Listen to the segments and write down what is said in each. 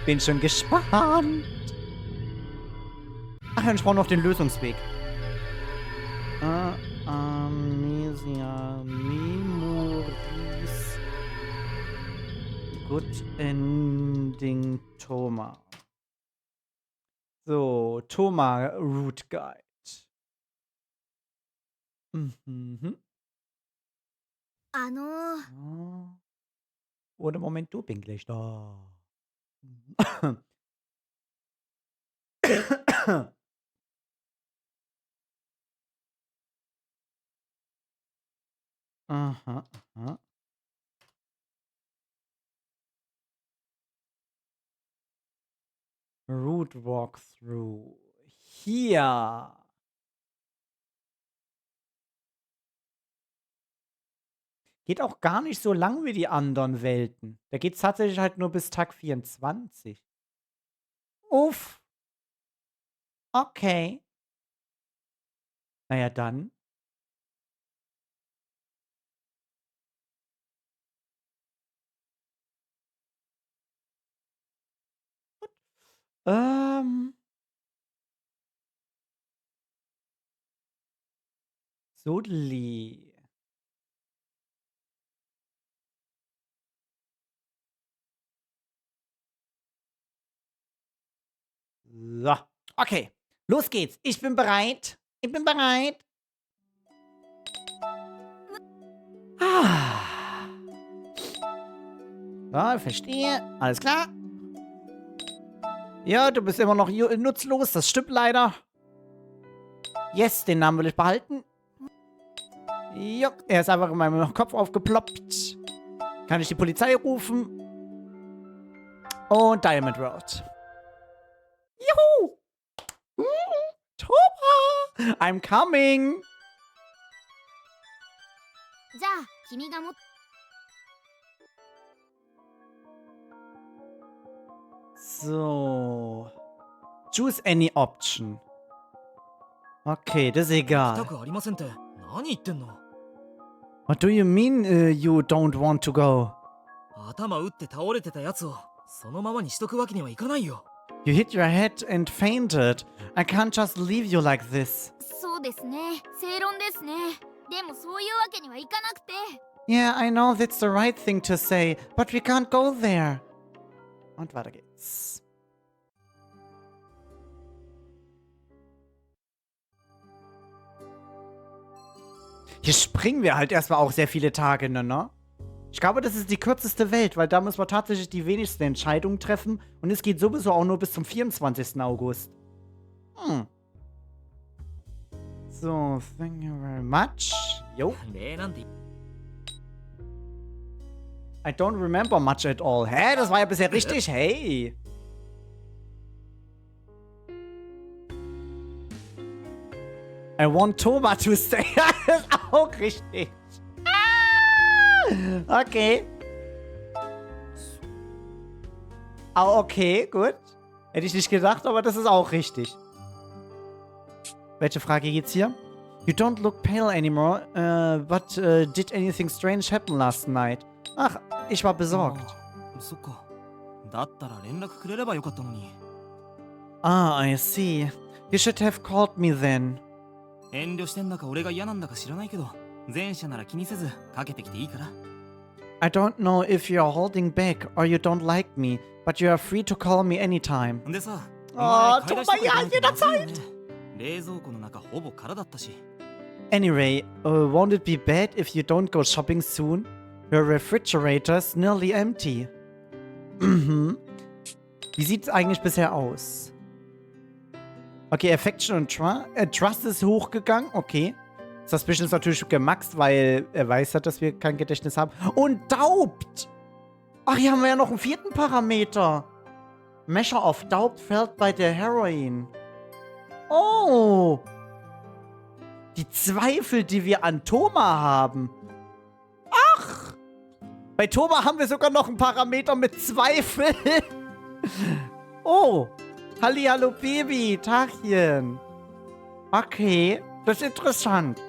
Bin schon gespannt. Ach, ich brauche noch den Lösungsweg. Amnesia, Memories, Good Ending, Thoma. So, Thoma Route Guide. Mhm. Ohne Moment, du bin gleich da. Aha, aha. Route Walkthrough. Hier. Geht auch gar nicht so lang wie die anderen Welten. Da geht's tatsächlich halt nur bis Tag 24. Uff. Okay. Na ja, dann. Ähm. Sodli. So. Okay. Los geht's. Ich bin bereit. Ich bin bereit. Ah. So, verstehe. Alles klar. Ja, du bist immer noch nutzlos. Das stimmt leider. Yes, den Namen will ich behalten. Jo, er ist einfach in meinem Kopf aufgeploppt. Kann ich die Polizei rufen? Und Diamond Road. Juhu! Toba! I'm coming! So. Choose any option. Okay, das ist egal. What do you mean, you don't want to go? You hit your head and fainted. I can't just leave you like this. Yeah, I know that's the right thing to say, but we can't go there. Und weiter geht's. Hier springen wir halt erstmal auch sehr viele Tage, ne? Ich glaube, das ist die kürzeste Welt, weil da müssen wir tatsächlich die wenigsten Entscheidungen treffen. Und es geht sowieso auch nur bis zum 24. August. So, thank you very much. Jo. I don't remember much at all. Hä? Das war ja bisher richtig. Hey. I want Thomas to stay. Das ist auch richtig. Okay. Ah, okay, gut. Hätte ich nicht gedacht, aber das ist auch richtig. Welche Frage geht's hier? You don't look pale anymore, but did anything strange happen last night? Ach, ich war besorgt. Ah, I see. You should have called me then. I don't know if you're holding back or you don't like me, but you are free to call me anytime. Oh, Thomas, ja, jederzeit! Anyway, won't it be bad if you don't go shopping soon? Your refrigerator's nearly empty. Mhm. Wie sieht's eigentlich bisher aus? Okay, Affection und Trust ist hochgegangen. Okay. Suspicion ist natürlich gemaxt, weil er weiß hat, dass wir kein Gedächtnis haben. Und Daubt! Ach, hier haben wir ja noch einen vierten Parameter. Measure of Doubt felt by the Heroine. Oh! Die Zweifel, die wir an Thoma haben. Ach! Bei Thoma haben wir sogar noch einen Parameter mit Zweifel. Oh! Hallihallo, Baby. Tagchen. Okay, das ist interessant.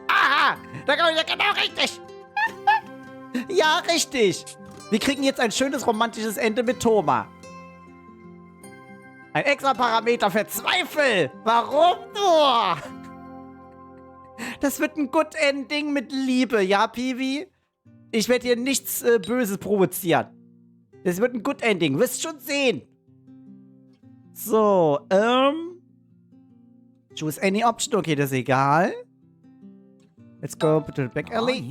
Ah! Da komme ich ja genau richtig. Ja, richtig. Wir kriegen jetzt ein schönes romantisches Ende mit Thoma. Ein extra Parameter für Zweifel. Warum nur? Das wird ein Good Ending mit Liebe, ja, Piwi? Ich werde hier nichts Böses provozieren. Das wird ein Good Ending. Wirst schon sehen. So, choose any option. Okay, das ist egal. Let's go to the back alley.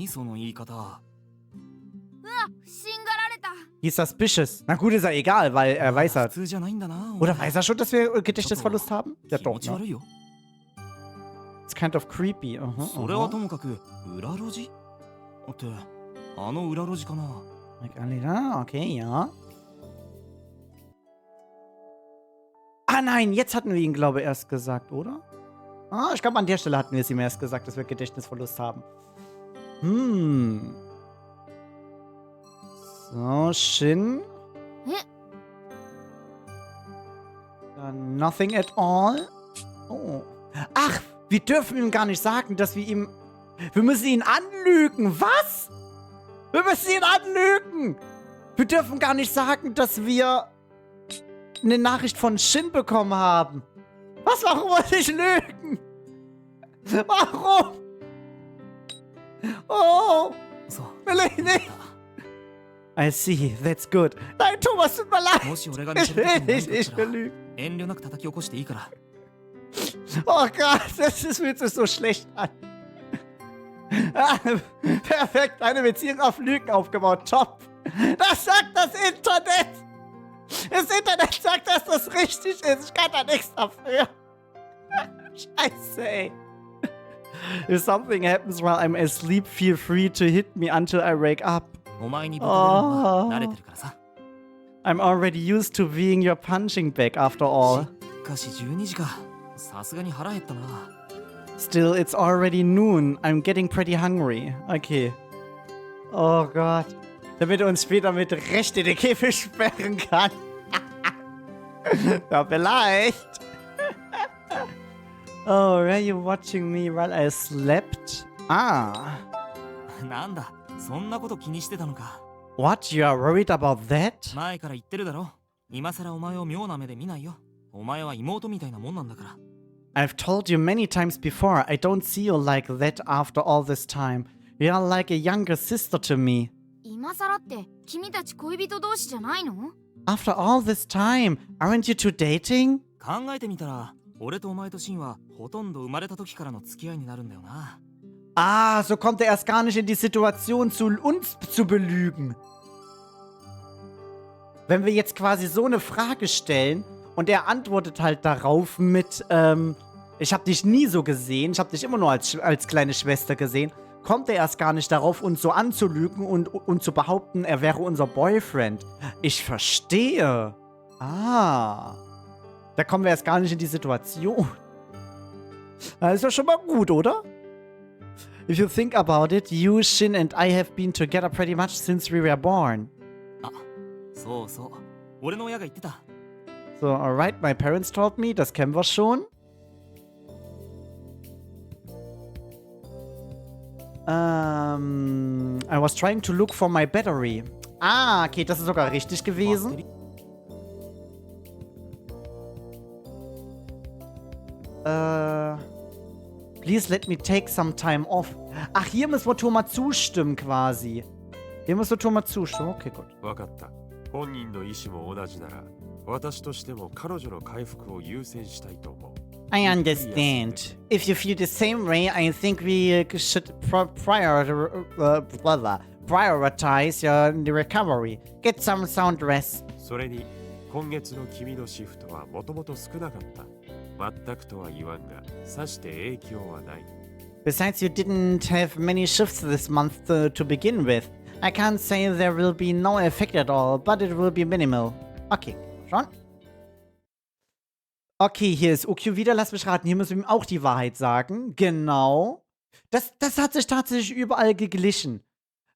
He's suspicious. Na gut, ist ja egal, weil er weiß halt. Oder weiß er schon, dass wir Gedächtnisverlust haben? Ja doch, ne? It's kind of creepy. Okay, ja. Ah nein, jetzt hatten wir ihn, glaube ich, erst gesagt, oder? Ah, ich glaube, an der Stelle hatten wir es ihm erst gesagt, dass wir Gedächtnisverlust haben. So, Shin. Nothing at all. Oh. Ach, wir dürfen ihm gar nicht sagen, dass wir ihm... Wir müssen ihn anlügen. Was? Wir müssen ihn anlügen. Wir dürfen gar nicht sagen, dass wir eine Nachricht von Shin bekommen haben. Was? Warum muss ich lügen? Warum? Oh. Will ich nicht. I see. That's good. Nein, Thomas, tut mir leid. Ich will lügen. Oh Gott, das fühlt sich so schlecht an. Perfekt, eine Beziehung auf Lügen aufgebaut. Top. Das sagt das Internet. Das Internet sagt, dass das richtig ist. Ich kann da nichts dafür. Scheiße, ey. If something happens while I'm asleep, feel free to hit me until I wake up. Oh. I'm already used to being your punching bag after all. Still, it's already noon. I'm getting pretty hungry. Okay. Oh Gott. Damit er uns später mit Recht in den Käfig sperren kann. Ja, vielleicht. Oh, were you watching me while I slept? Ah. What? You are worried about that? I've told you many times before, I don't see you like that after all this time. You are like a younger sister to me. After all this time, aren't you two dating? Ah, so kommt er erst gar nicht in die Situation, uns zu belügen. Wenn wir jetzt quasi so eine Frage stellen und er antwortet halt darauf mit, ich hab dich nie so gesehen, ich hab dich immer nur als kleine Schwester gesehen, kommt er erst gar nicht darauf, uns so anzulügen und zu behaupten, er wäre unser Boyfriend. Ich verstehe. Ah. Da kommen wir erst gar nicht in die Situation. Das ist ja schon mal gut, oder? If you think about it, you, Shin and I have been together pretty much since we were born. So, alright, my parents told me, das kennen wir schon. I was trying to look for my battery. Ah, okay, das ist sogar richtig gewesen. Please let me take some time off. Ach, hier müssen wir Thomas zustimmen quasi. Hier müssen wir Thomas zustimmen. Okay, gut. I understand. If you feel the same way, I think we should prioritize your recovery. Get some sound rest. Besides, you didn't have many shifts this month to begin with. I can't say there will be no effect at all, but it will be minimal. Okay, schon? Okay, hier ist Ukyu wieder. Lass mich raten, hier müssen wir ihm auch die Wahrheit sagen. Genau. Das hat sich tatsächlich überall geglichen.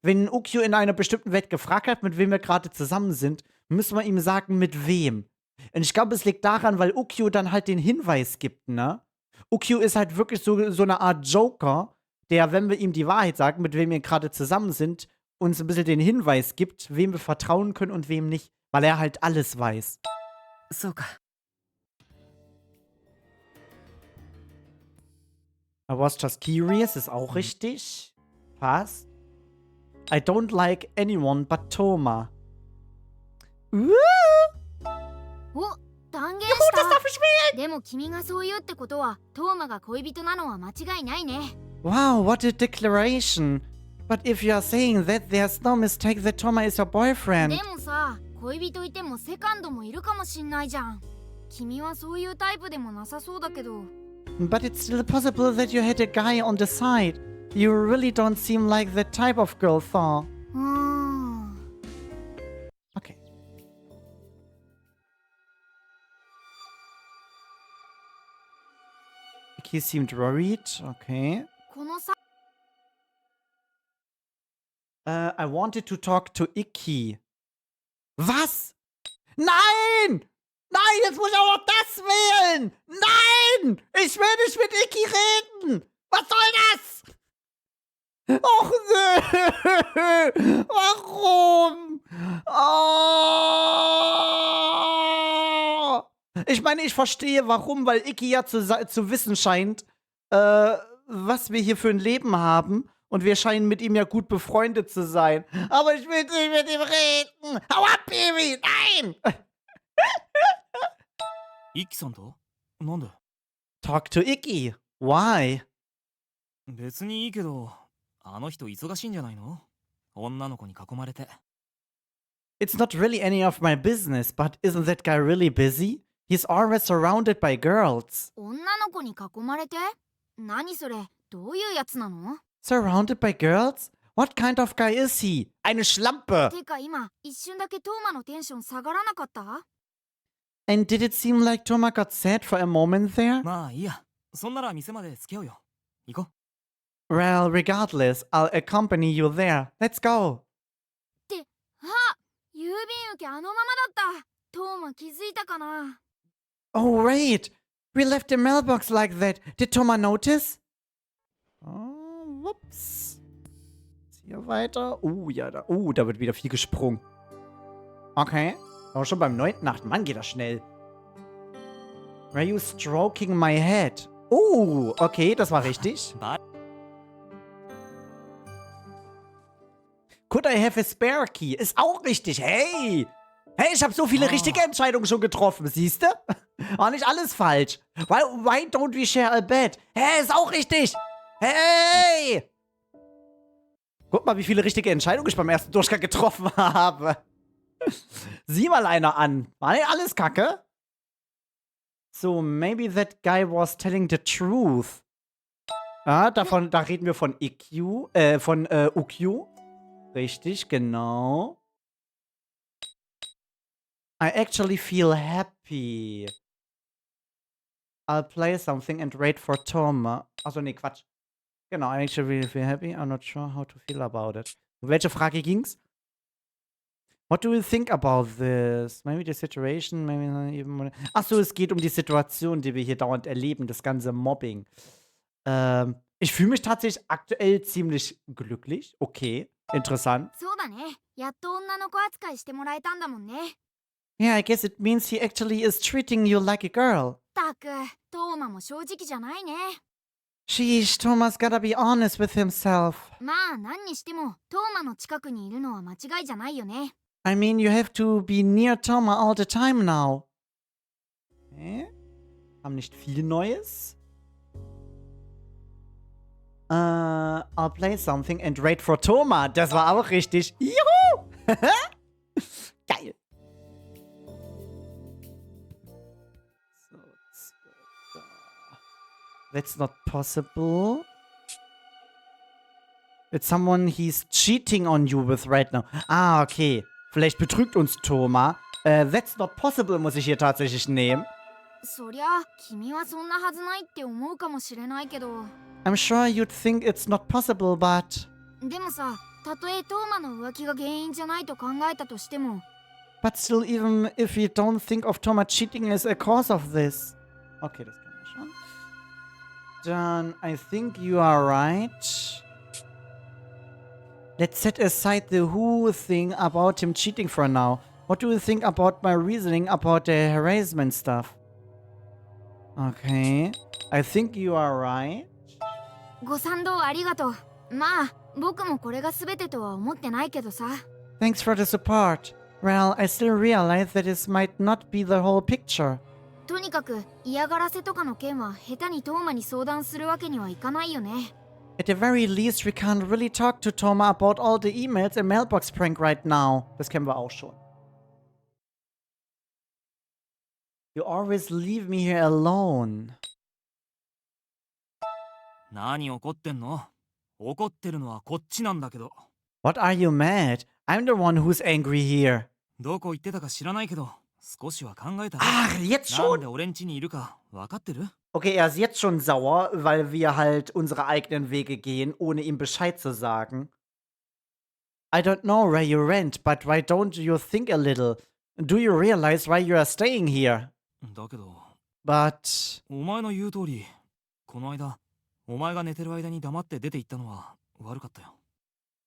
Wenn Ukyu in einer bestimmten Welt gefragt hat, mit wem wir gerade zusammen sind, müssen wir ihm sagen, mit wem. Und ich glaube, es liegt daran, weil Ukyu dann halt den Hinweis gibt, ne? Ukyu ist halt wirklich so eine Art Joker, der, wenn wir ihm die Wahrheit sagen, mit wem wir gerade zusammen sind, uns ein bisschen den Hinweis gibt, wem wir vertrauen können und wem nicht. Weil er halt alles weiß. そうか。 I was just curious, ist auch richtig. Passt. I don't like anyone but Toma. お、断言 Gut, し das darf ich wählen! た。でも君がそう言うってことはトーマが恋人なのは間違いないね。 Wow, what a declaration. But if you are saying that, there's no mistake that Toma is your boyfriend. でもさ、恋人いてもセカンドもいるかもしんないじゃん。君はそういうタイプでもなさそうだけど。 But it's still possible that you had a guy on the side. You really don't seem like that type of girl, Thor. うーん。 Okay. He seemed worried. Okay. このさ、 I wanted to talk to Icky. Was? Nein! Nein, jetzt muss ich auch noch das wählen! Nein! Ich will nicht mit Icky reden! Was soll das? Och nö! Warum? Oh! Ich meine, ich verstehe warum, weil Icky ja zu wissen scheint, was wir hier für ein Leben haben. Und wir scheinen mit ihm ja gut befreundet zu sein. Aber ich will nicht mit ihm reden. Hau ab, Baby! Nein! イキさんとなんで Talk to Icky. Why? 別にいいけど、あの人忙しいんじゃないの女の子に囲まれて。It's not really any of my business, but isn't that guy really busy? He's always surrounded by girls. 女の子に囲まれて？何それ？どういうやつなの？ Surrounded by girls? What kind of guy is he? Eine Schlampe! てか今、一瞬だけトーマのテンション下がらなかった？ And did it seem like Toma got sad for a moment there? まあいいや。そんなら店まで付き合うよ。行こ Well, regardless, I'll accompany you there. Let's go. あ、郵便受けあのままだった。トーマ気づいたかな？ Oh, wait! We left the mailbox like that. Did Toma notice? Oh, whoops. Hier weiter. Ja, da wird wieder viel gesprungen. Okay. Aber schon beim 9. Nacht. Mann, geht das schnell. Were you stroking my head? Okay, das war richtig. う。 Could I have a spare key? Ist auch richtig. Hey! Hey, ich habe so viele richtige Entscheidungen schon getroffen. Siehst du? War nicht alles falsch. Why don't we share a bed? Hey, ist auch richtig. Hey! Guck mal, wie viele richtige Entscheidungen ich beim ersten Durchgang getroffen habe. Sieh mal einer an. War nicht alles Kacke? So, maybe that guy was telling the truth. Ah, da reden wir von UQ. Richtig, genau. I actually feel happy. I'll play something and wait for Toma. Achso, nee, Quatsch. Genau, I actually feel happy. I'm not sure how to feel about it. Um welche Frage ging's? What do you think about this? Maybe the situation, maybe not even... Achso, es geht um die Situation, die wir hier dauernd erleben, das ganze Mobbing. Ich fühle mich tatsächlich aktuell ziemlich glücklich. Okay, interessant. そうだね。やっと女の子扱いしてもらえたんだもんね。 Yeah, I guess it means he actually is treating you like a girl. たく、トーマも正直じゃないね。 Sheesh, Thomas gotta be honest with himself. まあ何にしてもトーマの近くにいるのは間違いじゃないよね。 I mean, you have to be near Toma all the time now. Haben nicht viel Neues. I'll play something and wait for Toma. Das war auch richtig. Juhu! Geil. So, that's not possible. It's someone he's cheating on you with right now. Ah, okay. Vielleicht betrügt uns Toma. That's not possible muss ich hier tatsächlich nehmen. そりゃ君はそんなはずないって思うかもしれないけど。 I'm sure you'd think it's not possible, but... でもさ、たとえトーマの浮気が原因じゃないと考えたとしても。 But still, even if you don't think of Toma cheating as a cause of this. Okay, das können wir schon. Dann, I think you are right. Let's set aside the who thing about him cheating for now. What do you think about my reasoning about the harassment stuff? Okay. I think you are right. ご賛同ありがとう。まあ、僕もこれが全てとは思ってないけどさ。Thanks for the support. Well, I still realize that this might not be the whole picture. とにかく嫌がらせとかの件は下手にトーマに相談するわけにはいかないよね。At the very least, we can't really talk to Toma about all the emails and mailbox prank right now. Das kennen wir auch schon. You always leave me here alone. 何怒ってんの？怒ってるのはこっちなんだけど。 What are you mad? I'm the one who's angry here. どこ行ってたか知らないけど、少しは考えたら。 Ach, jetzt なん schon? で俺ん家にいるか分かってる？ Okay, er ist jetzt schon sauer, weil wir halt unsere eigenen Wege gehen, ohne ihm Bescheid zu sagen. I don't know where you went, but why don't you think a little? Do you realize why you are staying here? だけど、 But... お前の言う通り、この間、お前が寝てる間に黙って出て行ったのは悪かったよ。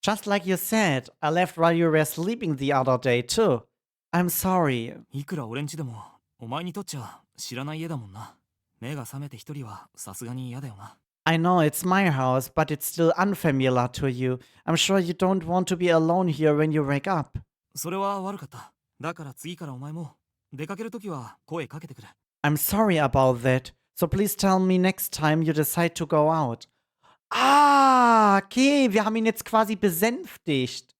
Just like you said, I left while you were sleeping the other day too. I'm sorry. いくら俺ん家でも、お前にとっちゃ知らない家だもんな。目が覚めて一人はさすがに嫌だよな。 I know it's my house, but it's still unfamiliar to you. I'm sure you don't want to be alone here when you wake up. それは悪かった。だから次からお前も出かけるときは声かけてくれ。 I'm sorry about that. So please tell me next time you decide to go out. Ah, okay, wir haben ihn jetzt quasi besänftigt.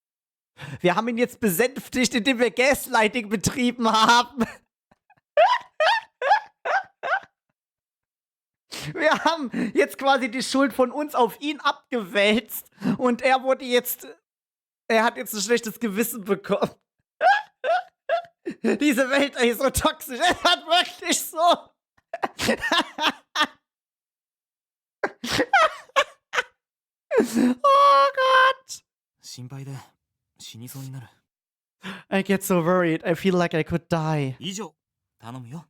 Wir haben ihn jetzt besänftigt, indem wir Gaslighting betrieben haben. Wir haben jetzt quasi die Schuld von uns auf ihn abgewälzt und er wurde jetzt... Er hat jetzt ein schlechtes Gewissen bekommen. Diese Welt ist so toxisch. Es hat wirklich so... Oh Gott. 心配で死にそうになる。 I get so worried. I feel like I could die. 以上、頼むよ。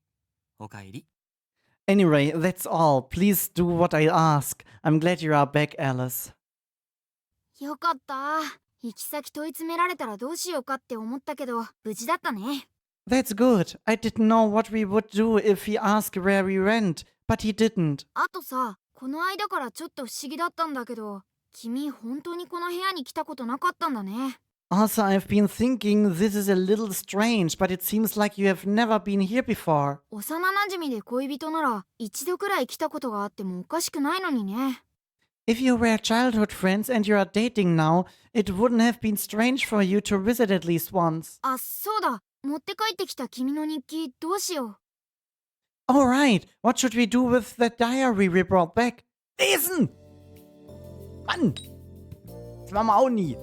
おかえり。 Anyway, that's all. Please do what I ask. I'm glad you are back, Alice. よかった。行き先問い詰められたらどうしようかって思ったけど、無事だったね。That's good. I didn't know what we would do if he asked where we went, but he didn't. あとさ、この間からちょっと不思議だったんだけど、君本当にこの部屋に来たことなかったんだね。Also, I've been thinking this is a little strange, but it seems like you have never been here before. 幼馴染で恋人なら一度くらい来たことがあってもおかしくないのにね。If you were childhood friends and you are dating now, it wouldn't have been strange for you to visit at least once. あ、そうだ。持って帰ってきた君の日記どうしよう。 Alright, what should we do with that diary we brought back? Lesen! Mann! Das machen wir auch nie.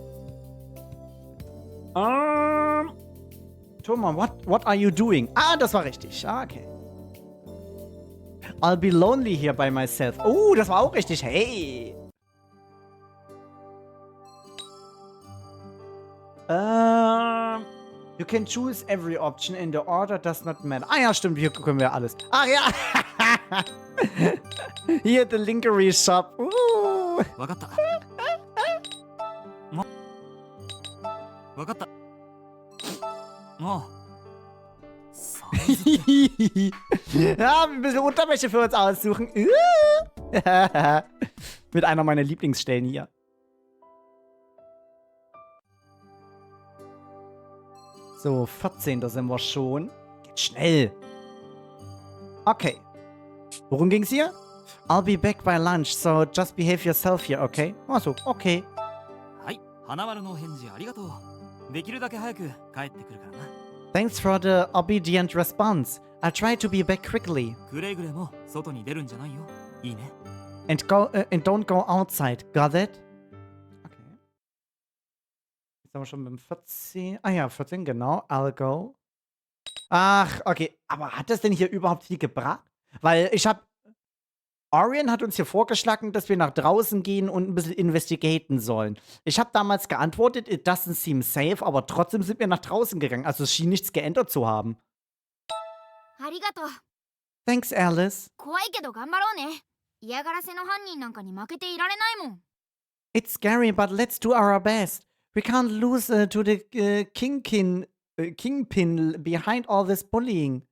Thomas, what are you doing? Ah, das war richtig. Ah, okay. I'll be lonely here by myself. Oh, das war auch richtig. Hey! You can choose every option in the order does not matter. Ah ja, stimmt, hier können wir alles. Ach ja! Hier, the Lingerie Shop. わかった。わかった。もう。Ja, wir müssen Unterwäsche für uns aussuchen. Mit einer meiner Lieblingsstellen hier. So, 14. Da sind wir schon. Geht schnell. Okay. Worum ging's hier? I'll be back by lunch, so just behave yourself here, okay? Achso, okay. はい、花丸のお返事ありがとう。できるだけ早く帰ってくるからな。Thanks for the obedient response. I'll try to be back quickly. くれぐれも外に出るんじゃないよ。いいね。And don't go outside. Got it? Okay. Jetzt sind wir schon beim 14. Ah ja, 14, genau. I'll go. Ach, okay. Aber hat das denn hier überhaupt viel gebracht? Weil Orion hat uns hier vorgeschlagen, dass wir nach draußen gehen und ein bisschen investigaten sollen. Ich habe damals geantwortet, it doesn't seem safe, aber trotzdem sind wir nach draußen gegangen. Also es schien nichts geändert zu haben. ありがとう。 Thanks, Alice. 怖いけど頑張ろうね。嫌がらせの犯人なんかに負けていられないもん。It's scary, but let's do our best. We can't lose to the kingpin behind all this bullying.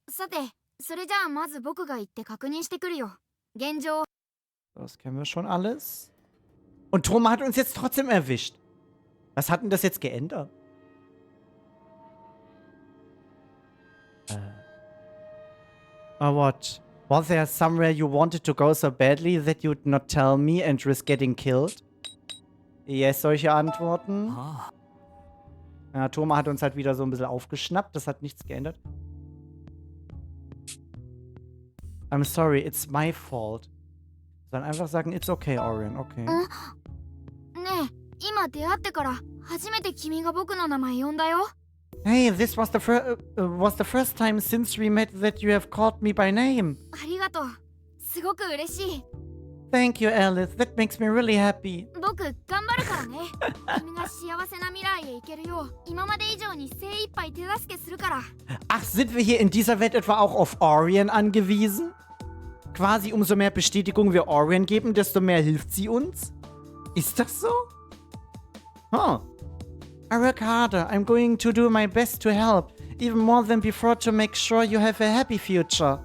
さて、それじゃあまず僕が行って確認してくるよ。現状。 Das kennen wir schon alles. Und Thomas hat uns jetzt trotzdem erwischt. Was hat denn das jetzt geändert? What? Was there somewhere you wanted to go so badly that you'd not tell me and risk getting killed? Yes, solche Antworten. Ah, Ja, Thomas hat uns halt wieder so ein bisschen aufgeschnappt. Das hat nichts geändert. I'm sorry, it's my fault. Dann einfach sagen, it's okay, Orion, okay. ねえ、今出会ってから初めて君が僕の名前呼んだよ。 Hey, this was the first time since we met that you have called me by name. ありがとう。すごく嬉しい。 Thank you, Alice. That makes me really happy. 僕頑張るからね。君が幸せな未来へ行けるよう、今まで以上に精一杯手助けするから。 Ach, sind wir hier in dieser Welt etwa auch auf Orion angewiesen? Quasi umso mehr Bestätigung wir Orion geben, desto mehr hilft sie uns? Ist das so? Huh. I work harder. I'm going to do my best to help. Even more than before to make sure you have a happy future.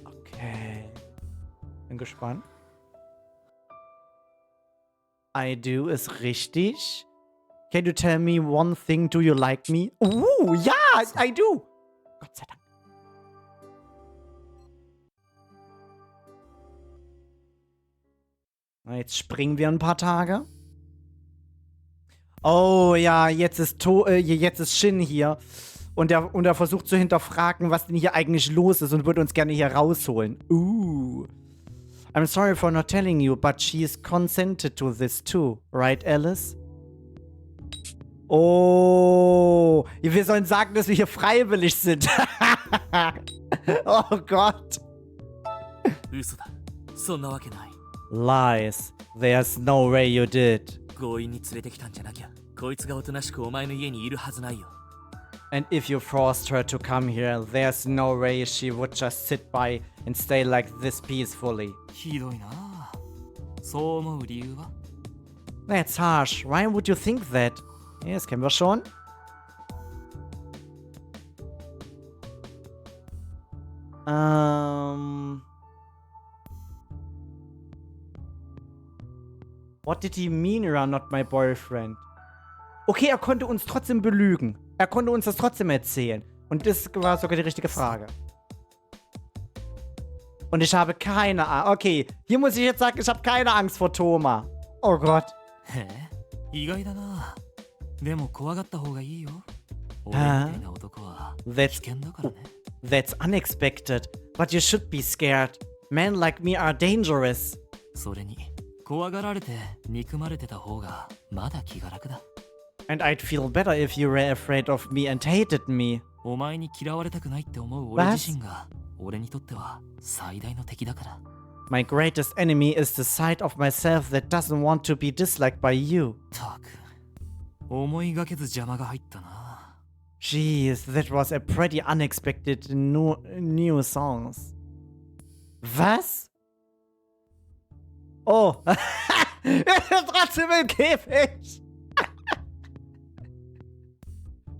Okay. Bin gespannt. I do ist richtig. Can you tell me one thing? Do you like me? Ja, I do. Gott sei Dank. Na, jetzt springen wir ein paar Tage. Oh ja, jetzt ist Shin hier. Und er versucht zu hinterfragen, was denn hier eigentlich los ist und würde uns gerne hier rausholen. I'm sorry for not telling you, but she's consented to this too. Right, Alice? Oh, wir sollen sagen, dass wir hier freiwillig sind. Oh Gott. 嘘だ。そんなわけない。 Lies. There's no way you did. 強引に連れてきたんじゃなきゃ、こいつがおとなしくお前の家にいるはずないよ。And if you forced her to come here, there's no way she would just sit by and stay like this peacefully. ひどいな。そう思う理由は？ That's harsh. Why would you think that? Das kennen wir schon. What did he mean around not my boyfriend? Okay, er konnte uns trotzdem belügen. Er konnte uns das trotzdem erzählen. Und das war sogar die richtige Frage. Und ich habe keine Angst. Okay, hier muss ich jetzt sagen, ich habe keine Angst vor Thomas. Oh Gott. へえ、意外だな。でも怖がった方がいいよ。俺みたいな男は危険だからね。That's unexpected. But you should be scared. Men like me are dangerous. それに、怖がられて憎まれてた方がまだ気が楽だ。And I'd feel better if you were afraid of me and hated me. お前に嫌われたくないって思う俺自身が俺にとっては最大の敵だから。My greatest enemy is the side of myself that doesn't want to be disliked by you. たく、思いがけず邪魔が入ったな。Jeez, that was a pretty unexpected new songs. Was? Oh. Trotzdem im Käfig.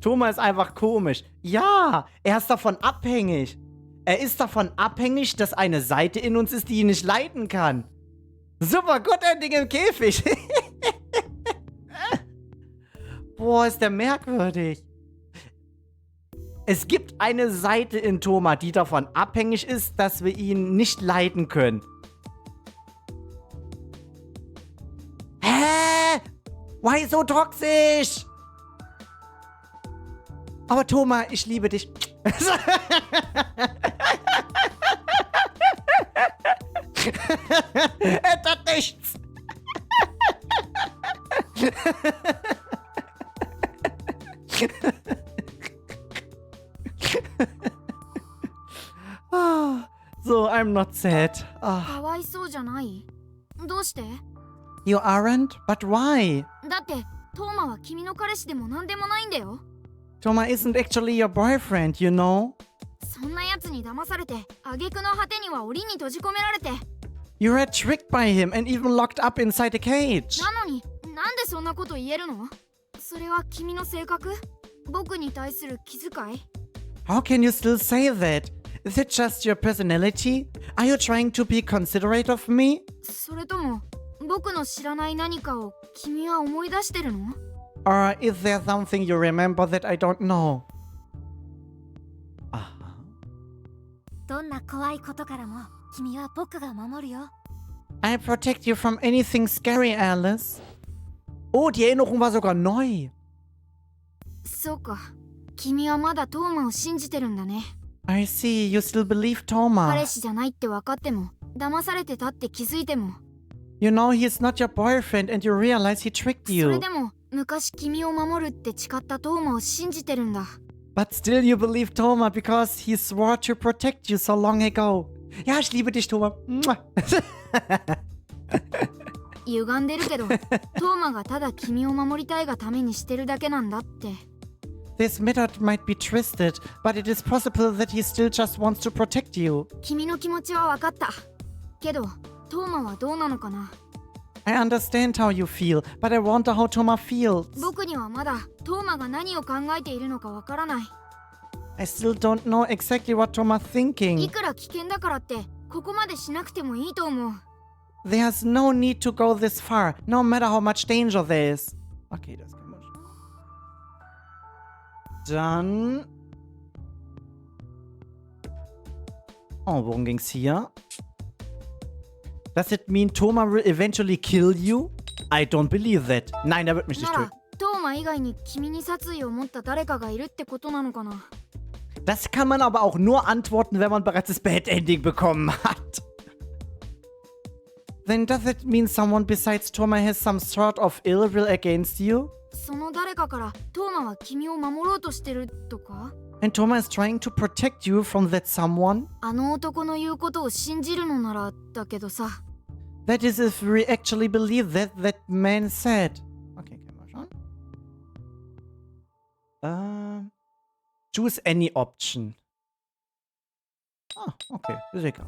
Thomas ist einfach komisch. Ja, er ist davon abhängig. Er ist davon abhängig, dass eine Seite in uns ist, die ihn nicht leiden kann. Super, gut Ending im Käfig. Boah, ist der merkwürdig. Es gibt eine Seite in Thomas, die davon abhängig ist, dass wir ihn nicht leiden können. Hä? Why so toxisch? Aber Thomas, ich liebe dich. Er tat nichts. So, I'm not sad. かわいそうじゃない？どうして？ You aren't? But why? だってトーマは君の彼氏でもなんでもないんだよ。 Thomas isn't actually your boyfriend, you know? そんなやつに騙されて挙句の果てには檻に閉じ込められて。 You were tricked by him and even locked up inside a cage. なのになんでそんなこと言えるの？それは君の性格？僕に対する気遣い？ How can you still say that? Is it just your personality? Are you trying to be considerate of me? それとも僕の知らない何かを君は思い出してるの？ Or is there something you remember that I don't know? どんな怖いことからも君は僕が守るよ。 I protect you from anything scary, Alice. Oh, die Erinnerung war sogar neu. そうか、君はまだトーマを信じてるんだね。 I see, you still believe 彼 Toma. 氏じゃないって分かっても、騙されてたって気づいても、 You know he's not your boyfriend and you realize he tricked それ you. でも昔君を守るって誓ったトーマを信じてるんだ。 But still you believe Toma because he swore to protect you so long ago. Ja, ich liebe dich, Toma. Mua. 歪んでるけど、トーマがただ君を守りたいがためにしてるだけなんだって。 This method might be twisted, but it is possible that he still just wants to protect you. 君の気持ちは分かった。けど、トーマはどうなのかな？ I understand how you feel, but I wonder how Toma feels. 僕にはまだトーマが何を考えているのか分からない。 I still don't know exactly what Toma's い thinking. くら危険だからってここまでしなくてもいいと思う。 There's no need to go this far, no matter how much danger there is. Okay, das kann man schon. Dann... Oh, worum ging's hier? Does it mean Toma will eventually kill you? I don't believe that. Nein, er wird mich な nicht ら töten. トーマ以外に君に殺意を持った誰かがいるってことなのかな？ Das kann man aber auch nur antworten, wenn man bereits das Bad Ending bekommen hat. Then does it mean someone besides Toma has some sort of ill will against you? その誰かからトーマは君を守ろうとしてるとか？ And Toma is trying to protect you from that someone? あの男の言うことを信じるのならだけどさ。 That is if we actually believe that man said. Okay, können wir schauen. Choose any option. Ah, okay, ist egal.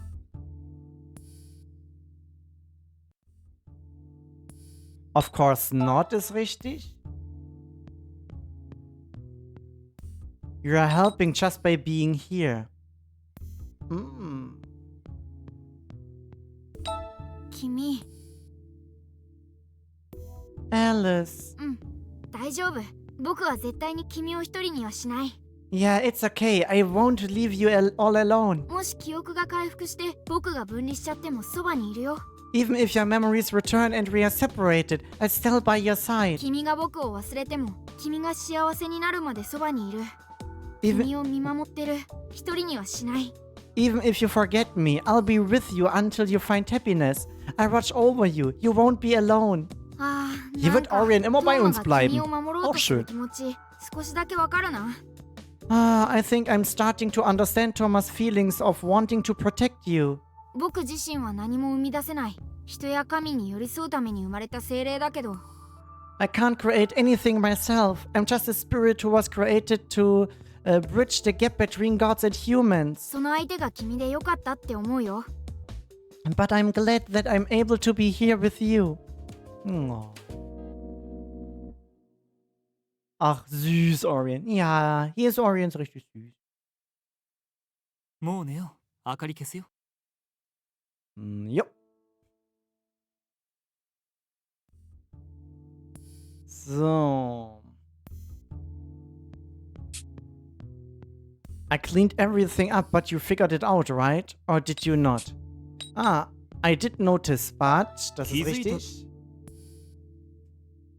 Of course not ist richtig. You are helping just by being here. Hmm. 君、Alice. 大丈夫。僕は絶対に君を一人にはしない。 Yeah, it's okay. I won't leave you all alone. もし記憶が回復して僕が分離しちゃってもそばにいるよ。 Even if your memories return and we are separated, I'll still by your side. 君が僕を忘れても君が幸せになるまでそばにいる。 Even, 君を見守ってる。一人にはしない。 even if you forget me, I'll be with you until you find happiness. I'll watch over you. You won't be alone. ああ、 Hier wird Orion immer bei uns トーマが君 bleiben. を守ろう Auch とする schön. 気持ち、少しだけわかるな。 I think I'm starting to understand Thomas' feelings of wanting to protect you. 僕自身は何も生み出せない。人や神に寄り添うために生まれた精霊だけど。 I can't create anything myself. I'm just a spirit who was created to bridge the gap between gods and humans. その相手が君でよかったって思うよ。 But I'm glad that I'm able to be here with you. Oh. Ach, süß, Orion. Ja, hier ist Orion so richtig süß. もう寝よう。明かり消すよ。Jo. So. I cleaned everything up, but you figured it out, right? Or did you not? Ah, I did notice, but das ist richtig.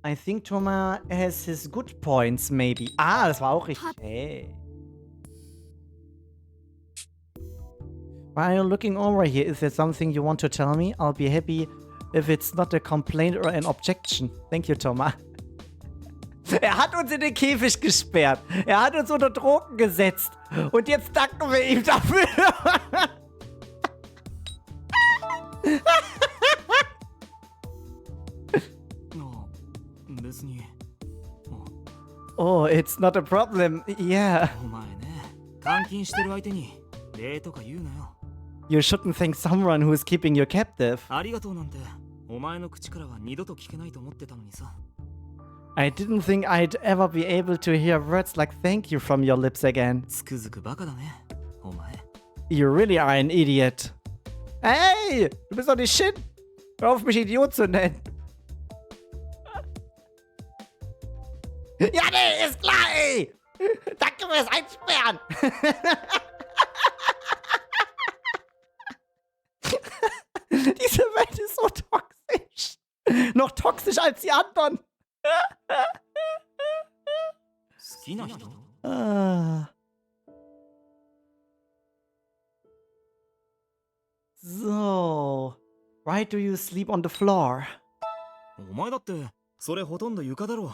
I think Thomas has his good points, maybe. Ah, das war auch richtig. Hey. While you're looking over here, is there something you want to tell me? I'll be happy if it's not a complaint or an objection. Thank you, Thomas. Er hat uns in den Käfig gesperrt. Er hat uns unter Drogen gesetzt. Und jetzt danken wir ihm dafür. Oh, it's not a problem. Yeah. お前ね、監禁してる相手に礼とか言うなよ。 You shouldn't thank someone who is keeping you captive. ありがとうなんてお前の口からは二度と聞けないと思ってたのにさ。 I didn't think I'd ever be able to hear words like thank you from your lips again. つくづくバカだね、お前。 You really are an idiot. Hey, du bist doch nicht shit. Hör auf, mich Idiot zu nennen. Ja, nee, ist klar, ey. Danke fürs Einsperren. Diese Welt ist so toxisch. Noch toxischer als die anderen. 好きな人？ So, why do you sleep on the floor? お前だってそれほとんど床だろ。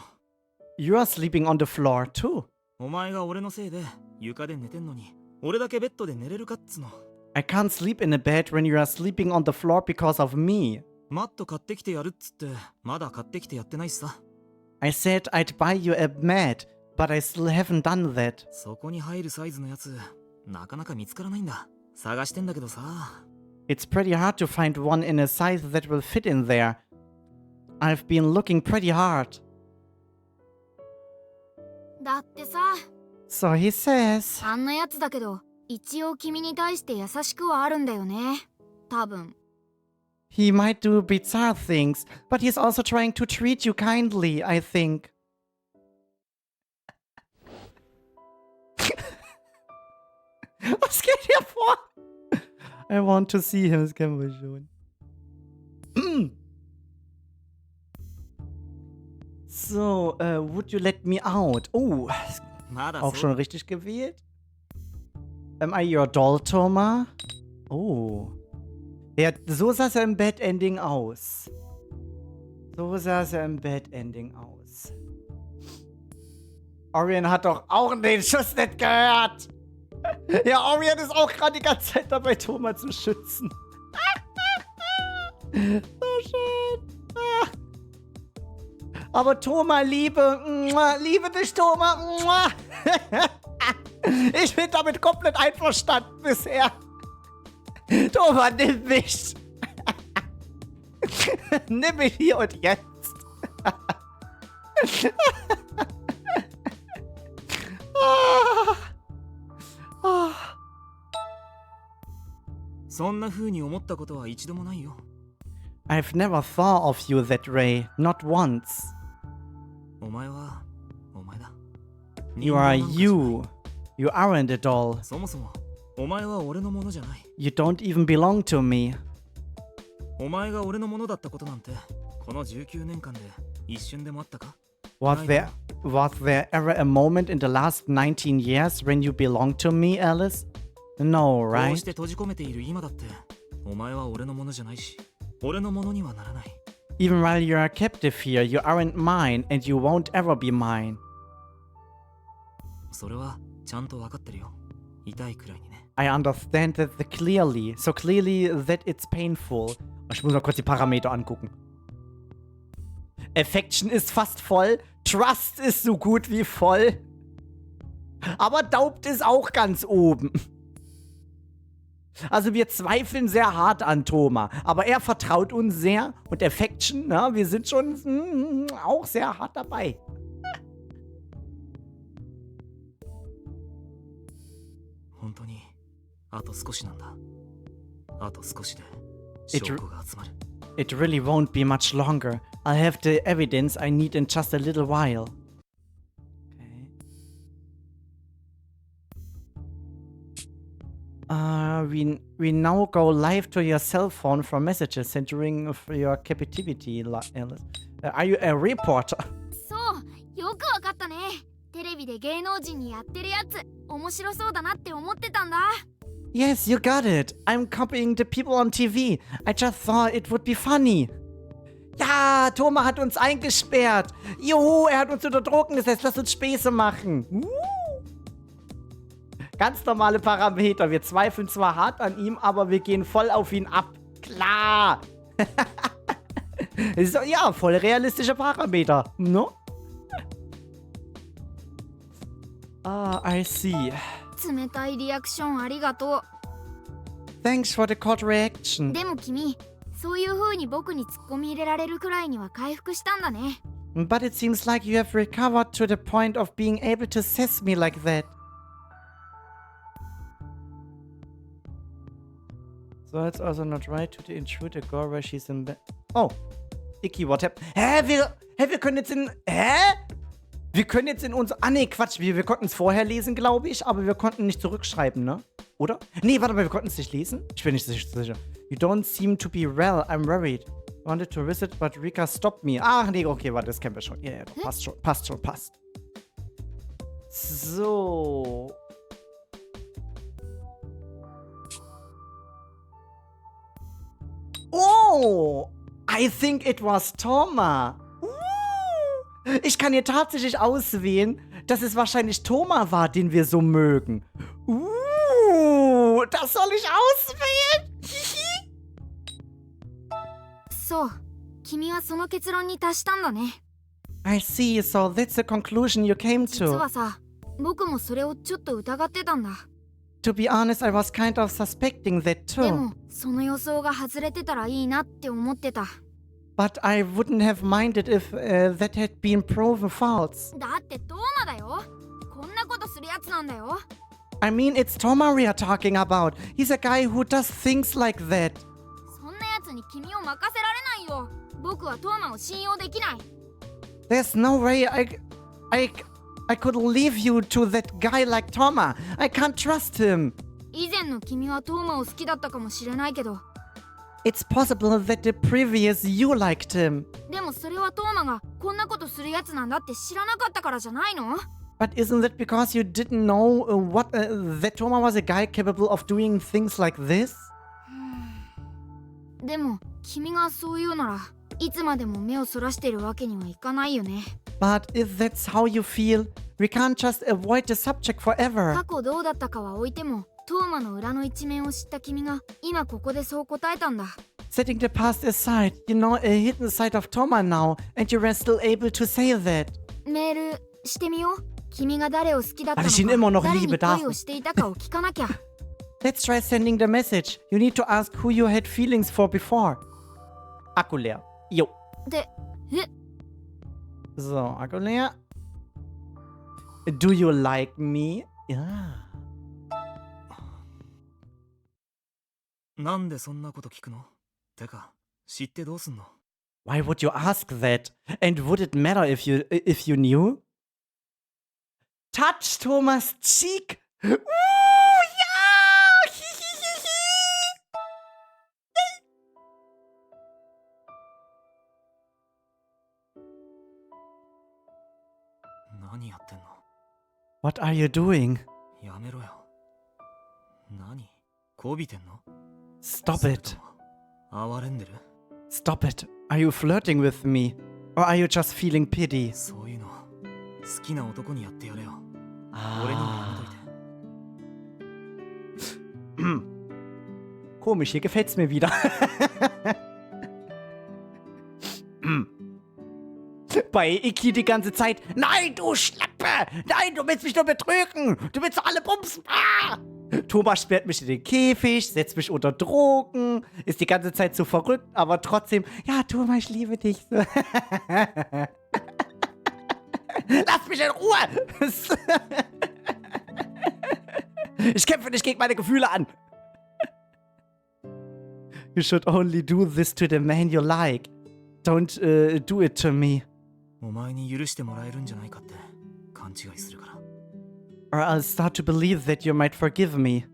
You are sleeping on the floor too. お前が俺のせいで床で寝てんのに俺だけベッドで寝れるかっつの。 I can't sleep in a bed when you are sleeping on the floor because of me. マット買ってきてやるっつってまだ買ってきてやってないしさ。 I said I'd buy you a mat, but I still haven't done that. そこに入るサイズのやつなかなか見つからないんだ。探してんだけどさ。 It's pretty hard to find one in a size that will fit in there. I've been looking pretty hard. だってさ、 So he says. あんなやつだけど一応君に対して優しくはあるんだよね、多分。 He might do bizarre things, but he's also trying to treat you kindly, I think. Was geht hier vor? I want to see him, das kennen wir schon. So, would you let me out? Oh, まだ auch そう schon richtig gewählt. Am I your doll, Thomas? Oh. Ja, so sah er im Bad-Ending aus. So sah er im Bad-Ending aus. Orion hat doch auch den Schuss nicht gehört. Ja, Orion ist auch gerade die ganze Zeit dabei, Thomas zu schützen. So schön. Ah. Aber Thomas, liebe dich, Thomas. Ich bin damit komplett einverstanden bisher. Thomas, nimm mich. Nimm mich hier und jetzt. Ah. そんな風に思ったことは一度もないよ。 I've never thought of you that way, not once. お前はお前だ。 You are you. You aren't a doll. そもそもお前は俺のものじゃない。 You don't even belong to me. お前が俺のものだったことなんてこの19年間で一瞬でもあったか？ Was there ever a moment in the last 19 years when you belonged to me, Alice? No, こう right? して閉じ込めている今だってお前は俺のものじゃないし俺のものにはならない。 Even while you are captive here, you aren't mine and you won't ever be mine. それはちゃんと分かってるよ。痛いくらいにね。 I understand that clearly. So clearly that it's painful. Ich muss mal kurz die Parameter angucken. Affection ist fast voll. Trust ist so gut wie voll. Aber Doubt ist auch ganz oben. Also wir zweifeln sehr hart an Thomas. Aber er vertraut uns sehr. Und Affection, na, wir sind schon auch sehr hart dabei. 本当にあと少しなんだ。あと少しで証拠が集まる。 It really won't be much longer. I'll have the evidence I need in just a little while. Okay. We now go live to your cell phone for messages sent during your captivity, Alice. Are you a reporter? そう、よくわかったね。テレビで芸能人にやってるやつ、面白そうだなって思ってたんだ。 Yes, you got it. I'm copying the people on TV. I just thought it would be funny. Ja, Thomas hat uns eingesperrt. Juhu, er hat uns unter Drogen gesetzt. Lass uns Späße machen. Ganz normale Parameter. Wir zweifeln zwar hart an ihm, aber wir gehen voll auf ihn ab. Klar. So, ja, voll realistische Parameter. No? Ah, I see. 冷たいリアクションありがとう。Thanks for the cold reaction. でも君、そういう風に僕に突っ込み入れられるくらいには回復したんだね。But it seems like you have recovered to the point of being able to sass me like that. So it's also not right to intrude a girl where she's in bed. Oh. Icky, what happened? Wir können jetzt in... Wir können jetzt in unser... Ah, nee, Quatsch. Wir konnten es vorher lesen, glaube ich, aber wir konnten nicht zurückschreiben, ne? Oder? Nee, warte mal, wir konnten es nicht lesen? Ich bin nicht sicher. You don't seem to be well. I'm worried. Wanted to visit, but Rika stopped me. Ach, nee, okay, warte, das kennen wir schon. Ja, doch, passt schon. Passt. So. Oh! I think it was Toma. Ich kann hier tatsächlich auswählen, dass es wahrscheinlich Toma war, den wir so mögen. Das soll ich auswählen? そう、君はその結論に達したんだね。I see, so that's the conclusion you came 実 to. はさ、僕もそれをちょっと疑ってたんだ。To be honest, I was kind of suspecting that で too. も、その予想が外れてたらいいなって思ってた。But I wouldn't have minded if that had been proven false. だってトーマだよ。こんなことするやつなんだよ。I mean, it's Toma we are talking about. He's a guy who does things like that. そんなやつに君を任せられないよ。僕はトーマを信用できない。There's no way I could leave you to that guy like Toma. I can't trust him. 以前の君はトーマを好きだったかもしれないけど、 It's possible that the previous you liked him. でもそれはトーマがこんなことするやつなんだって知らなかったからじゃないの？ But isn't that because you didn't know that Toma was a guy capable of doing things like this? でも君がそう言うならいつまでも目をそらしているわけにはいかないよね。 But if that's how you feel, we can't just avoid the subject forever. 過去どうだったかは置いても、トーマの裏の一面を知った君が今ここでそう答えたんだ。 Setting the past aside, you know a hidden side of Toma now, and you are still able to say that. メールしてみよう。君が誰を好きだったの 私にもnoch か、誰 Liebe に darf. 恋をしていたかを聞かなきゃ。 Let's try sending the message. You need to ask who you had feelings for before. Akku leer. Jo. で、So, Akku leer. Do you like me? Ja. なんでそんなこと聞くの？てか、知ってどうすんの？ Why would you ask that? And would it matter if you knew? Touch Thomas' cheek. Ja! Hihihihi. 何やってんの？ What are you doing? やめろよ。何？こびてんの？ Stop it. 哀れんでる？ Stop it. Are you flirting with me? Or are you just feeling pity? そういうの好きな男にやってやれよ。俺にはやめといて。Komisch, hier gefällt's mir wieder. Bei Iki die ganze Zeit. Nein, du Schleppe! Nein, du willst mich nur betrügen! Du willst doch alle bumsen! Ah! Thomas sperrt mich in den Käfig, setzt mich unter Drogen, ist die ganze Zeit so verrückt, aber trotzdem, ja, Thomas, ich liebe dich. Lass mich in Ruhe! Ich kämpfe nicht gegen meine Gefühle an. You should only do this to the man you like. Don't do it to me. お前に許してもらえるんじゃないかって勘違いするから。Or I'll start to believe that you might forgive me.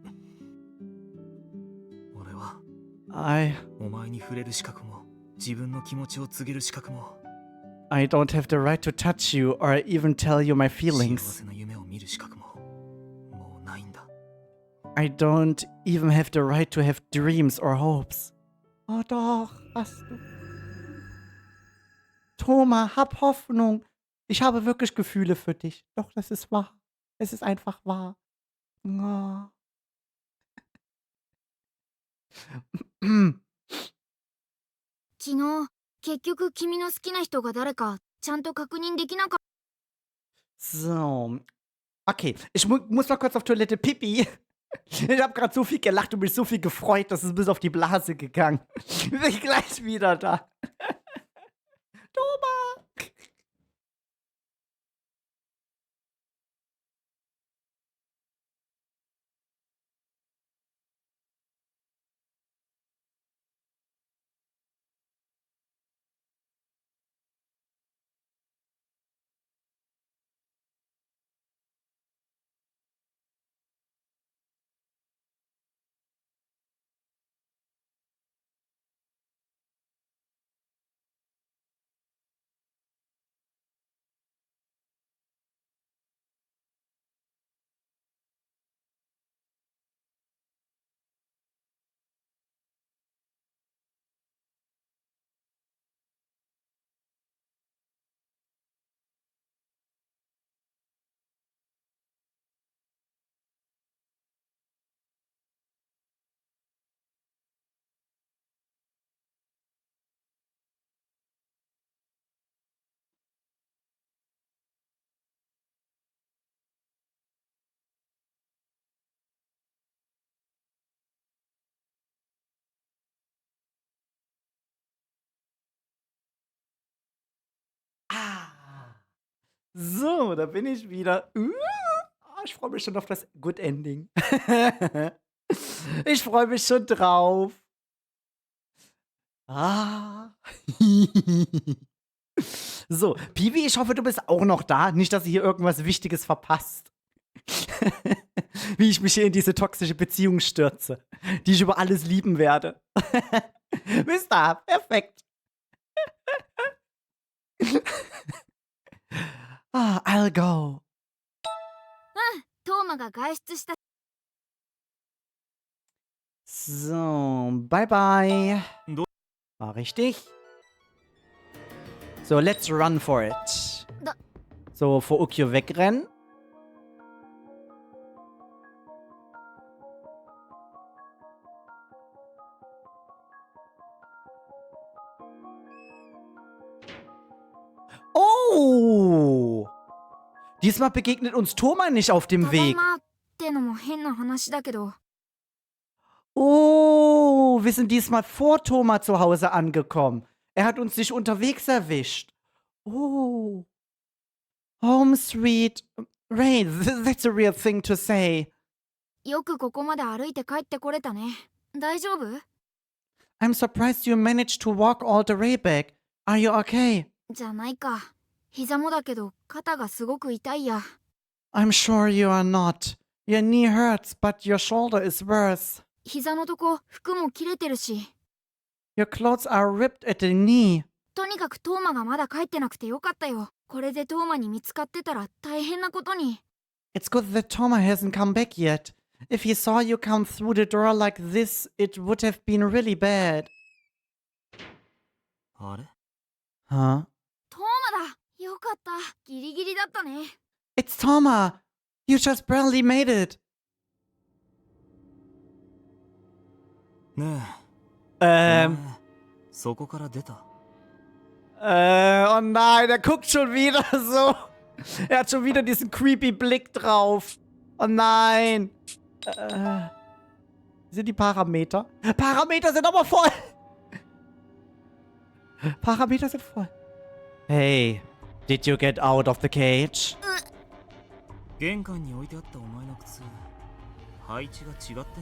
俺は I お前に触れる資格も自分の気持ちを告げる資格も don't have the right to touch you or even tell you my 幸 feelings. せな夢を見る資格ももうないんだ。 I don't even have the right to have dreams or hopes. Oh doch, hast du. Thomas, hab Hoffnung. Ich habe wirklich Gefühle für dich. Doch, das ist wahr. Es ist einfach wahr. Oh. 昨日結局君の好きな人が誰かちゃんと確認できなかっ So. Okay, ich muss mal kurz auf Toilette. Pipi. Ich habe gerade so viel gelacht und mich so viel gefreut, dass es bis auf die Blase gegangen. Bin ich gleich wieder da. Thomas! So, da bin ich wieder. Ich freue mich schon auf das Good Ending. Ich freue mich schon drauf. So, Piwi, ich hoffe, du bist auch noch da. Nicht, dass ihr hier irgendwas Wichtiges verpasst. Wie ich mich hier in diese toxische Beziehung stürze, die ich über alles lieben werde. Bist da? Perfekt. I'll go. トーマが外出した。 So, bye bye. War richtig. So, let's run for it. So, vor Ukyo wegrennen. Oh! Diesmal begegnet uns Thoma nicht auf dem ただい Weg. まってのも変な話だけど。 Oh, wir sind diesmal vor Thoma zu Hause angekommen. Er hat uns nicht unterwegs erwischt. Oh. Home sweet. Ray, that's a real thing to say. よくここまで歩いて帰ってこれたね。大丈夫？ I'm surprised you managed to walk all the way back. Are you okay? じゃないか。膝もだけど肩がすごく痛いや。 I'm sure you are not. Your knee hurts, but your shoulder is worse. 膝のとこ服も切れてるし。 Your clothes are ripped at the knee. とにかくトーマがまだ帰ってなくてよかったよ。これでトーマに見つかってたら大変なことに。 It's good that Thoma hasn't come back yet. If he saw you come through the door like this, it would have been really bad. あれ Huh? トーマだ。よかった。ギリギリだったね。 It's Thoma. You just barely made it. ねえ、そこから出た。 Oh nein, er guckt schon wieder so. Er hat schon wieder diesen creepy Blick drauf. Oh nein. Sind die Parameter? Parameter sind aber voll. Parameter sind voll. Hey, did you get out of the cage? 玄関に置いてあったお前の靴、配置が違ってんだよね。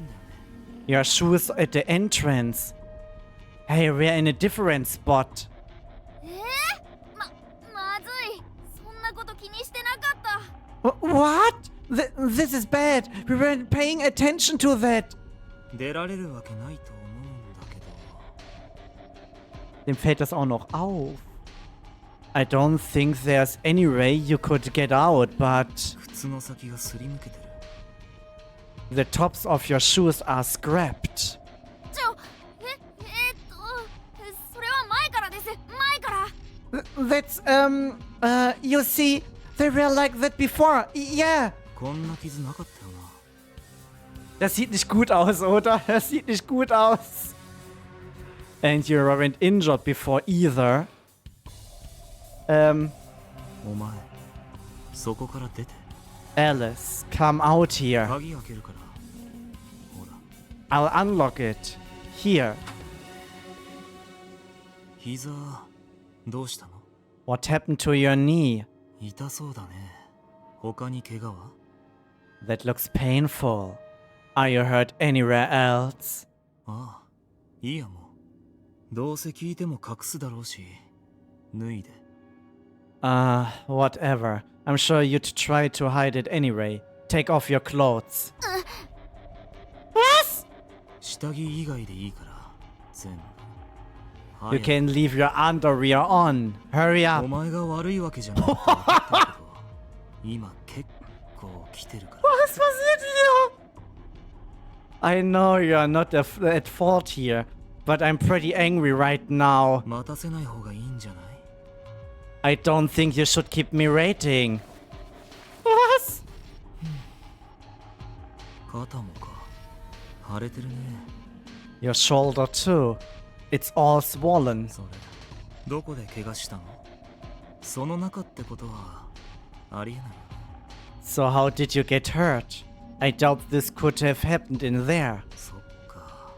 Your shoes at the entrance. Hey, we're in a different spot. まずい。そんなこと気にしてなかった。 What? This is bad. We weren't paying attention to that. 出られるわけないと思うんだけど。 Dem fällt das auch noch auf. I don't think there's any way you could get out, but 靴の先がすりむけてる。 the tops of your shoes are scrapped. それは前からです。前から。 That's, you see, they were like that before. Yeah. こんな傷なかったよな。 Das sieht nicht gut aus, oder? Das sieht nicht gut aus. And you weren't injured before either. お前、そこから出て。 Alice, come out here. 鍵開けるから、I'll unlock it. Here. 膝どうしたの？ What happened to your knee? 痛そうだね。他に怪我は？ That looks painful. Are you hurt anywhere else? ああ、いいやもう。どうせ聞いても隠すだろうし、脱いで。Whatever. I'm sure you'd try to hide it anyway. Take off your clothes. What? 下着以外でいいから、全部。You can leave your underwear on. Hurry お up. 前が悪いわけじゃないって分かってるけど、今結構来てるから。Was passiert hier? I know you're not at fault here, but I'm pretty angry right now. 待たせない方がいいんじゃない？ I don't think you should keep me waiting. Was? 肩もか。腫れてるね。 Your shoulder too. It's all swollen. それ、どこで怪我したの？その中ってことは、ありえないよね。 So how did you get hurt? I doubt this could have happened in there. そっか。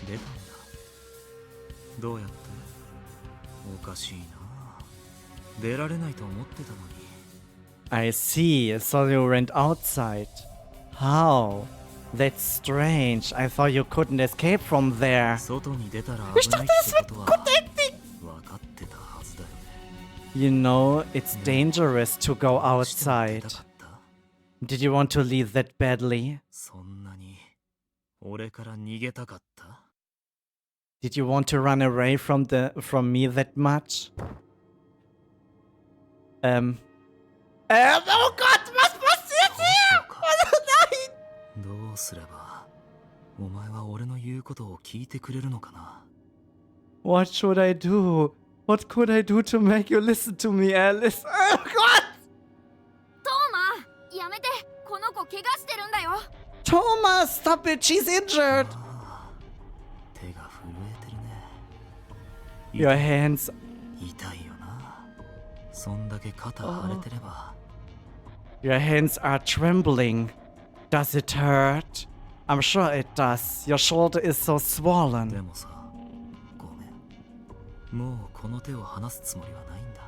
出たんだ。どうやって？おかしいな。出られないと思ってたのに。I see. So you went outside. How? That's strange. I thought you couldn't escape from there. 外に出たら危ないってことは分かってたはずだよね。 You know, it's dangerous to go しても出 outside. たかった？ Did you want to leave that badly? そんなに俺から逃げたかった？ Did you want to run away from me that much? Oh Gott, was passiert hier? Nein! どうすればお前は俺の言うことを聞いてくれるのかな？ What should I do? What could I do to make you listen to me, Alice? Oh God! トーマやめて、この子怪我してるんだよ。 Thomas, stop it! She's injured! ああ、手が震えてるね。 Your hands... 痛いよな。そんだけ肩腫れてれば。 Your hands are trembling. Does it hurt? I'm sure it does. Your shoulder is so で swollen. もさ、ごめん。もうこの手を離すつもりはないんだ。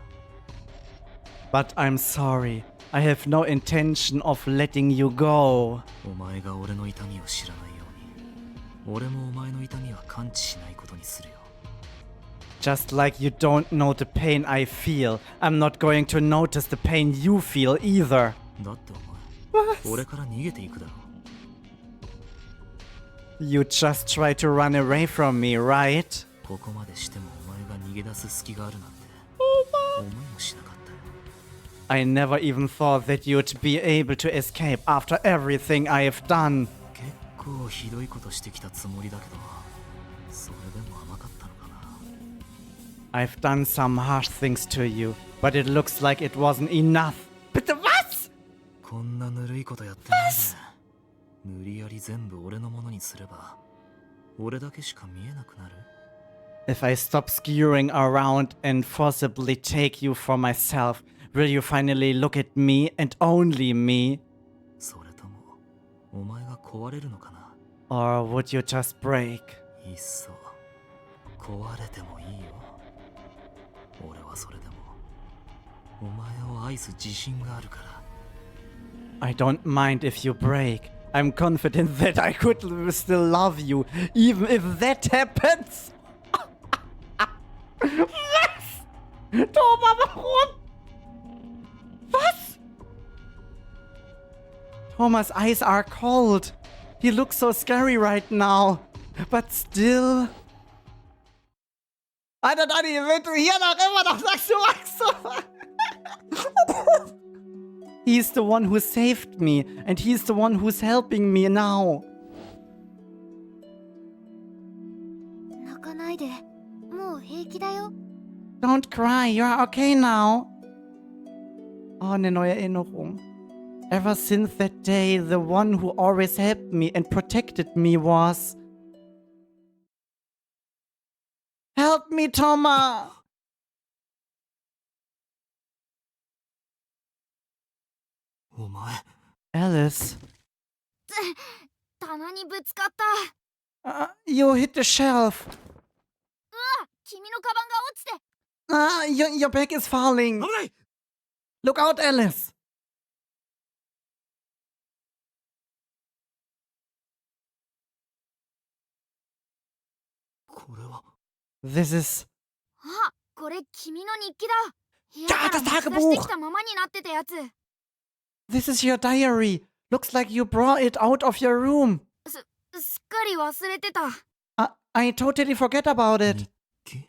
But I'm sorry. I have no intention of letting you go. お前が俺の痛みを知らないように、俺もお前の痛みは感知しないことにするよ。 Just like you don't know the pain I feel, I'm not going to notice the pain you feel either. だってお前、俺から逃げていくだろ。 You just try to run away from me, right? ここまでしてもお前が逃げ出す隙があるなんて思いもしなかったよ。 I never even thought that you'd be able to escape after everything I have done. 結構ひどいことしてきたつもりだけど、それでも甘かったのかな。 I've done some harsh things to you, but it looks like it wasn't enough. Bitte was? こんなぬるいことやってないで、無理やり全部俺のものにすれば、俺だけしか見えなくなる。 If I stop skewering around and forcibly take you for myself, will you finally look at me and only me? それとも、お前が壊れるのかな。 Or would you just break? いっそ、壊れてもいいよ。俺はそれでも、お前を愛す自信があるから。 I don't mind if you break. I'm confident that I could still love you, even if that happens. Was? Thomas, warum? Was? Thomas' eyes are cold. He looks so scary right now. But still... Alter, Dani, wenn du hier noch immer noch sagst, du magst so... He's the one who saved me, and he's the one who's helping me now. 泣かないで。もう平気だよ。 Don't cry, you're okay now. Oh, eine neue Erinnerung. Ever since that day, the one who always helped me and protected me was... Help me, Thomas! お前、 Alice. 棚にぶつかった。You hit the shelf. 君のカバンが落ちて。Your bag is falling. 危ない。 Look out, Alice. これは This is... これ君の日記だ。部屋から持ち出してきたままになってたやつ。This is your diary. Looks like you brought it out of your room. すっかり忘れてた。I totally forget about it. 日記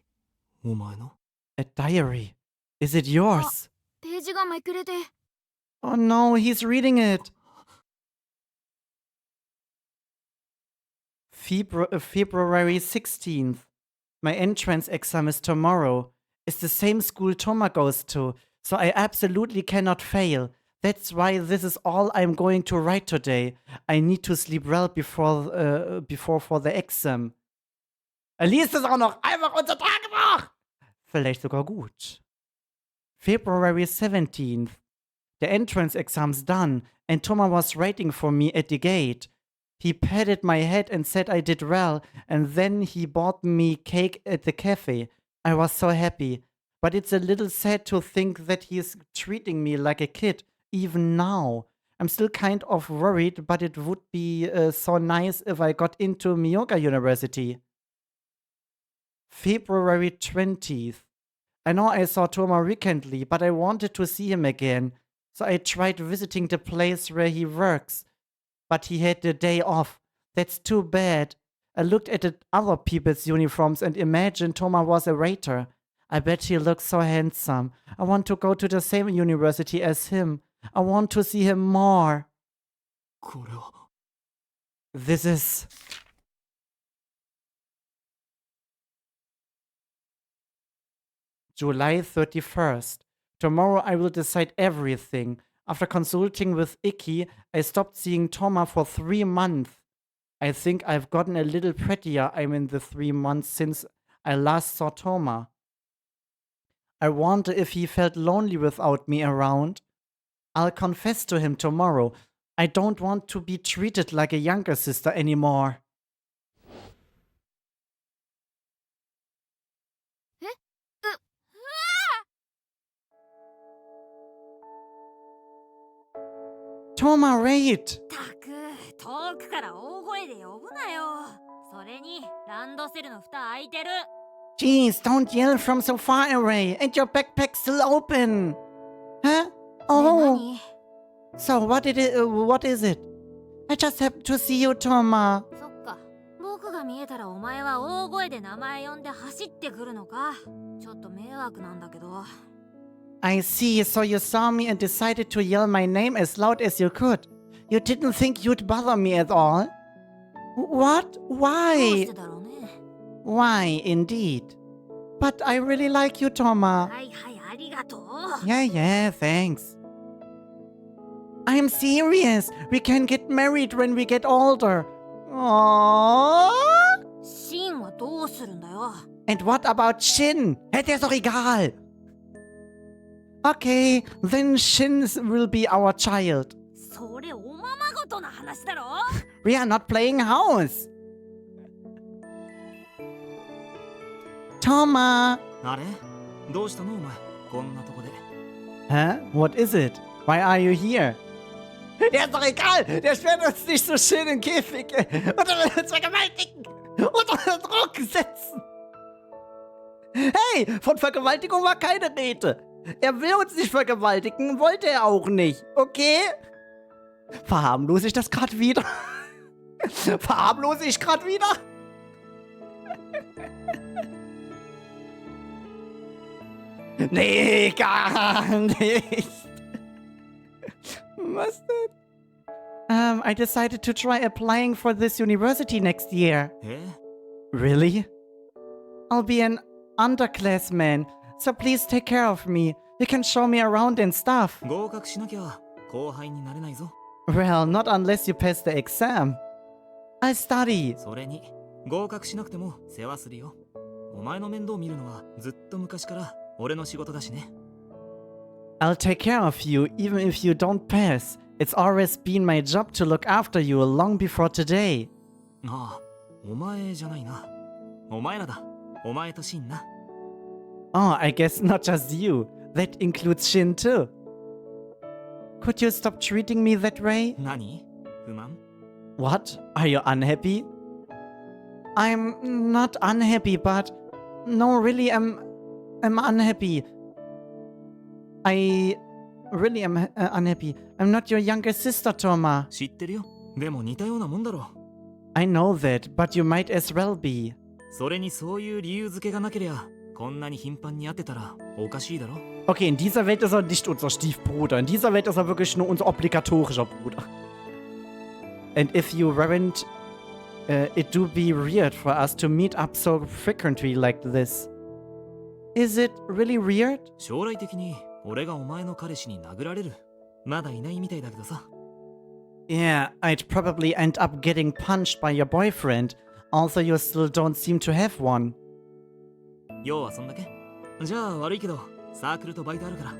お前の A diary. Is it yours? ページがめくれて。Oh no, he's reading it. February 16th. My entrance exam is tomorrow. It's the same school Toma goes to, so I absolutely cannot fail. That's why this is all I'm going to write today. I need to sleep well before for the exam. Er liest es auch noch. Einfach unser Tagebuch. Vielleicht sogar gut. February 17th. The entrance exam's done, and Toma was waiting for me at the gate. He patted my head and said I did well, and then he bought me cake at the cafe. I was so happy. But it's a little sad to think that he is treating me like a kid, even now. I'm still kind of worried, but it would be so nice if I got into Myoga University. February 20th. I know I saw Toma recently, but I wanted to see him again. So I tried visiting the place where he works. But he had the day off. That's too bad. I looked at the other people's uniforms and imagined Toma was a waiter. I bet he looks so handsome. I want to go to the same university as him. I want to see him more. これは This is... July 31st. Tomorrow I will decide everything. After consulting with Icky, I stopped seeing Toma for 3 months. I think I've gotten a little prettier. I'm in the 3 months since I last saw Toma. I wonder if he felt lonely without me around. I'll confess to him tomorrow. I don't want to be treated like a younger sister anymore. Toma, wait! たく、遠くから大声で呼ぶなよ。それに、ランドセルの蓋開いてる。Jeez, don't yell from so far away, and your backpack's still open. Huh? Oh. So what is it? I just happened to see you, Toma. そっか。僕が見えたらお前は大声で名前呼んで走ってくるのか。ちょっと迷惑なんだけど。I see, so you saw me and decided to yell my name as loud as you could. You didn't think you'd bother me at all? What? どう Why? してだろうね。Why, indeed. But I really like you, Toma. はいはい、ありがとう。 Yeah, thanks. I'm serious. We can get married when we get older. Aww. シンはどうするんだよ。 And what about Shin? Hey, der ist doch egal. Okay, then Shin will be our child. それおままごとの話だろ。 We are not playing house. Toma. あれどうしたのお前こんなとこで Huh? What is it? Why are you here? Der ist doch egal. Der sperrt uns nicht so schön im Käfig. Und er will uns vergewaltigen. Und unter Druck setzen. Hey, von Vergewaltigung war keine Rede. Er will uns nicht vergewaltigen, wollte er auch nicht. Okay? Verharmlose ich das gerade wieder? Verharmlose ich gerade wieder? Nee, gar nicht. Was denn? I decided to try applying for this university next year. え Really? I'll be an underclassman, so please take care of me. You can show me around and stuff. 合格しなきゃ後輩になれないぞ Well, not unless you pass the exam. I'll study. それに合格しなくても世話するよお前の面倒見るのはずっと昔から俺の仕事だしね I'll take care of you even if you don't pass. It's always been my job to look after you long before today. ああ、お前じゃないな。お前らだ。お前とシンな。Oh, I guess not just you. That includes Shin too. Could you stop treating me that way? 何？不満？ What? Are you unhappy? I'm not unhappy, but... No, really, I'm unhappy. I really am unhappy. I'm not your younger sister, Toma. 知ってるよ。でも似たようなもんだろ。 I know that, but you might as well be. それにそういう理由付けがなけりゃ、こんなに頻繁に会ってたらおかしいだろ。 Okay, in dieser Welt ist er nicht unser Stiefbruder. In dieser Welt ist er wirklich nur unser obligatorischer Bruder. And if you weren't, it do be weird for us to meet up so frequently like this. Is it really weird? 将来的に俺がお前の彼氏に殴られる。まだいないみたいだけどさ。 Yeah, I'd probably end up getting punched by your boyfriend, although you still don't seem to have one. 要はそんだけ？じゃあ悪いけど、サークルとバイトあるから。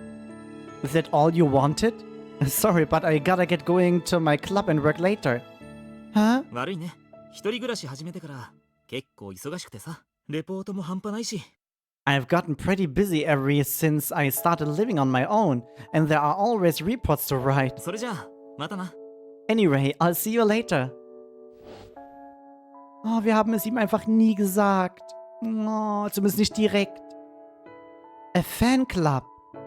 Is that all you wanted? Sorry, but I gotta get going to my club and work later. Huh? 悪いね。一人暮らし始めてから結構忙しくてさ。レポートも半端ないし。 I've gotten pretty busy ever since I started living on my own, and there are always reports to write. それじゃあ、またな。 Anyway, I'll see you later. Oh, wir haben es ihm einfach nie gesagt. Oh, zumindest nicht direkt. A fan club.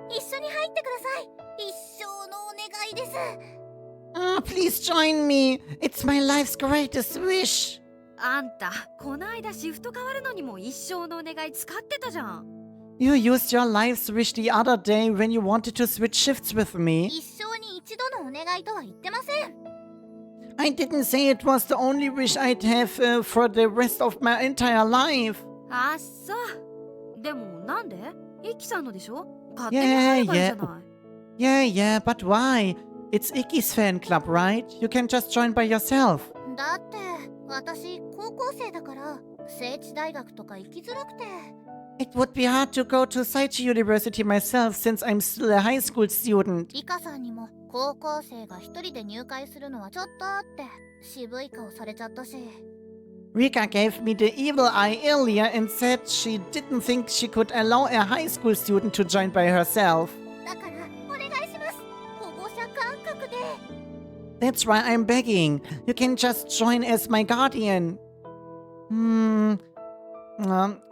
一緒に入ってください。一生のお願いです。 Oh, please join me. It's my life's greatest wish. あんた、こないだシフト変わるのにも一生のお願い使ってたじゃん。You used your life's wish the other day when you wanted to switch shifts with me. 一生に一度のお願いとは言ってません。 I didn't say it was the only wish I'd have for the rest of my entire life. あっそう。でもなんで？イキさんのでしょ？勝手に入ればいいじゃない。Yeah, but why? It's Ikki's fan club, right? You can just join by yourself. だって私高校生だから聖地大学とか行きづらくて。 It would be hard to go to Saichi University myself since I'm still a high school student. イカさんにも高校生が一人で入会するのはちょっとって渋い顔されちゃったし。 Rika gave me the evil eye earlier and said she didn't think she could allow a high school student to join by herself. だからお願いします。保護者感覚で。 That's why I'm begging. You can just join as my guardian.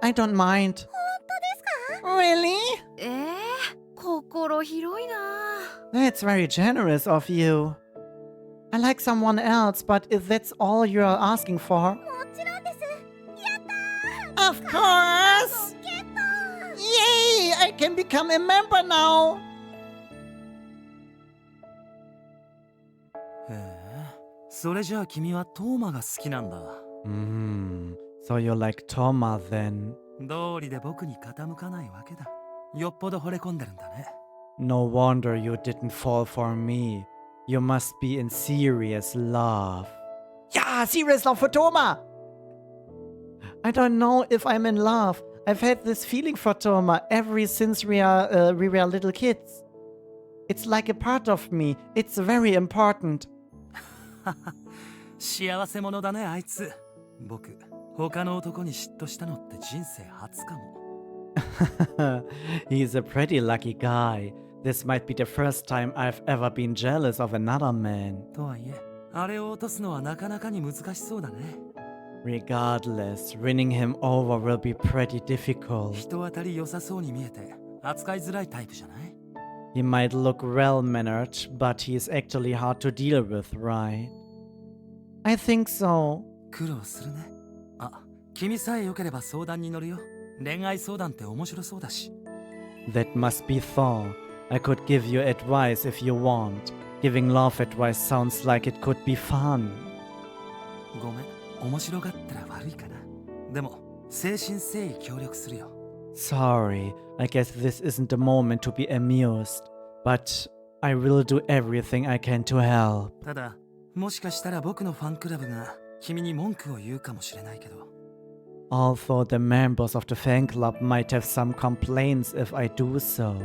I don't mind. 本当ですか？ Really? 心広いな。 That's very generous of you. I like someone else, but if that's all you're asking for... もちろんです。やったー。 Of course! ゲット。 Yay! I can become a member now! へえ、それじゃあ君はトーマが好きなんだ。So you like Toma then? 道理で僕に傾かないわけだ。よっぽど惚れ込んでるんだね。No wonder you didn't fall for me. You must be in serious love. Yeah, serious love for Toma! I don't know if I'm in love. I've had this feeling for Toma ever since we were little kids. It's like a part of me. It's very important. 幸せ者だね、あいつ。僕、他の男に嫉妬したのって人生初かも。He's a pretty lucky guy. This might be the first time I've ever been jealous of another man. とはいえ、あれを落とすのはなかなかに難しそうだね。Regardless, winning him over will be pretty difficult. 人当たり良さそうに見えて、扱いづらいタイプじゃない？ He might look well-mannered, but he's actually hard to deal with, right? I think so. 苦労するね。あ、君さえ良ければ相談に乗るよ。恋愛相談って面白そうだし。That must be Thor. I could give you advice if you want. Giving love advice sounds like it could be fun. ごめん、面白がったら悪いかな。でも、誠心誠意協力するよ。Sorry, I guess this isn't the moment to be amused. But I will do everything I can to help. ただ、もしかしたら僕のファンクラブが君に文句を言うかもしれないけど。Although the members of the fan club might have some complaints if I do so.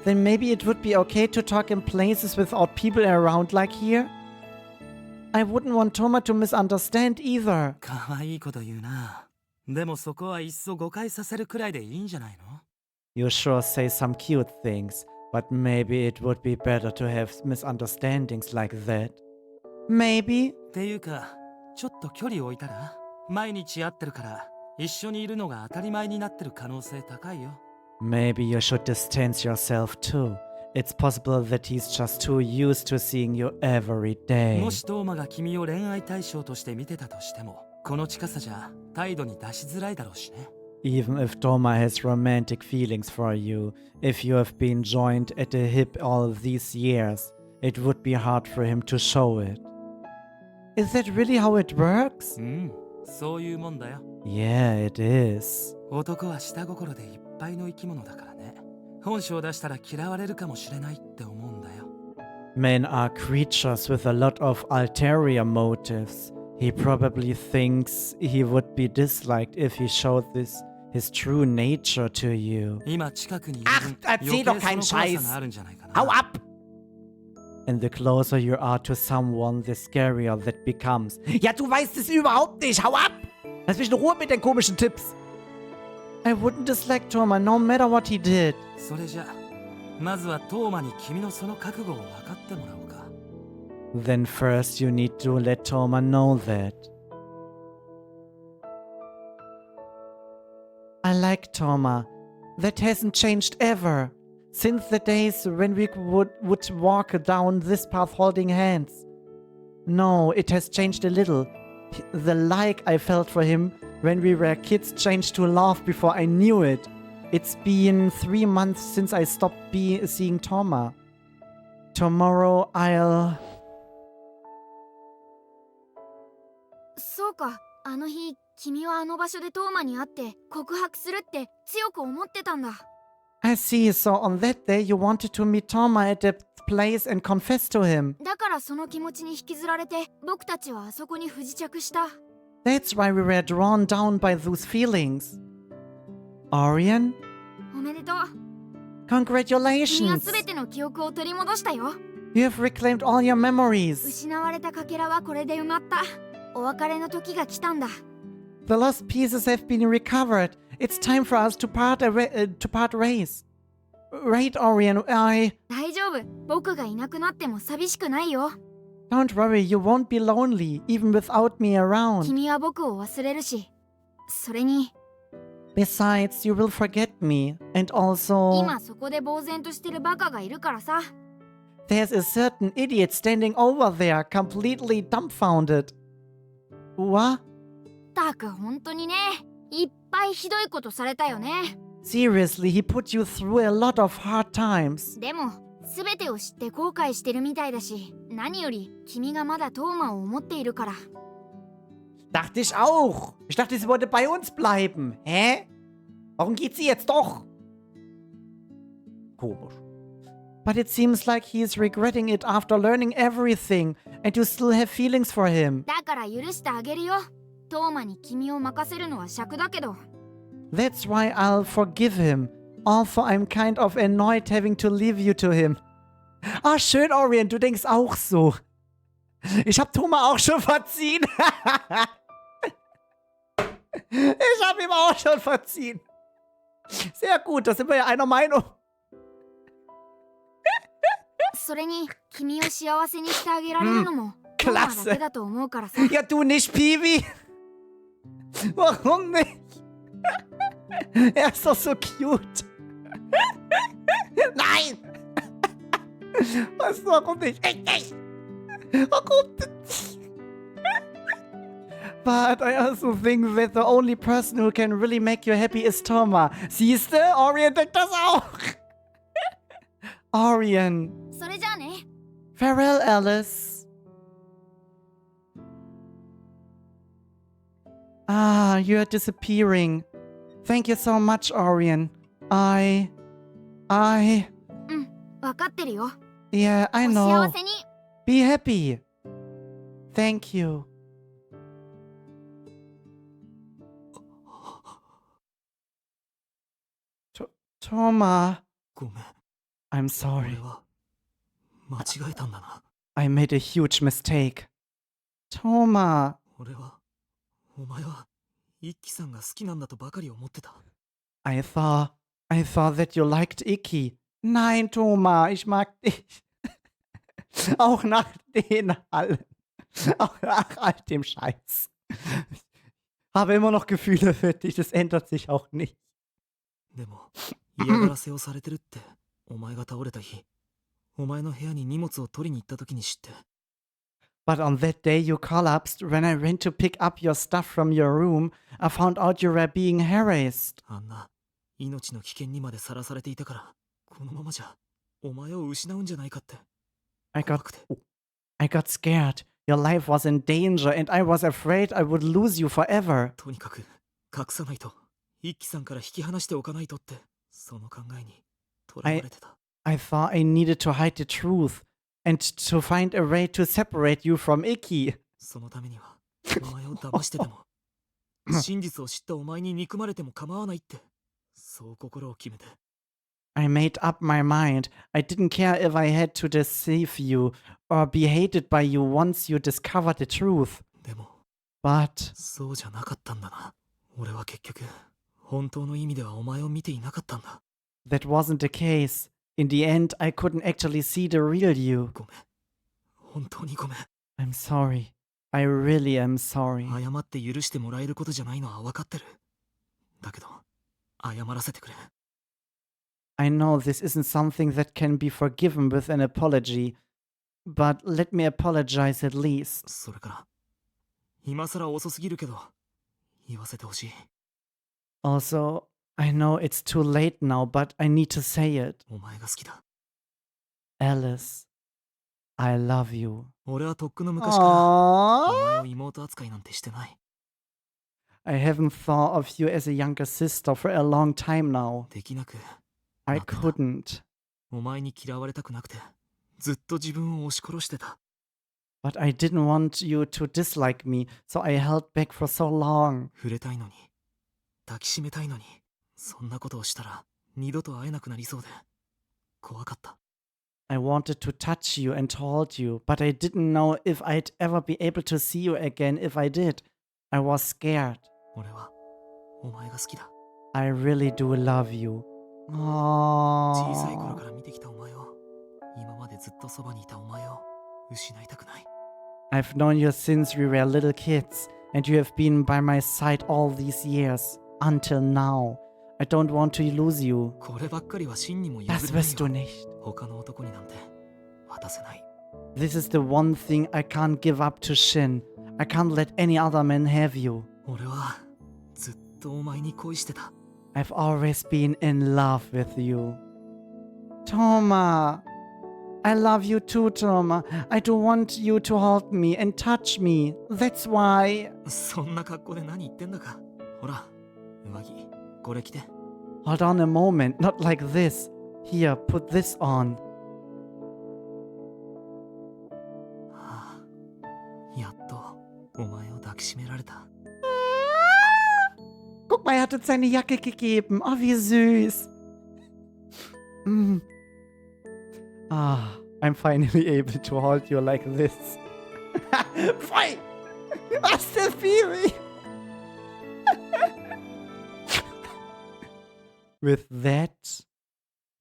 then maybe it would be okay to talk in places without people around like here? I wouldn't want Toma to misunderstand either. かわいいこと言うな。でもそこはいっそ誤解させるくらいでいいんじゃないの？ You sure say some cute things, but maybe it would be better to have misunderstandings like that. Maybe? っていうか、ちょっと距離を置いたら？毎日会ってるから、一緒にいるのが当たり前になってる可能性高いよ。Maybe you should distance yourself too. It's possible that he's just too used to seeing you every day. もしトーマが君を恋愛対象として見てたとしても、この近さじゃ態度に出しづらいだろうしね。Even if Toma has romantic feelings for you, if you have been joined at the hip all these years, it would be hard for him to show it. Is that really how it works? うん、そういうもんだよ。Yeah, it is. 男は下心でいっぱいの生き物だからね。本性を出したら嫌われるかもしれないって思うんだよ。Men are creatures with a lot of ulterior motives. He probably thinks he would be disliked if he showed his true nature to you. 今近くにいる分、 erzähl doch keinen 余計その怖 Scheiß. さがあるんじゃないかな。 Hau ab! And the closer you are to someone, the scarier that becomes. Ja, du weißt es überhaupt nicht. Hau ab! Lass mich in Ruhe mit den komischen Tipps. I wouldn't dislike Toma no matter what he did. それじゃ、まずはトーマに君のその覚悟を分かってもらおうか。 Then first you need to let Toma know that. I like Toma. That hasn't changed ever. Since the days when we would walk down this path holding hands. No, it has changed a little. The like I felt for him when we were kids changed to love before I knew it. It's been 3 months since I stopped seeing Toma. Tomorrow I'll... そうか、あの日君はあの場所でトーマに会って告白するって強く思ってたんだ。 I see, so on that day you wanted to meet Toma at the place and confess to him. だからその気持ちに引きずられて僕たちはあそこに不時着した。 That's why we were drawn down by those feelings. Orion? おめでとう。君は Congratulations! 全ての記憶を取り戻したよ。 You have reclaimed all your memories. 失われたかけらはこれで埋まった。お別れの時が来たんだ。 The lost pieces have been recovered. It's time for us to part ways. Right, Orion,大丈夫。僕がいなくなっても寂しくないよ。 Don't worry, you won't be lonely, even without me around. 君は僕を忘れるし、それに Besides, you will forget me. And also, 今そこで呆然としてるバカがいるからさ。 there's a certain idiot standing over there, completely dumbfounded. What? たく本当にね、いっぱいひどいことされたよね。 Seriously, he put you through a lot of hard times. でも全てを知って後悔してるみたいだし、何より君がまだトーマを思っているから。 Dachte ich auch. Ich dachte, sie wollte bei uns bleiben. Hä? Warum geht sie jetzt doch? Komisch. But it seems like he is regretting it after learning everything, and you still have feelings for him. だから許してあげるよ。トーマに君を任せるのは尺だけど。 That's why I'll forgive him. Although I'm kind of annoyed having to leave you to him. Ah, schön, Orion, du denkst auch so. Ich hab Toma auch schon verziehen. Ich hab ihm auch schon verziehen. Sehr gut, da sind wir ja einer Meinung. それに君を幸せにしてあげられるのもトーマだけだと思うからさ。 Ja, du nicht, Piwi. Warum nicht? Er ist doch so cute. Nein! Was, warum nicht? Echt nicht! Warum nicht? But I also think that the only person who can really make you happy is Toma. Siehste? Orion denkt das auch. Orion. それじゃあね。 Farewell, Alice. Ah, you're disappearing. Thank you so much, Orion. I... 分かってるよ。 Yeah, I お know. 幸せに。 Be happy. Thank you. Toma. ごめん。I'm 俺 sorry. は間違えたんだな。 I made a huge mistake. Toma, 俺はお前は一輝さんが好きなんだとばかり思ってた。 I thought that you liked Icky. Nein, Toma, ich mag dich. Auch nach den allen. Auch nach all dem Scheiß. Ich habe immer noch Gefühle für dich, das ändert sich auch nicht. でも嫌がらせをされてるってお前が倒れた日、お前の部屋に荷物を取りに行った時に知って。 But on that day you collapsed when I went to pick up your stuff from your room. I found out you were being harassed. あんな命の危険にまでさらされていたから、このままじゃお前を失うんじゃないかって。 I 怖 got くて。 I got scared. Your life was in danger and I was afraid I would lose you forever. とにかく隠さないと、一輝さんから引き離しておかないとって、その考えにとらわれてた。 I thought I needed to hide the truth and to find a way to separate you from Icky. そのためにはお前を騙してでも真実を知ったお前に憎まれても構わないって、そう心を決めて。 I made up my mind. I didn't care if I had to deceive you or be hated by you once you discovered the truth. でも But そうじゃなかったんだな。俺は結局本当の意味ではお前を見ていなかったんだ。 that wasn't the case. In the end, I couldn't actually see the real you. ごめん、本当にごめん。 I'm sorry. I really am sorry. 謝って許してもらえることじゃないのは分かってる。だけど謝らせてくれ。 I know this isn't something that can be forgiven with an apology, but let me apologize at least. それから今さら遅すぎるけど言わせてほしい。 Also, I know it's too late now, but I need to say it. お前が好きだ。 Alice, I love you. 俺はとっくの昔からお Aww. 前を妹扱いなんてしてない。 I haven't thought of you as a younger sister for a long time now. できなく I なってた。 couldn't. お前に嫌われたくなくてずっと自分を押し殺してた。 But I didn't want you to dislike me, so I held back for so long. 触れたいのに抱きしめたいのに、そんなことをしたら二度と会えなくなりそうで怖かった。 I wanted to touch you and hold you, but I didn't know if I'd ever be able to see you again if I did. I was scared. 俺はお前が好きだ。 I really do love you. 小さい頃 Aww. から見てきたお前を、今までずっとそばにいたお前を失いたくない。 I've known you since we were little kids, and you have been by my side all these years, until now. I don't want to lose you. こればっかりは真にも譲 Das れない wirst du よ。 nicht. 他の男になんて渡せない。 This is the one thing I can't give up to Shin. I can't let any other man have you. 俺はずっとお前に恋してた。 I've always been in love with you. Toma! I love you too, Toma. I do want you to hold me and touch me. That's why... そんな格好で何言ってんだか。ほら、上着、これ着て。 Hold on a moment, not like this. Here, put this on. はあ、やっとお前を抱きしめられた。 Guck mal, er hat uns seine Jacke gegeben. Oh, wie süß. Mm. Ah, I'm finally able to hold you like this. Voll! Was der Baby? With that,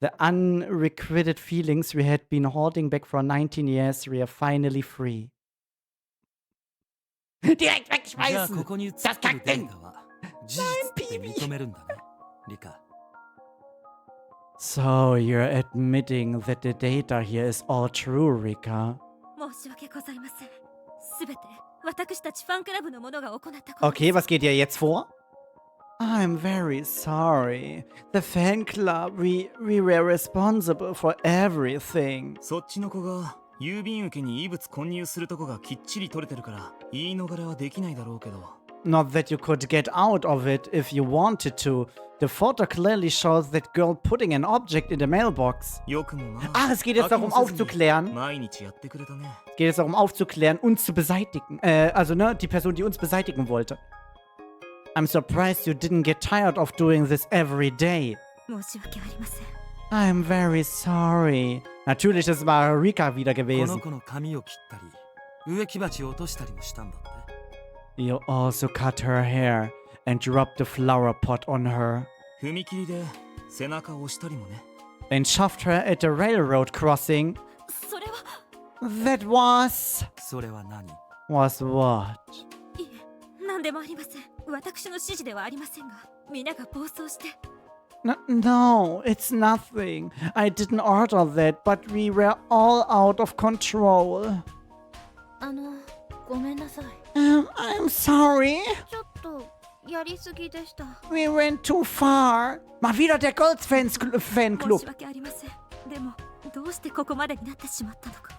the unrequited feelings we had been holding back for 19 years, we are finally free. Direkt じゃあこ wegschmeißen! こに映ってるデータは事実って認めるんだね、リカ。 So you're admitting that the data here is all true, Rika? 申し訳ございません。すべて私たちファンクラブの者が行ったこと。 Okay, was geht ihr jetzt vor? I'm very sorry. The fan club, we were responsible for everything. そっちの子が郵便受けに異物混入するとこがきっちり取れてるから言い逃れはできないだろうけど。 Not that you could get out of it if you wanted to. The photo clearly shows that girl putting an object in the mailbox. よくもま Ach, es geht jetzt darum 飽きもせずに aufzuklären. 毎日やってくれたね。 Es geht jetzt darum aufzuklären und zu beseitigen. Also, ne, die Person, die uns beseitigen wollte. I'm surprised you didn't get tired of doing this every day. 申し訳ありません。I'm very sorry. Natürlich, das war Rika wieder この gewesen. 子の髪を切ったり植木鉢を落としたりもしたんだって。 You also cut her hair and dropped the flower pot on her. 踏切で背中を押したりもね。 Then shoved her at the railroad crossing. それは That was... それは何？ Was what? いえ何でもありません。私の指示ではありませんが皆が暴走して No, it's nothing. I didn't order that, but we were all out of control. ごめんなさい。 I'm sorry. ちょっとやりすぎでした。 We went too far. Mal wieder der Golds-Fanclub. 申し訳ありません。でもどうしてここまでになってしまったのか。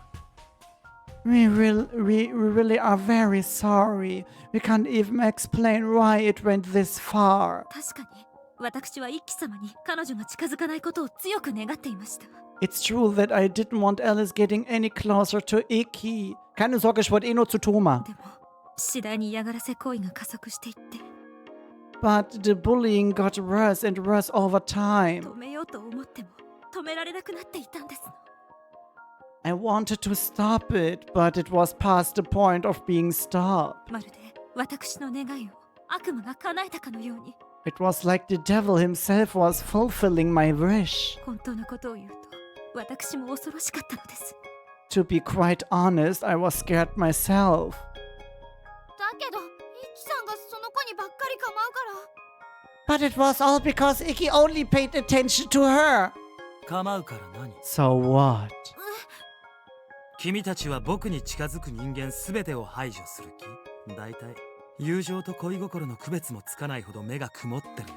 We really are very sorry. We can't even explain why it went this far. 確かに私は一輝様に彼女が近づかないことを強く願っていました。 It's true that I didn't want Alice getting any closer to Ikki. Keine Sorge, ich wollte eh nur zu Thoma. でも次第に嫌がらせ行為が加速していって But the bullying got worse and worse over time. 止めようと思っても止められなくなっていたんですの。 I wanted to stop it, but it was past the point of being stopped. まるで私の願いを悪魔が叶えたかのように。 It was like the devil himself was fulfilling my wish. 本当のことを言うと私も恐ろしかったのです。 To be quite honest, I was scared myself. だけどイキさんがその子にばっかり構うから。 But it was all because Ikki only paid attention to her. 構うから何？ So what? 君たちは僕に近づく人間すべてを排除する気？だいたい友情と恋心の区別もつかないほど目が曇ってるの？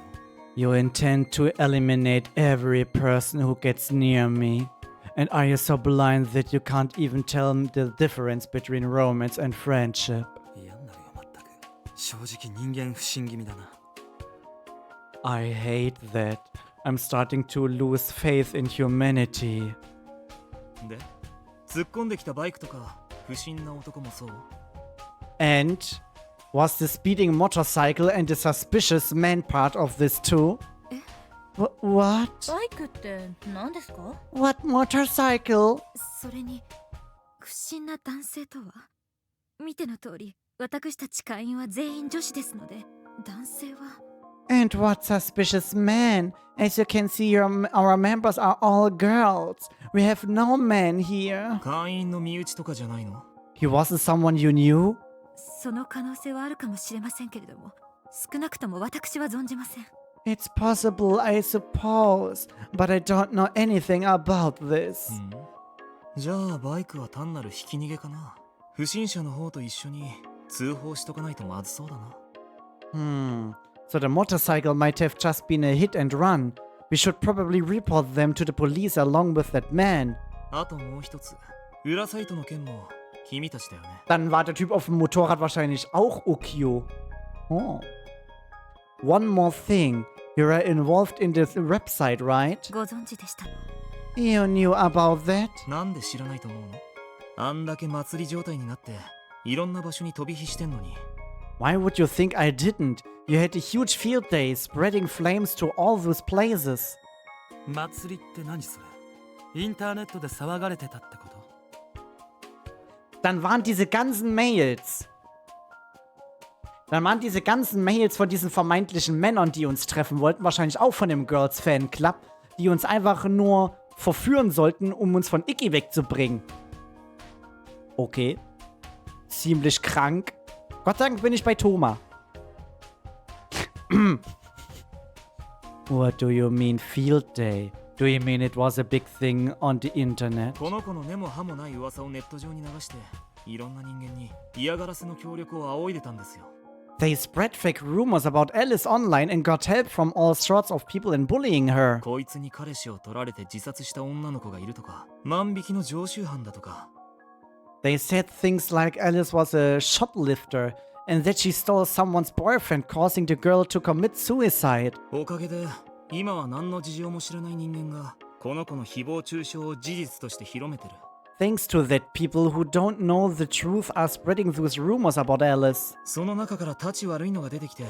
You intend to eliminate every person who gets near me. And are you so blind that you can't even tell the difference between romance and friendship? 嫌になるよまったく。正直人間不信気味だな。 I hate that. I'm starting to lose faith in humanity. で、突っ込んできたバイクとか不審な男もそう？ And was the speeding motorcycle and the suspicious man part of this too? What? バイクって何ですか？ What motorcycle? それに不審な男性とは見ての通り私たち会員は全員女子ですので男性は And what suspicious man? As you can see, our members are all girls. We have no men here. 会員の身内とかじゃないの？ He wasn't someone you knew? その可能性はあるかもしれませんけれども少なくとも私は存じません。 It's possible, I suppose, but I don't know anything about this. じゃあバイクは単なるひき逃げかな。不審者の方と一緒に通報しとかないとまずそうだな。So the motorcycle might have just been a hit and run. We should probably report them to the police along with that man. あともう一つ、裏サイトの件も君たちだよね。 Dann war der Typ auf dem Motorrad wahrscheinlich auch Ukyo. Oh. One more thing. You are involved in this website, right? ご存知でしたの？ You knew about that? なんで知らないと思うの？あんだけ祭り状態になっていろんな場所に飛び火してんのに。 Why would you think I didn't? You had a huge field day spreading flames to all those places. 祭りって何それ？インターネットで騒がれてたってこと？ Dann waren diese ganzen Mails. Von diesen vermeintlichen Männern, die uns treffen wollten, wahrscheinlich auch von dem Girls Fanclub, die uns einfach nur verführen sollten, um uns von Ikki wegzubringen. Okay. Ziemlich krank. Gott sei Dank bin ich bei Thoma. What do you mean field day? Do you mean it was a big thing on the internet? この子の根も葉もない噂をネット上に流していろんな人間に嫌がらせの協力を仰いでたんですよ。 They spread fake rumors about Alice online and got help from all sorts of people in bullying her. こいつに彼氏を取られて自殺した女の子がいるとか、万引きの常習犯だとか。 They said things like Alice was a shoplifter and that she stole someone's boyfriend, causing the girl to commit suicide. おかげで今は何の事情も知らない人間がこの子の誹謗中傷を事実として広めてる。 Thanks to that, people who don't know the truth are spreading those rumors about Alice. その中から立ち悪いのが出てきて、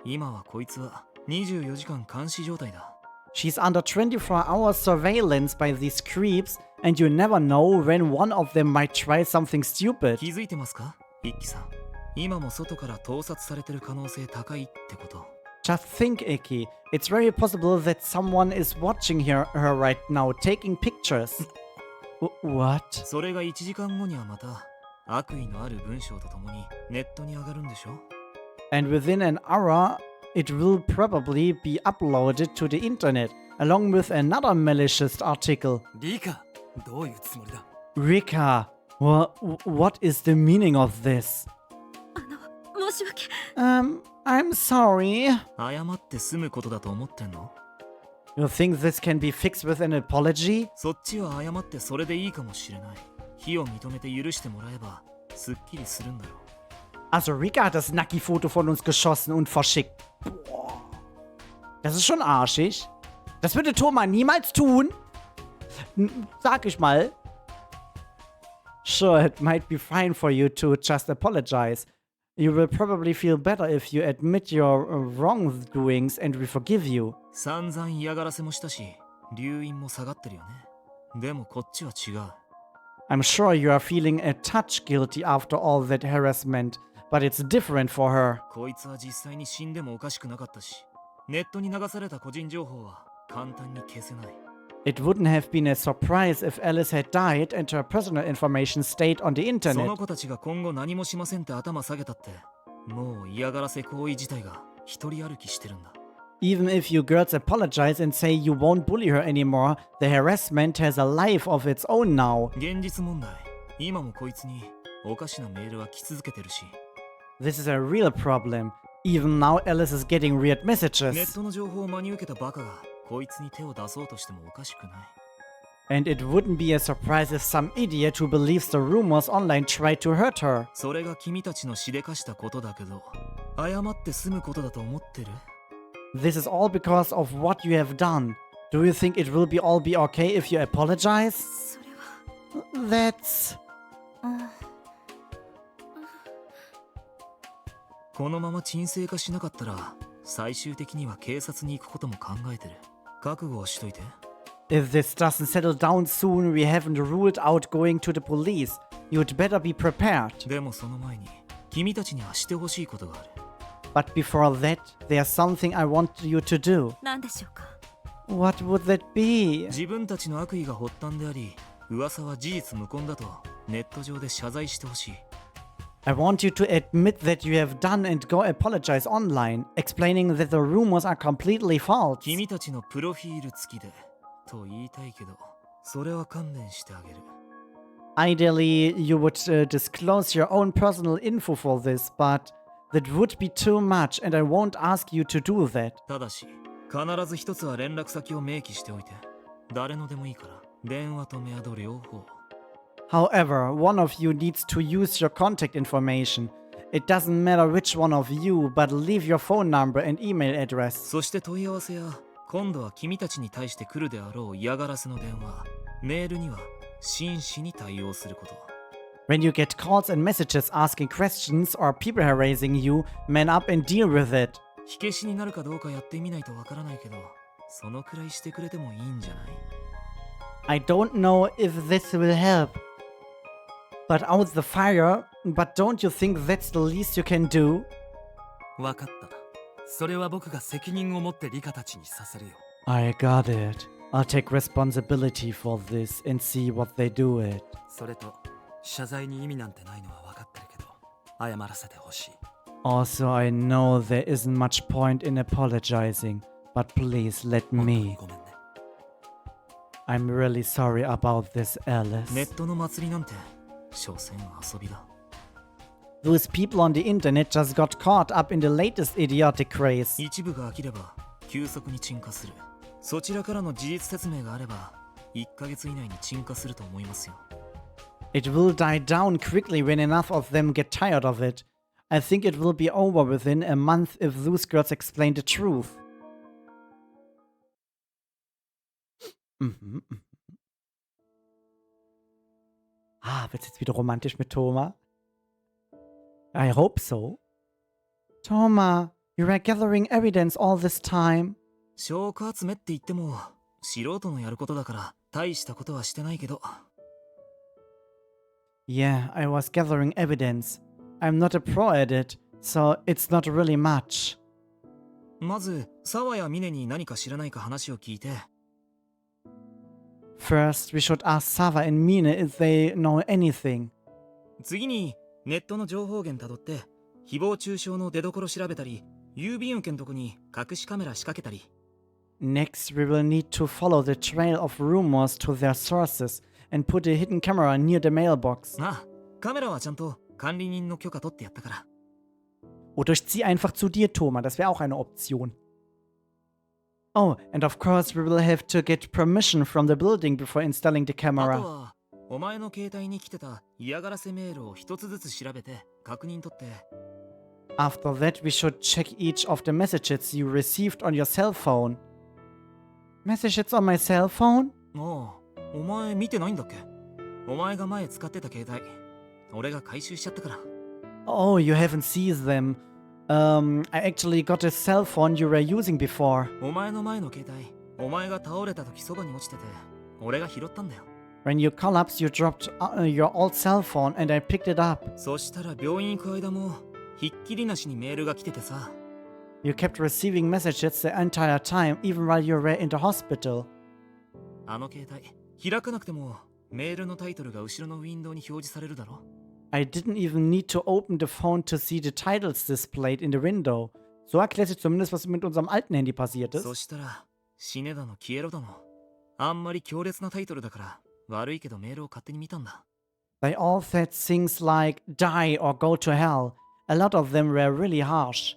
今はこいつは24時間監視状態だ。She's under 24-hour surveillance by these creeps, and you never know when one of them might try something stupid. 気づいてますか一輝さん。今も外から盗撮されてる可能性高いってこと。 Just think, Ikki. It's very possible that someone is watching her right now, taking pictures. What? それが1時間後にはまた悪意のある文章とともにネットに上がるんでしょ。 And within an hour, it will probably be uploaded to the internet, along with another malicious article. リカ、どういうつもりだ？ Rika, what is the meaning of this? 申し訳。I'm sorry. 謝って済むことだと思ってんの？ You think this can be fixed with an apology? そっちは謝ってそれでいいかもしれない。非を認めて許してもらえばすっきりするんだろう。 Also Rika hat das Nacki-Foto von uns geschossen und verschickt. Boah. Das ist schon arschig. Das würde Thomas niemals tun. Sag ich mal. Sure, it might be fine for you to just apologize. You will probably feel better if you admit your wrongdoings and we forgive you. 散々嫌がらせもしたし、留飲も下がってるよね。でもこっちは違う。 I'm sure you are feeling a touch guilty after all that harassment, but it's different for her. こいつは実際に死んでもおかしくなかったし、ネットに流された個人情報は簡単に消せない。 It wouldn't have been a surprise if Alice had died and her personal information stayed on the そ internet. の子たちが今後何もしませんって頭下げたって、もう嫌がらせ行為自体が一人歩きしてるんだ。 Even if you girls apologize and say you won't bully her anymore, the harassment has a life of its own now. 現実問題、今もこいつにおかしなメールは来続けてるし、 This is a real problem. Even now Alice is getting weird ネッ messages. トの情報を真に受けたバカがこいつに手を出そうとしてもおかしくない。 And it wouldn't be a surprise if some idiot who believes the rumors online tried to hurt her. それが君たちのしでかしたことだけど、謝って済むことだと思ってる？ This is all because of what you have done. Do you think it will all be okay if you apologize? それは。 That's... このまま沈静化しなかったら、最終的には警察に行くことも考えてる。覚悟をしといて。 If this doesn't settle down soon, we haven't ruled out going to the police. You'd better be prepared. でもその前に、君たちにはしてほしいことがある。 But before that, there's something I want you to do. 何でしょうか。 What would that be? 自分たちの悪意が発端であり、噂は事実無根だとネット上で謝罪してほしい。 I want you to admit that you have done and go apologize online, explaining that the rumors are completely false. 君たちのプロフィール付きでと言いたいけど、それは勘弁してあげる。 Ideally, you would disclose your own personal info for this, but that would be too much, and I won't ask you to do that. ただし、必ず一つは連絡先を明記しておいて。誰のでもいいから、電話とメアド両方。 However, one of you needs to use your contact information. It doesn't matter which one of you, but leave your phone number and email address. そして問い合わせや、今度は君たちに対して来るであろう嫌がらせの電話、メールには真摯に対応すること。 When you get calls and messages asking questions or people harassing you, man up and deal with it. 火消しになるかどうかやってみないとわからないけど、そのくらいしてくれてもいいんじゃない？ I don't know if this will help. But out the fire, but don't you think that's the least you can do? わかった。それは僕が責任を持ってリカたちにさせるよ。 I got it. I'll take responsibility for this and see what they do it. それと、謝罪に意味なんてないのはわかってるけど、謝らせてほしい。 Also, I know there isn't much point in apologizing, but please let 本当に me. ごめんね。 I'm really sorry about this, ネ Alice. ットの祭りなんて、所詮遊びだ。 Those people on the internet just got caught up in the latest idiotic craze. 一部が飽きれば、急速に沈下する。そちらからの事実説明があれば、1ヶ月以内に沈下すると思いますよ。 It will die down quickly when enough of them get tired of it. I think it will be over within a month if those girls explain the truth. Ah, wird's jetzt wieder romantisch mit Thomas? I hope so. Thomas, you were gathering evidence all this time. 証拠集めって言っても素人のやることだから大したことはしてないけど。 Yeah, I was gathering evidence. I'm not a pro at it, so it's not really much. まず沢や峰に何か知らないか話を聞いて、 First, we should ask Sava and Mine if they know anything. 次にネットの情報源たどって誹謗中傷の出所調べたり、郵便受けのとこに隠しカメラ仕掛けたり。 Next, we will need to follow the trail of rumors to their sources and put a hidden camera near the mailbox. ああ、カメラはちゃんと管理人の許可取ってやったから。 Oder ich zieh einfach zu dir, Thomas. Das wäre auch eine Option. Oh, and of course, we will have to get permission from the building before installing the あと camera. はお前の携帯に来てた嫌がらせメールを一つずつ調べて確認取って。 After that, we should check each of the messages you received on your cell phone. Messages on my cell phone? ああ、お前見てないんだっけ？お前が前使ってた携帯、俺が回収しちゃったから。 Oh, you haven't seen them. I actually got a cell phone you were using before. お前の前の携帯、お前が倒れた時そばに落ちてて、俺が拾ったんだよ。 When you collapsed, you dropped your old cell phone and I picked it up. そしたら病院行く間もひっきりなしにメールが来ててさ。 You kept receiving messages the entire time, even while you were in the hospital. あの携帯、開かなくてもメールのタイトルが後ろのウィンドウに表示されるだろ。 I didn't even need to open the phone to see the titles displayed in the window. So erklärt sich zumindest, was mit unserem alten Handy passiert そ ist. したら死ねだの消えろだの、あんまり強烈なタイトルだから悪いけどメールを勝手に見たんだ。 They all said things like die or go to hell. A lot of them were really harsh.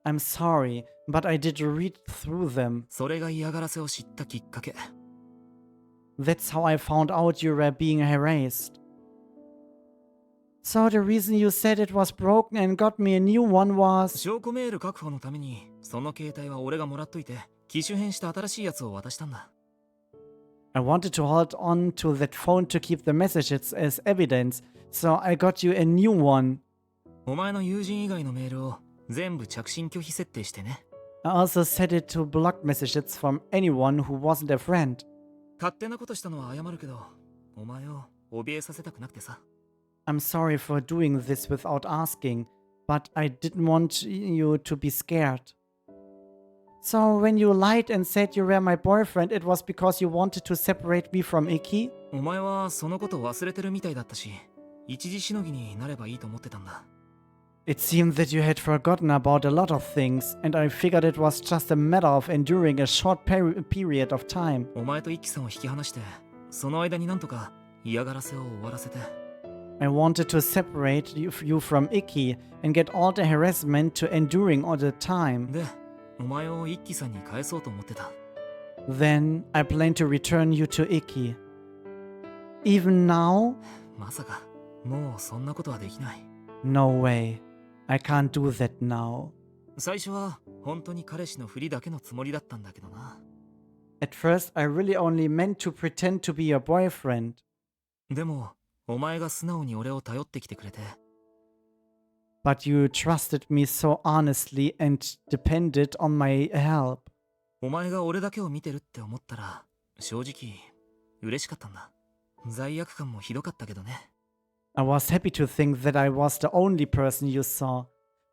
I'm sorry, but I did read through them. それが嫌がらせを知ったきっかけ。 That's how I found out you were being harassed. So the reason you said it was broken and got me a new one was... 証拠メール確保のためにその携帯は俺がもらっといて機種変した新しいやつを渡したんだ。 I wanted to hold on to that phone to keep the messages as evidence, so I got you a new one. お前の友人以外のメールを全部着信拒否設定してね。 I also set it to block messages from anyone who wasn't a friend. 勝手なことしたのは謝るけど、お前を怯えさせたくなくてさ。 I'm sorry for doing this without asking, but I didn't want you to be scared. So when you lied and said you were my boyfriend, it was because you wanted to separate me from Iki? お前はそのこと忘れてるみたいだったし、一時しのぎになればいいと思ってたんだ。 It seemed that you had forgotten about a lot of things, and I figured it was just a matter of enduring a short period of time. お前と一輝さんを引き離して、その間になんとか嫌がらせを終わらせて。 I wanted to separate you from Iki and get all the harassment to enduring all the time. で、お前を一輝さんに返そうと思ってた。 Then I plan to return you to Iki. Even now? まさか、もうそんなことはできない。 No way. I can't do that now. 最初は本当に彼氏のふりだけのつもりだったんだけどな。 At first, I really only meant to pretend to be your boyfriend. でも、お前が素直に俺を頼ってきてくれて。 But you trusted me so honestly and depended on my help. お前が俺だけを見てるって思ったら、正直、嬉しかったんだ。罪悪感もひどかったけどね。 I was happy to think that I was the only person you saw.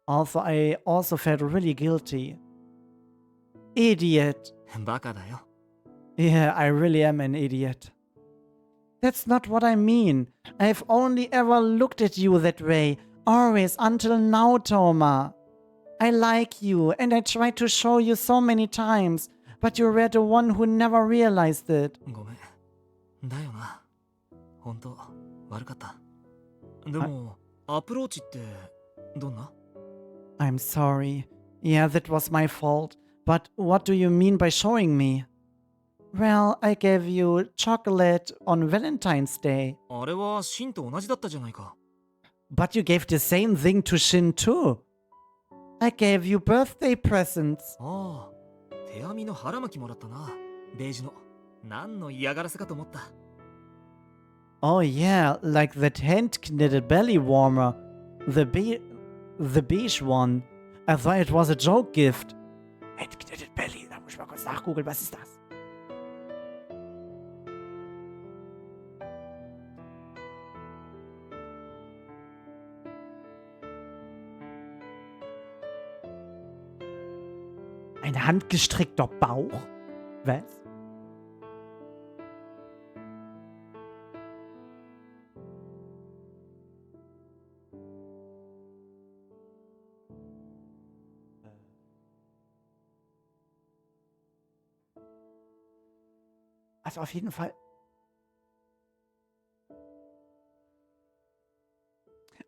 Also, I also felt really guilty. Idiot. バカだよ。 Yeah, I really am an idiot. That's not what I mean. I've only ever looked at you that way. Always until now, Toma. I like you and I tried to show you so many times, but you were the one who never realized it. ごめん。だよな。本当悪かった。でも、アプローチってどんな？ I'm sorry. Yeah, that was my fault. But what do you mean by showing me? Well, I gave you chocolate on Valentine's Day. あれはシンと同じだったじゃないか。 But you gave the same thing to Shin too. I gave you birthday presents. ああ、手編みの腹巻きもらったな。ベージュの。何の嫌がらせかと思った。 Oh yeah, like that hand-knitted belly warmer. The beige one. I thought it was a joke gift. Hand-knitted belly, that Muss ich mal kurz nachgoogeln, was ist das? Ein handgestrickter Bauch? Was? Also auf jeden Fall.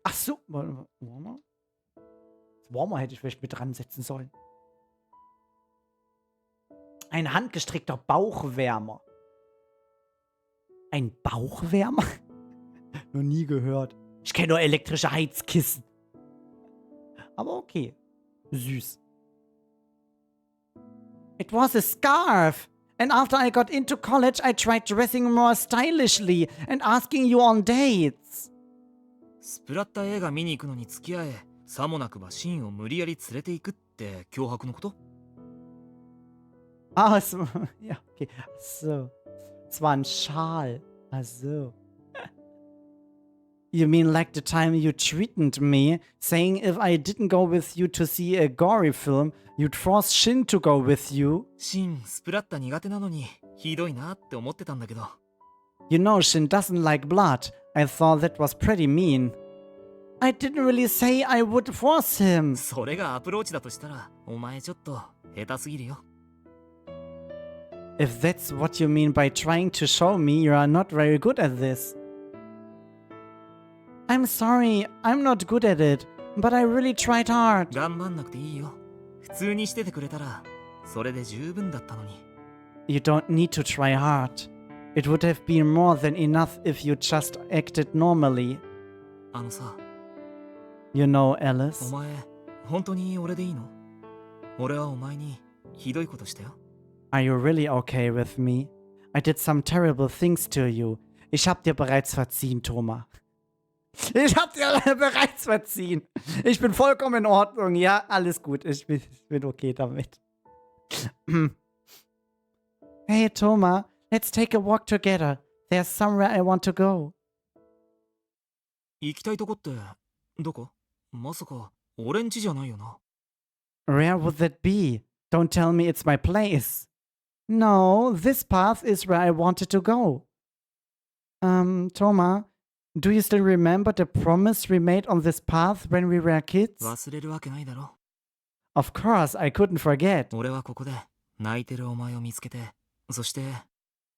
Ach so. Warmer? Warmer hätte ich vielleicht mit dran setzen sollen. Ein handgestrickter Bauchwärmer. Ein Bauchwärmer? Noch nie gehört. Ich kenne nur elektrische Heizkissen. Aber okay. Süß. It was a scarf. And after I got into college, I tried dressing more stylishly and asking you on dates. スプラッタ映画見に行くのに付き合え、さもなくばシーンを無理やり連れて行くって脅迫のこと？ Ah, so. Ja, okay. So. Es war ein Schal. Ach so. You mean like the time you threatened me, saying if I didn't go with you to see a gory film, you'd force Shin to go with you? シーン、スプラッタ苦手なのにひどいなって思ってたんだけど。You know Shin doesn't like blood. I thought that was pretty mean. I didn't really say I would force him. それがアプローチだとしたら、お前ちょっと下手すぎるよ。If that's what you mean by trying to show me, you are not very good at this. I'm sorry, I'm not good at it, but I really tried hard. 頑張んなくていいよ。普通にしててくれたら、それで十分だったのに。You don't need to try hard. It would have been more than enough if you just acted normally. あのさ、You know, お Alice. 前、本当に俺でいいの？俺はお前にひどいことしたよ。Are you really okay with me? I did some terrible things to you. Ich hab dir bereits verziehen, Thomas. Ich hab dir bereits verziehen. Ich bin vollkommen in Ordnung. Ja, alles gut. Ich bin okay damit. Hey, Thomas, let's take a walk together. There's somewhere I want to go. 行きたいとこってどこ？まさか俺ん家じゃないよな。Where would that be? Don't tell me it's my place. No, this path is where I wanted to go. Thomas, do you still remember the promise we made on this path when we were kids? 忘れるわけないだろ。 Of course, I couldn't forget. 俺はここで泣いてるお前を見つけて、そして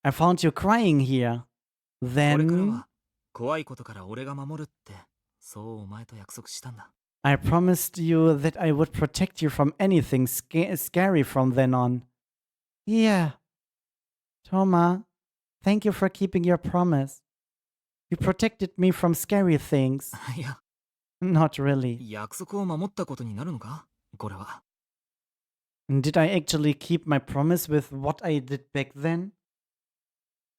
I found you crying here. これから Then は怖いことから俺が守るってそうお前と約束したんだ。 I promised you that I would protect you from anything scary from then on. Yeah. Thomas, thank you for keeping your promise. You protected me from scary things. いや、 Not really. 約束を守ったことになるのか？これは。 Did I actually keep my promise with what I did back then?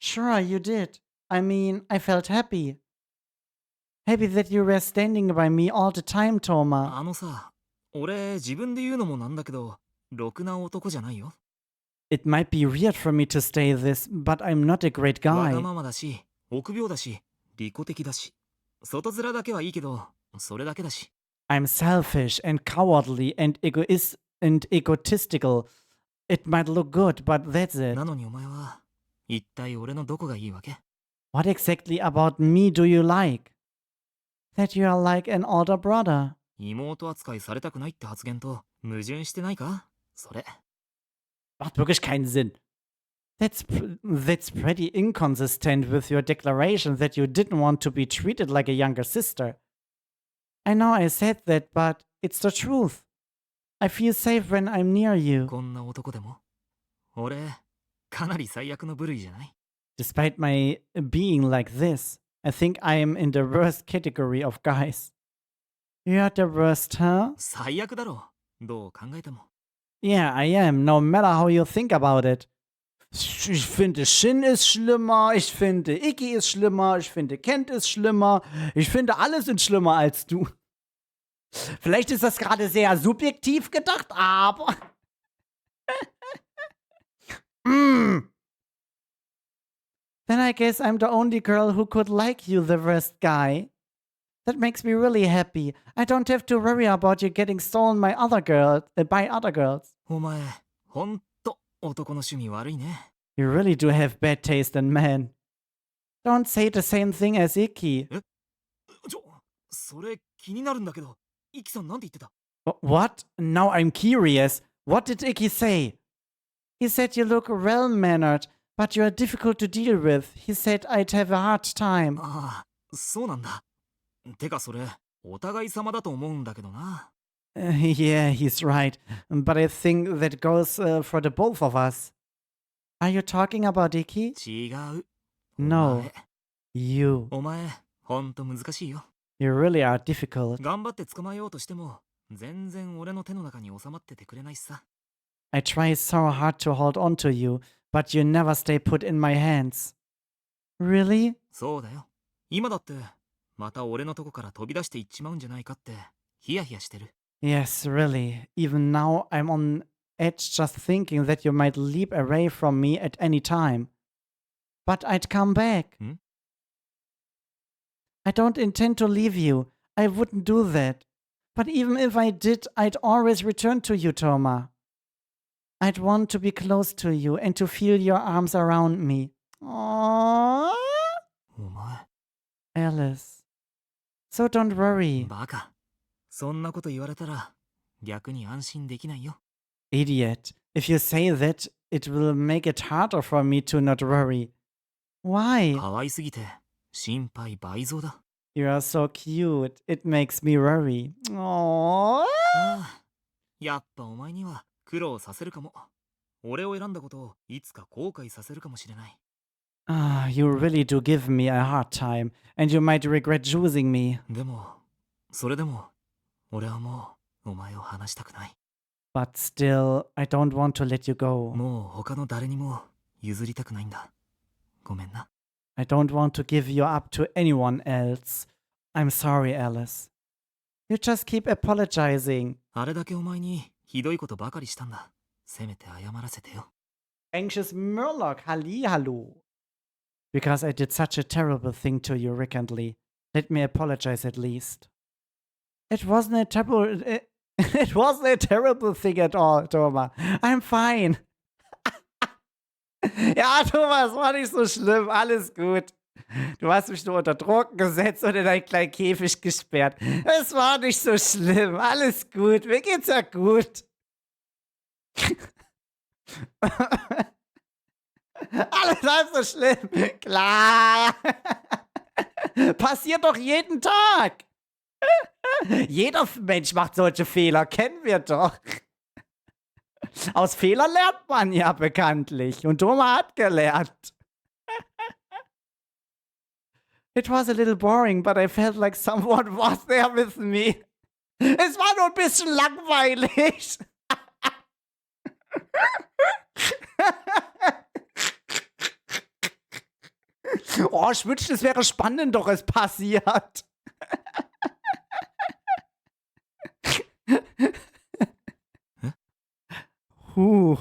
Sure, you did. I mean, I felt happy. Happy that you were standing by me all the time, Thomas. あのさ、俺自分で言うのもなんだけど、ろくな男じゃないよ。 It might be weird for me to say this, but I'm not a great わが guy. ままだし、臆病だし、利己的だし。外面だけはいいけど、それだけだし。 I'm selfish and cowardly and egotistical. It might look good, but that's it. なのにお前は、一体俺のどこがいいわけ？ What exactly about me do you like? That you are like an older brother. 妹扱いされたくないって発言と矛盾してないか？それ。 Macht wirklich keinen Sinn. That's pretty inconsistent with your declaration that you didn't want to be treated like a younger sister. I know I said that, but it's the truth. I feel safe when I'm near you. こんな男でも。俺、かなり最悪の部類じゃない？ Despite my being like this, I think I am in the worst category of guys. You're the worst, huh? 最悪だろ。どう考えても。 Yeah, I am, no matter how you think about it. Ich finde Shin ist schlimmer, ich finde Iggy ist schlimmer, ich finde Kent ist schlimmer, ich finde alle sind schlimmer als du. Vielleicht ist das gerade sehr subjektiv gedacht, aber Mm. Then I guess I'm the only girl who could like you, the worst guy. That makes me really happy. I don't have to worry about you getting stolen by other girls. お前、ほんと男の趣味悪いね。 You really do have bad taste in men. Don't say the same thing as Icky. それ気になるんだけど、イキさんなんて言ってた？ What? Now I'm curious. What did Icky say? He said you look well-mannered, but you are difficult to deal with. He said I'd have a hard time. ああ、そうなんだ。てかそれ、お互い様だと思うんだけどな。Yeah, he's right. But I think that goes for the both of us. Are you talking about Icky? 違う。 No. You. お前、ほんと難しいよ。 You really are difficult. 頑張って捕まえようとしても、全然俺の手の中に収まっててくれないしさ。 I try so hard to hold on to you, but you never stay put in my hands. Really? そうだよ。今だって、また俺のとこから飛び出していっちまうんじゃないかって、ヒヤヒヤしてる。 Yes, really. Even now, I'm on edge just thinking that you might leap away from me at any time. But I'd come back. Hmm? I don't intend to leave you. I wouldn't do that. But even if I did, I'd always return to you, Toma. I'd want to be close to you and to feel your arms around me. Aww. お前、 Alice. So don't worry. バカ。そんなこと言われたら、逆に安心できないよ。 Idiot. If you say that, it will make it harder for me to not worry. Why? 可愛すぎて、心配倍増だ。 You are so cute. It makes me worry. Aww. ああ、やっぱお前には苦労させるかも。俺を選んだことをいつか後悔させるかもしれない。 Ah, you really do give me a hard time, and you might regret choosing me. でも、それでも、俺はもうお前を離したくない。 But still, I don't want to let you go. もう他の誰にも譲りたくないんだ。ごめんな。 I don't want to give you up to anyone else. I'm sorry, Alice. You just keep apologizing. あれだけお前にひどいことばかりしたんだ。せめて謝らせてよ。 Anxious Murloc, hallo. Because I did such a terrible thing to you recently. Let me apologize at least. It wasn't a terrible... It wasn't a terrible thing at all, Thomas. I'm fine. Ja, Thomas, war nicht so schlimm. Alles gut. Du hast mich nur unter Druck gesetzt und in einen kleinen Käfig gesperrt. Es war nicht so schlimm. Alles gut. Mir geht's ja gut. Alles halb so schlimm. Klar. Passiert doch jeden Tag. Jeder Mensch macht solche Fehler. Kennen wir doch. Aus Fehlern lernt man ja bekanntlich. Und Thomas hat gelernt. It was a little boring, but I felt like someone was there with me. Es war nur ein bisschen langweilig. Oh, ich wünschte, es wäre spannend, doch es passiert. Who?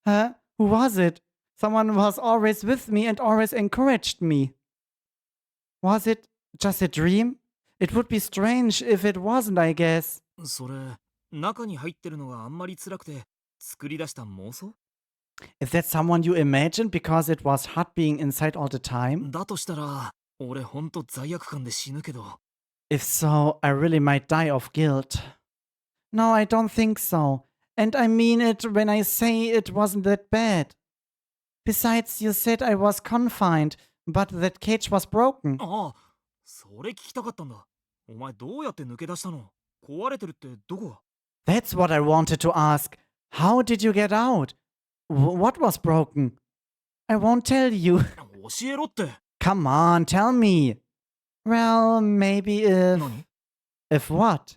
Huh? Who was it? Someone was always with me and always encouraged me. Was it just a dream? It would be strange if it wasn't, I guess. それ、中に入ってるのがあんまり辛くて、作り出した妄想？ Is that someone you imagined because it was hard being inside all the time? だとしたら、俺ほんと罪悪感で死ぬけど。 If so, I really might die of guilt. No, I don't think so. And I mean it when I say it wasn't that bad. Besides, you said I was confined, but that cage was broken. ああ、それ聞きたかったんだ。お前どうやって抜け出したの？壊れてるってどこが？ That's what I wanted to ask. How did you get out? What was broken? I won't tell you. 教えろって。 Come on, tell me. Well, maybe if... 何？ If what?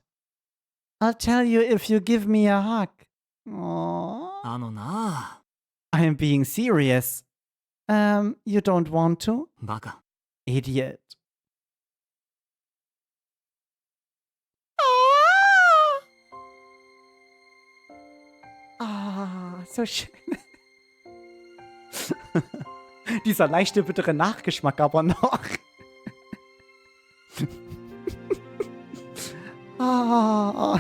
I'll tell you if you give me a hug. Aww. あのなあ。 I'm being serious. You don't want to? バカ。 Idiot. Ah, so schön. Dieser leichte, bittere Nachgeschmack aber noch. Ah.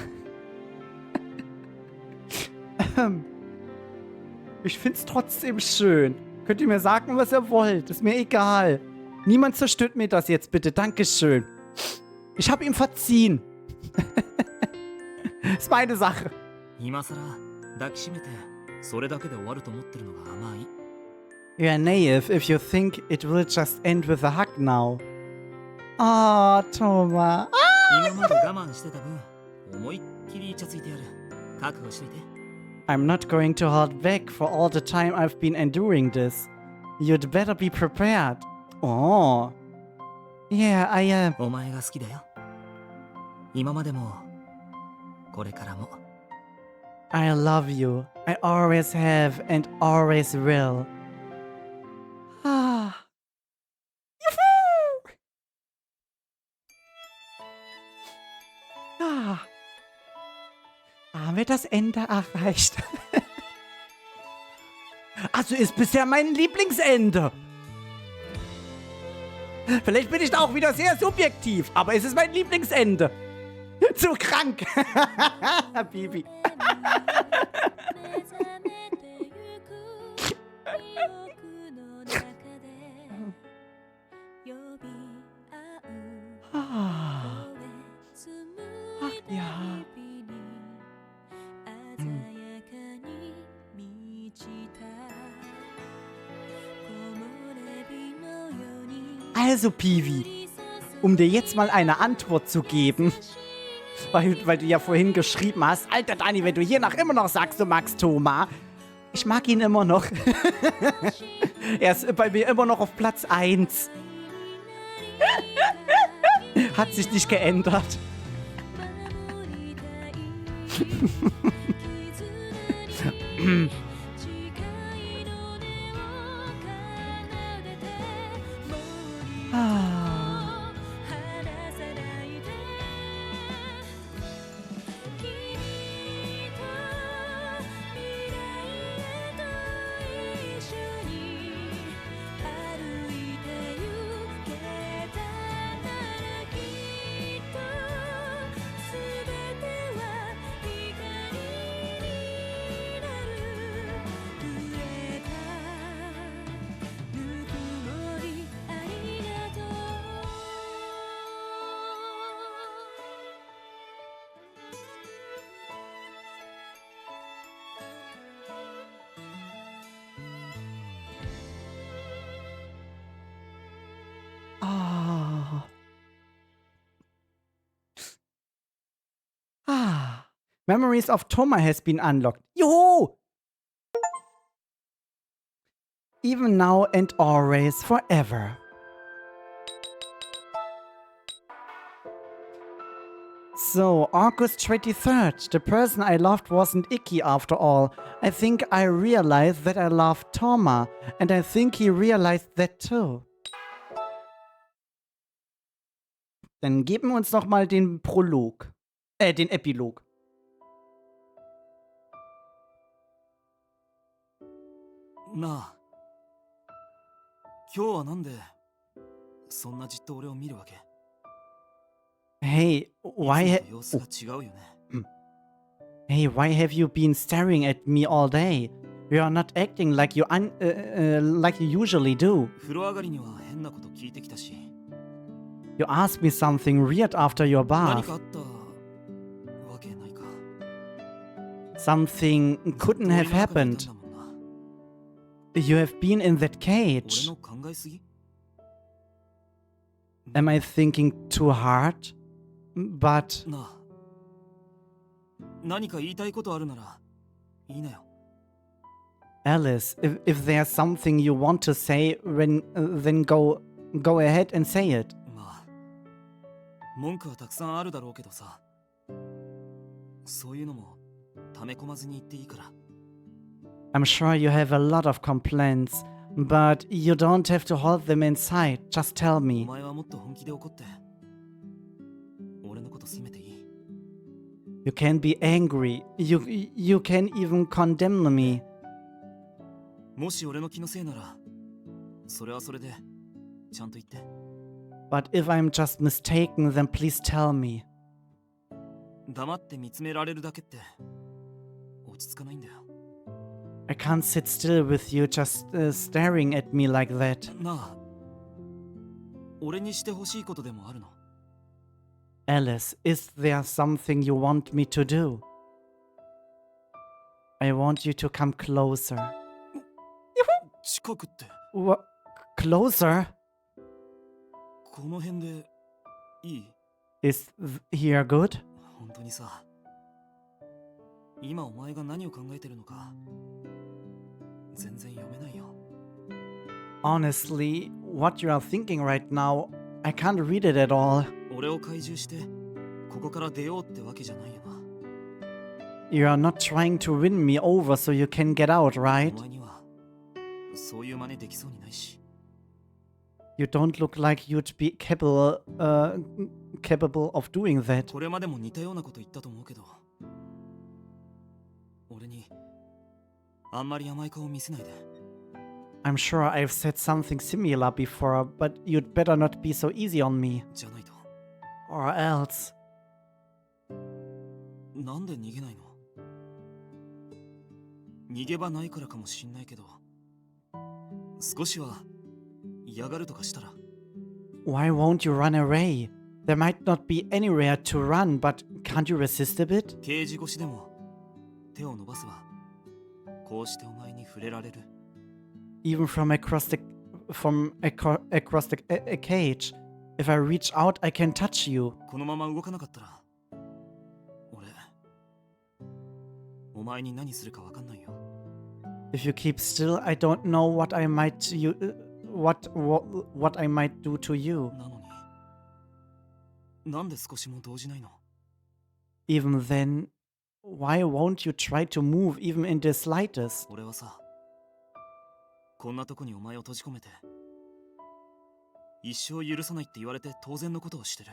Ich find's trotzdem schön. Könnt ihr mir sagen, was ihr wollt? Ist mir egal. Niemand zerstört mir das jetzt, bitte. Dankeschön. Ich habe ihm verziehen. Ist meine Sache. 今さら抱きしめてそれだけで終わると思ってるのが甘い。 You're naive if you think it will just end with a hug now. Oh, Thomas. 今まで我慢してた分思いっきりイチャついてやる。覚悟しといて。 I'm not going to hold back for all the time I've been enduring this. You'd better be prepared. Oh. Yeah, I am. お前が好きだよ。今までもこれからも。 I love you. I always have and always will. Ah. Juhu! Ah. Haben wir das Ende erreicht? Also ist bisher mein Lieblingsende. Vielleicht bin ich da auch wieder sehr subjektiv, aber es ist mein Lieblingsende. Zu krank. Bibi. Ah. Ach ja. Also, Piwi, um dir jetzt mal eine Antwort zu geben, weil du ja vorhin geschrieben hast, Alter Dani, wenn du hiernach immer noch sagst, du magst Thomas, ich mag ihn immer noch. Er ist bei mir immer noch auf Platz 1. Hat sich nicht geändert. Memories of Thomas has been unlocked. Juhu! Even now and always forever. So, August 23rd. The person I loved wasn't Icky after all. I think I realized that I loved Thomas. And I think he realized that too. Dann geben wir uns noch mal den Prolog. Den Epilog. なあ、今日はなんでそんなじっと俺を見るわけ？ Hey, why Hey, why have you been staring at me all day? You are not acting like you like you usually do. 風呂上がりには変なこと聞いてきたし。 You asked me something weird after your 何 bath. かあったわけないか。 Something couldn't have happened. You have been in that 俺 cage. の考えすぎ？ Am I thinking too hard? But なあ、何か言いたいことあるなら言いなよ。 Alice, if there's something you want to say, then go ahead and say it. まあ、文句はたくさんあるだろうけどさ。そういうのも溜め込まずに言っていいから。 I'm sure you have a lot of complaints, but you don't have to hold them inside. Just tell お me. 前はもっと本気で怒って俺のこと責めていい。 You can be angry. You can even condemn me. もし俺の気のせいならそれはそれでちゃんと言って。 But if I'm just mistaken, then please tell me. 黙って見つめられるだけって落ち着かないんだよ。 I can't sit still with you just staring at me like that. なあ、俺にしてほしいことでもあるの？ Alice, is there something you want me to do? I want you to come closer. 近くって What? Closer? この辺でいい？ Is here good? 本当にさ、今お前が何を考えてるのか全然読めないよ。 Honestly, what you are thinking right now, I can't read it at all. 俺を懐柔してここから出ようってわけじゃないよな。 You are not trying to win me over so you can get out, right? お前にはそういう真似できそうにないし。 You don't look like you'd be capable of doing that. これまでも似たようなこと言ったと思うけど、俺にあんまり甘い顔見せないで。 I'm sure I've said something similar before, but you'd better not be so easy on me. じゃないと。 Or else. なんで逃げないの？逃げ場ないからかもしんないけど、少しは嫌がるとかしたら。 Why won't you run away? There might not be anywhere to run, but can't you resist a bit? ケージ越しでも手を伸ばせばこうしてお前に触れられる。 Even from across a cage. If I reach out, I can touch you. このまま動かなかったら俺お前に何するか分かんないよ。 If you keep still, I don't know what I might what I might do to you. なのになんで少しも動じないの？ Even then, why won't you try to move even in the slightest? 俺はさ、こんなとこにお前を閉じ込めて一生許さないって言われて当然のことをしてる。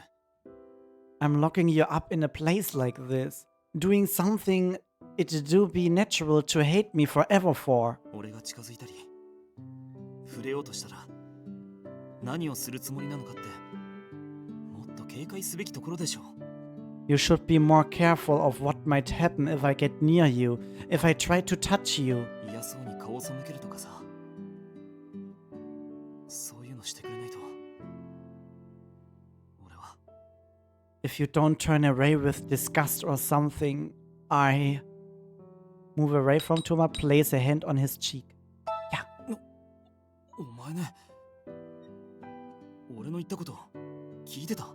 I'm locking you up in a place like this, doing something it'd do be natural to hate me forever for. 俺が近づいたり触れようとしたら何をするつもりなのかってもっと警戒すべきところでしょ。 You should be more careful of what might happen if I get near you, if I try to touch you. 嫌そうに顔を背けるとかさ、そういうのしてくれないと俺は。 If you don't turn away with disgust or something, I move away from Tuma, place a hand on his cheek. お前ね、俺の言ったこと聞いてた？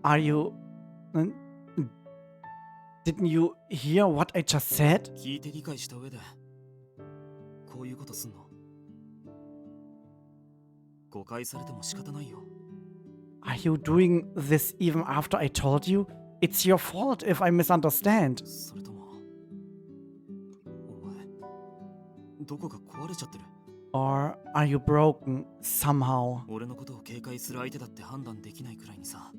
Are you... Didn't you hear what I just said? 聞いて理解した上でこういうことすんの？誤解されても仕方ないよ。 Are you doing this even after I told you? It's your fault if I misunderstand. それともお前どこか壊れちゃってる？ Or are you broken somehow? 俺のことを警戒する相手だって判断できないくらいにさ。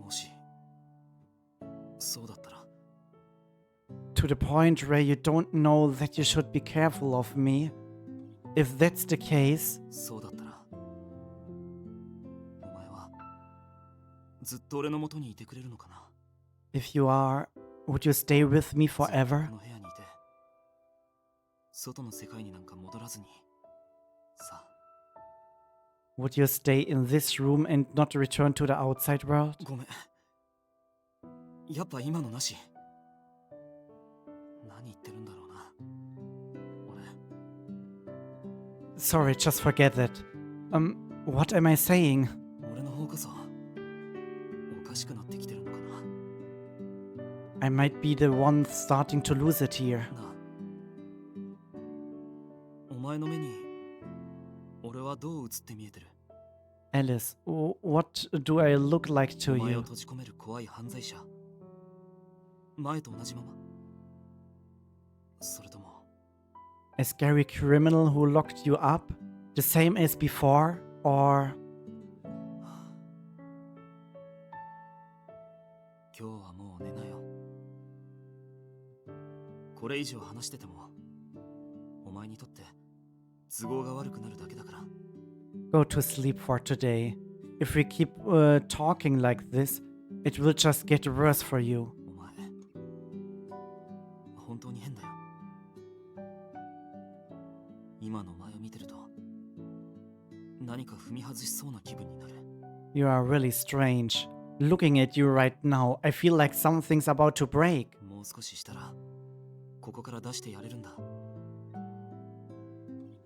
もしそうだったら。 To the point where you don't know that you should be careful of me? If that's the case, そうだったらお前はずっと俺の元にいてくれるのかな？ if you are, would you stay with me こ forever? の部屋にいて外の世界になんか戻らずにさ。 Would you stay in this room and not return to the outside world? ごめん、やっぱ今のなし。何言ってるんだろうな俺。 Sorry, just forget that. What am I saying? 俺の方こそおかしくなってきてるのかな。 I might be the one starting to lose it here. なあ、お前の目に俺はどう映って見えてる？ Alice, what do I look like お to 前を you? 閉じ込める怖い犯罪者、前と同じまま？それとも A scary criminal who locked you up? The same as before? Or... 今日はもう寝なよ。これ以上話しててもお前にとって都合が悪くなるだけだから。 Go to sleep for today. If we keep talking like this, it will just get worse for you. お前本当に変だよ。今のお前を見てると何か踏み外しそうな気分になる。 You are really strange. Looking at you right now, I feel like something's about to break. もう少ししたらここから出してやれるんだ。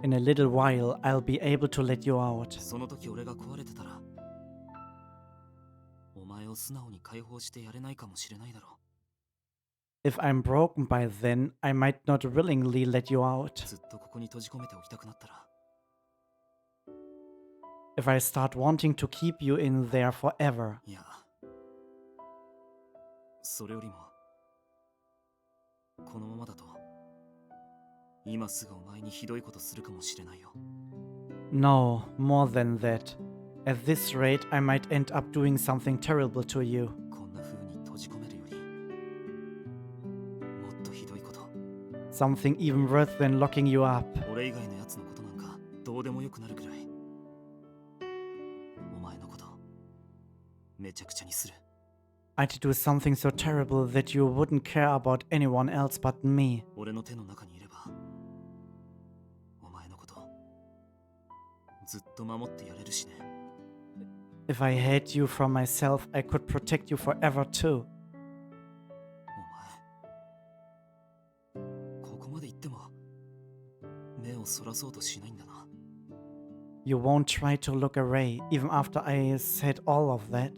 In a little while, I'll be able to let you out. その時俺が壊れてたらお前を素直に解放してやれないかもしれないだろ If I'm broken by then, I might not willingly let you out. う。ずっとここに閉じ込めておきたくなったら If I start wanting to keep you in there forever. いやそれよりもこのままだと今すぐお前にひどいことするかもしれないよ。 No, more than that. At this rate, I might end up doing something terrible to you. こんな風に閉じ込めるよりもっとひどいこと。 Something even worse than locking you up. 俺以外のやつのことなんかどうでもよくなるくらいお前のことめちゃくちゃにする。 I'd do something so terrible that you wouldn't care about anyone else but me. 俺の手の中にいればお前のことずっと守ってやれるしね。 If I had you from myself, I could protect you forever too. お前ここまで言っても目をそらそうとしないんだな。 You won't try to look away, even after I said all of that.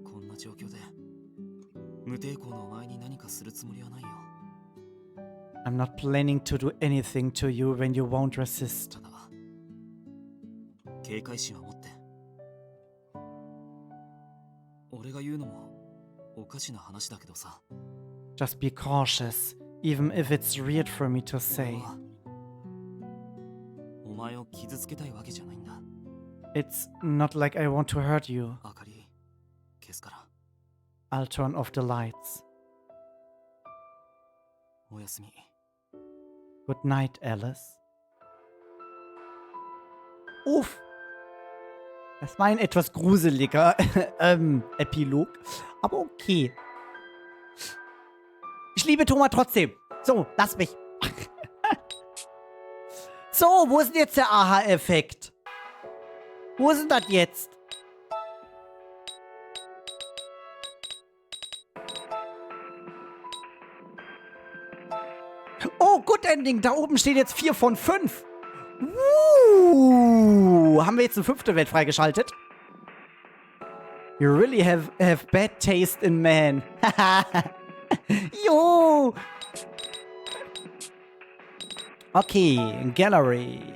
こんな状況で無抵抗のお前に何かするつもりはないよ。 I'm not planning to do anything to you when you won't resist. ただ警戒心は持って。俺が言うのもおかしな話だけどさ。 Just be cautious, even if it's weird for me to say. お前を傷つけたいわけじゃないんだ。 It's not like I want to hurt you. 明かり消すから。 I'll turn off the lights. おやすみ。 Good night, Alice. Uff. Das war ein etwas gruseliger Epilog. Aber okay. Ich liebe Thomas trotzdem. So, lass mich. So, wo ist denn jetzt der Aha-Effekt? Wo ist denn das jetzt? Oh, Good Ending. Da oben steht jetzt 4 von 5. Haben wir jetzt eine 5. Welt freigeschaltet? You really have bad taste in men. Jo. Okay, Gallery.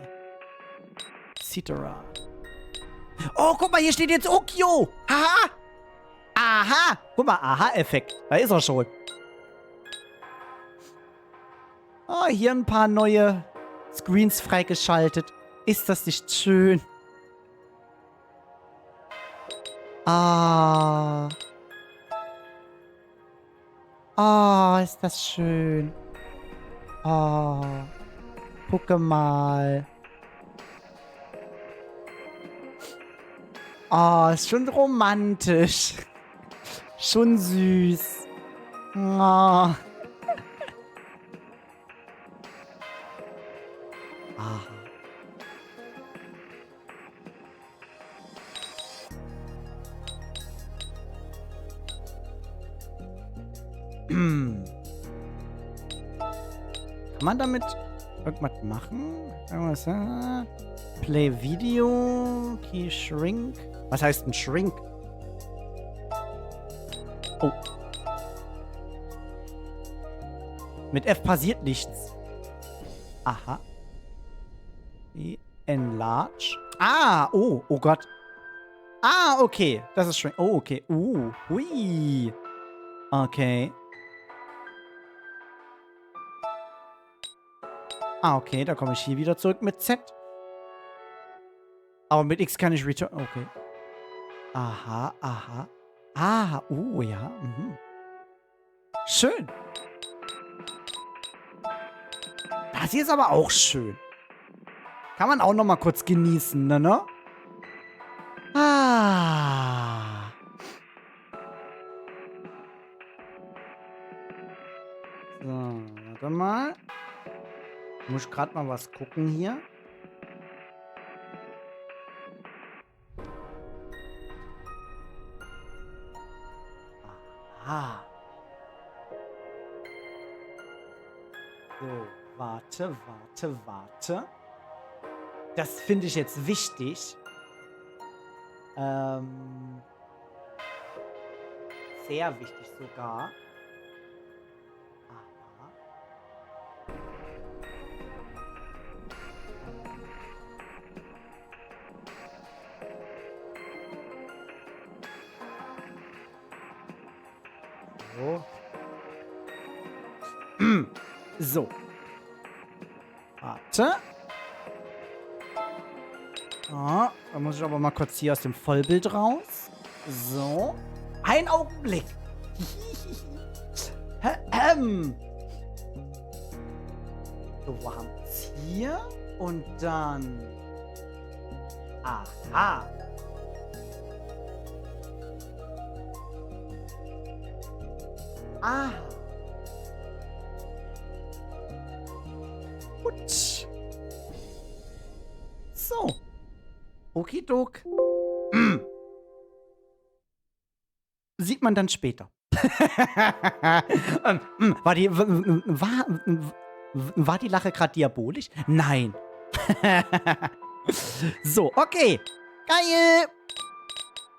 Cetera. Oh, guck mal, hier steht jetzt Okio. Haha. Aha. Guck mal, Aha-Effekt. Da ist er schon. Oh, hier ein paar neue Screens freigeschaltet. Ist das nicht schön? Ah. Ah, ist das schön. Ah. Gucke mal. Ah, ist schon romantisch. Schon süß. Ah. Ah. Kann man damit irgendwas machen? Irgendwas, Play Video. Key Shrink. Was heißt ein Shrink? Oh. Mit F passiert nichts. Aha. Enlarge. Ah, oh, oh Gott. Ah, okay. Das ist Shrink. Oh, okay. Hui. Okay. Ah, okay, da komme ich hier wieder zurück mit Z. Aber mit X kann ich return. Okay. Aha, aha. Ah, oh ja. Mhm. Schön. Das hier ist aber auch schön. Kann man auch noch mal kurz genießen, ne? Ah. So, warte mal. Muss ich gerade mal was gucken hier. Aha. So, warte. Das finde ich jetzt wichtig. Sehr wichtig sogar. Aha. So. So. Warte. Ah, da muss ich aber mal kurz hier aus dem Vollbild raus. So. Ein Augenblick. So, wir haben es hier. Und dann... Aha. Aha. Gut. So. Okidok. Sieht man dann später. War die Lache gerade diabolisch? Nein. So, okay. Geil.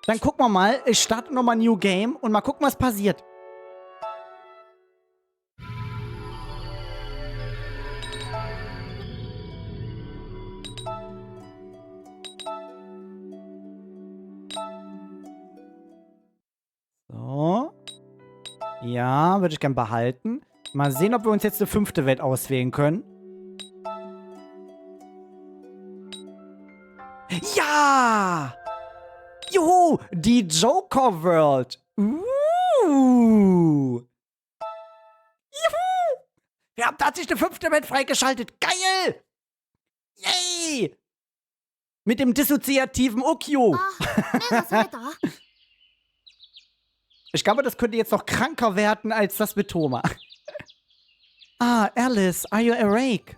Dann gucken wir mal. Ich starte nochmal New Game und mal gucken, was passiert. So. Ja, würde ich gern behalten. Mal sehen, ob wir uns jetzt eine 5. Welt auswählen können. Ja! Juhu! Die Joker World. Juhu! Wir haben tatsächlich eine 5. Welt freigeschaltet. Geil! Yay! Mit dem dissoziativen Okio. Ich glaube, das könnte jetzt noch kranker werden als das mit Thoma. Ah, Alice, are you awake?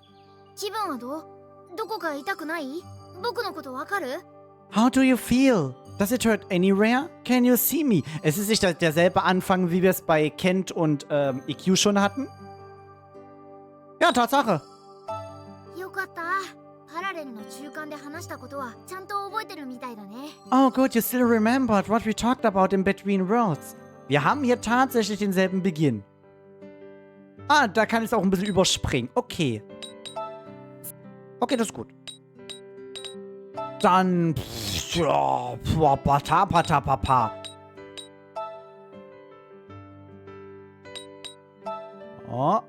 How do you feel? Does it hurt anywhere? Can you see me? Es ist nicht derselbe Anfang, wie wir es bei Kent und EQ schon hatten? Ja, Tatsache. Oh, good, you still remembered what we talked about in Between Worlds. Wir haben hier tatsächlich denselben Beginn. Ah, da kann ich es auch ein bisschen überspringen. Okay. Okay, das ist gut. Dann... Ja, papa. Oh.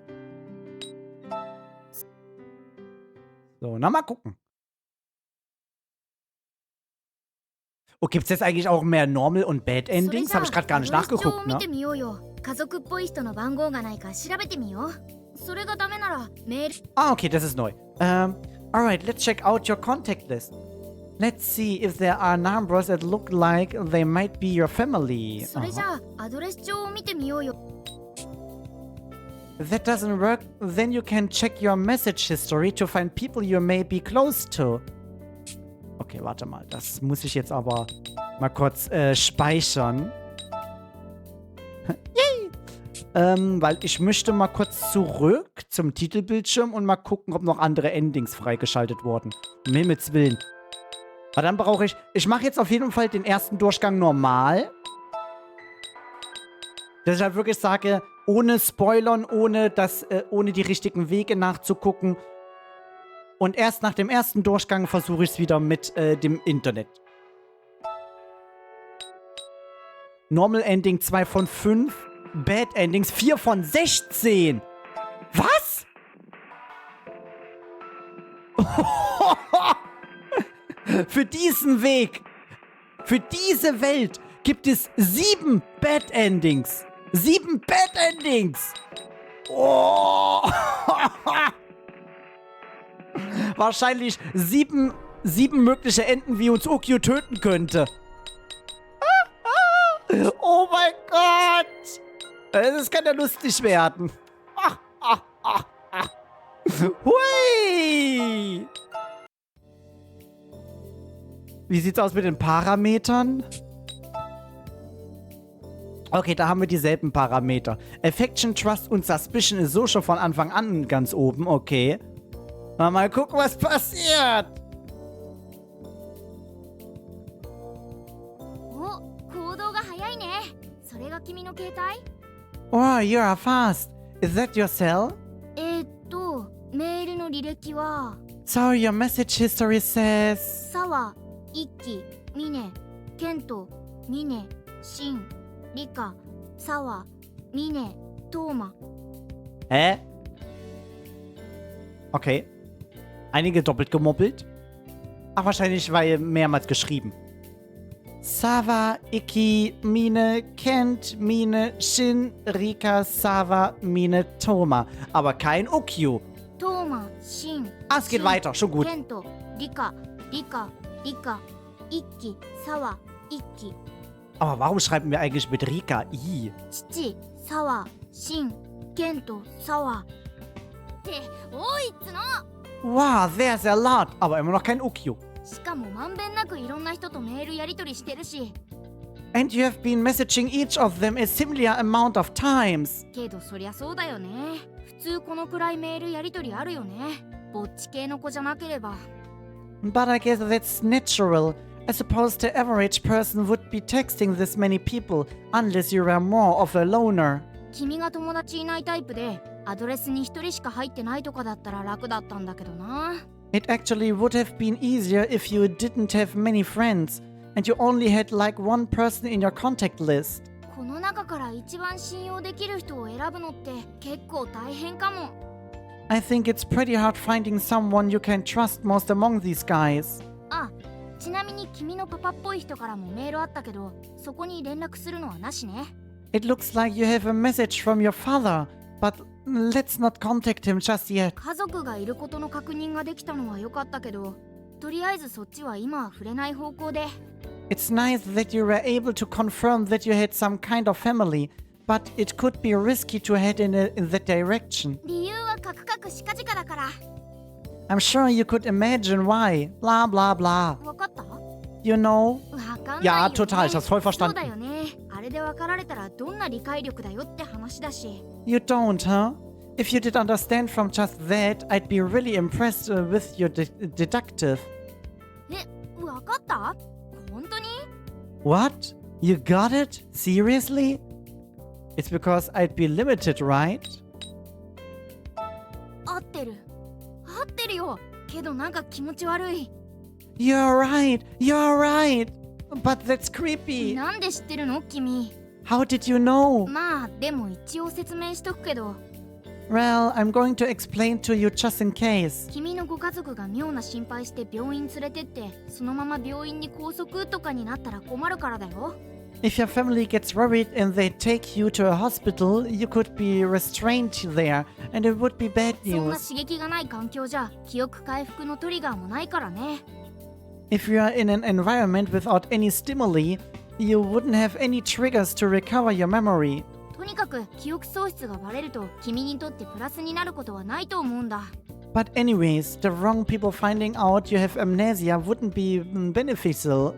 So, na mal gucken. Oh, gibt es jetzt eigentlich auch mehr Normal- und Bad-Endings? Habe ich gerade gar nicht nachgeguckt, ne? Ah, okay, das ist neu. Alright, let's check out your contact list. Let's see if there are numbers that look like they might be your family. If that doesn't work, then you can check your message history to find people you may be close to. Okay, warte mal. Das muss ich jetzt aber mal kurz speichern. Yay! Weil ich möchte mal kurz zurück zum Titelbildschirm und mal gucken, ob noch andere Endings freigeschaltet wurden. Um Himmels Willen. Aber dann brauche ich mache jetzt auf jeden Fall den ersten Durchgang normal. Dass ich halt wirklich sage, ohne Spoilern, ohne die richtigen Wege nachzugucken. Und erst nach dem ersten Durchgang versuche ich es wieder mit dem Internet. Normal Ending 2 von 5. Bad Endings 4 von 16. Was? Für diesen Weg, für diese Welt gibt es 7 Bad Endings. 7 Bad Endings! Oh! Wahrscheinlich 7 mögliche Enden, wie uns Ukyu töten könnte. Oh mein Gott! Das kann ja lustig werden. Hui! Wie sieht's aus mit den Parametern? Okay, da haben wir dieselben Parameter. Affection, Trust und Suspicion ist so schon von Anfang an ganz oben. Okay. Mal gucken, was passiert. お、行動が早いね。それが君の携帯？ Oh, you are fast. Is that your cell? メールの履歴は So your message history says... 沢、一輝、峰、健人、峰、真、理香、沢、峰、東馬。 Hä? Okay. Einige doppelt gemoppelt. Ach, wahrscheinlich, weil mehrmals geschrieben. Sava, Iki, Mine, Kent, Mine, Shin, Rika, Sava, Mine, Toma. Aber kein Ukyu. 東馬、真、 Ah, es geht weiter. Schon gut. 健人、理香、理香、理香、一輝、沢、一輝。 Aber warum schreiben wir eigentlich mit Rika I? 父、沢、真、健人、沢。って多いっつの。 Wow, there's a lot. Aber immer noch kein Ukyu. しかもまんべんなくいろんな人とメールやり取りしてるし。 And you have been messaging each of them a similar amount of times. けどそりゃそうだよね。普通このくらいメールやり取りあるよね。ぼっち系の子じゃなければ。 But I guess that's natural. I suppose the average person would be texting this many people unless you were more of a loner. 君が友達いないタイプでアドレスに一人しか入ってないとかだったら楽だったんだけどな。 It actually would have been easier if you didn't have many friends and you only had like one person in your contact list. この中から一番信用できる人を選ぶのって結構大変かも。 I think it's pretty hard finding someone you can trust most among these guys. あ、ちなみに君のパパっぽい人からもメールあったけど、そこに連絡するのはなしね。 It looks like you have a message from your father, but let's not contact him just yet. 家族がいることの確認ができたのは良かったけど、とりあえずそっちは今は触れない方向で。 It's nice that you were able to confirm that you had some kind of family, but it could be risky to head in that direction. 理由はカクカクしかじかだから。 I'm sure you could imagine why. Blah blah blah. わかった？ You know? わかんないよね。 Ja, total. Ich hab's voll そう verstanden. だよね。あれで分かられたらどんな理解力だよって話だし。 You don't, huh? If you did understand from just that, I'd be really impressed with your deductive. え、わかった？本当に？ What? You got it? Seriously? It's because I'd be limited, right? 合ってる。合ってるよ。けどなんか気持ち悪い。 You're right. You're right. But that's creepy. なんで知ってるの君？ How did you know? まあでも一応説明しとくけど、 Well, I'm going to explain to you just in case. 君のご家族が妙な心配して病院連れてってそのまま病院に拘束とかになったら困るからだよ。 If your family gets worried and they take you to a hospital, you could be restrained there, and it would be bad そんな news. 刺激がない環境じゃ記憶回復のトリガーもないからね。 If you are in an environment without any stimuli, you wouldn't have any triggers to recover your memory. とにかく記憶喪失がバレると君にとってプラスになることはないと思うんだ。 But anyways, the wrong people finding out you have amnesia wouldn't be beneficial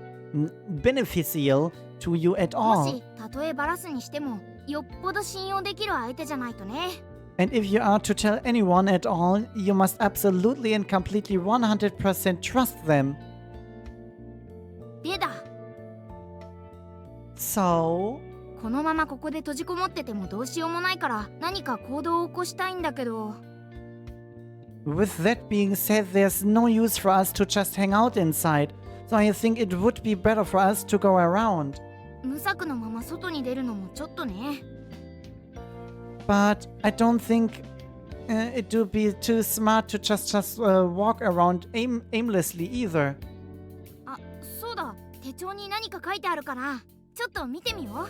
to you at も all. したとえバラすにしてもよっぽど信用できる相手じゃないとね。 And if you are to tell anyone at all, you must absolutely and completely 100% trust them. でだ、 So, このままここで閉じこもっててもどうしようもないから何か行動を起こしたいんだけど。 with that being said, there's no use for us to just hang out inside. So I think it would be better for us to go around. 無策のまま外に出るのもちょっとね。 But I don't think it would be too smart to just walk around aimlessly either. あ、そうだ。手帳に何か書いてあるかな。ちょっと見てみよ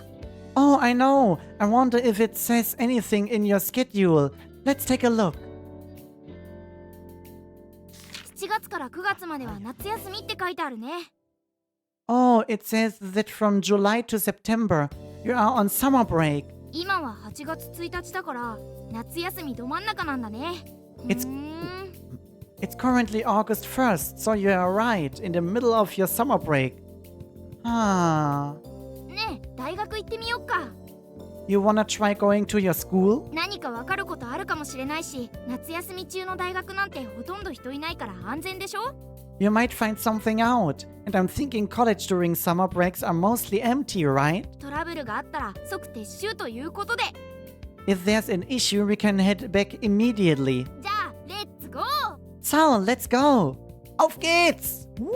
う。Oh, I know. I wonder if it says anything in your schedule. Let's take a look. 7月から9月までは夏休みって書いてあるね。 Oh, it says that from July to September, you are on summer break. 今は8月1日だから夏休みど真ん中なんだね。It's currently August 1st, so you are right, in the middle of your summer break. Ah. ねえ、大学行ってみよっか。 You wanna try going to your school? 何かわかることあるかもしれないし、夏休み中の大学なんてほとんど人いないから安全でしょ？ You might find something out. And I'm thinking college during summer breaks are mostly empty, right? トラブルがあったら即撤収ということで。 If there's an issue, we can head back immediately. じゃあ、レッツゴー！ So, let's go! Auf geht's! Woo!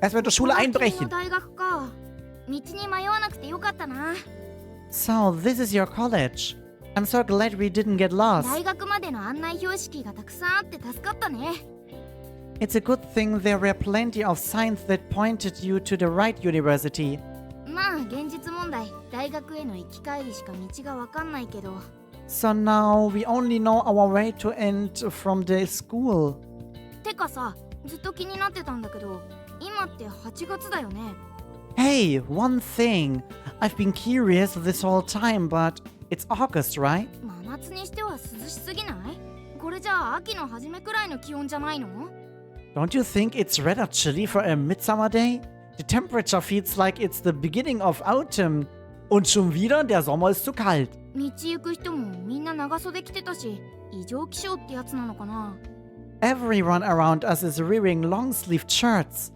Erstmal in die Schule 君の einbrechen. 大学か。道に迷わなくてよかったな。 So, this is your college. I'm so glad we didn't get lost. 大学までの案内標識がたくさんあって助かったね。 It's a good thing there were plenty of signs that pointed you to the right university. まあ現実問題、大学への行き帰りしか道がわかんないけど。 So now we only know our way to and from the school. てかさ、ずっと気になってたんだけど、今って8月だよね。 Hey, one thing. I've been curious this whole time, but it's August, right? 真夏にしては涼しすぎない？これじゃあ秋の初めくらいの気温じゃないの？ Don't you think it's rather chilly for a midsummer day? The temperature feels like it's the beginning of autumn. Und schon wieder, der Sommer ist zu kalt. 道行く人もみんな長袖着てたし、異常気象ってやつなのかな？ Everyone around us is wearing long-sleeved shirts.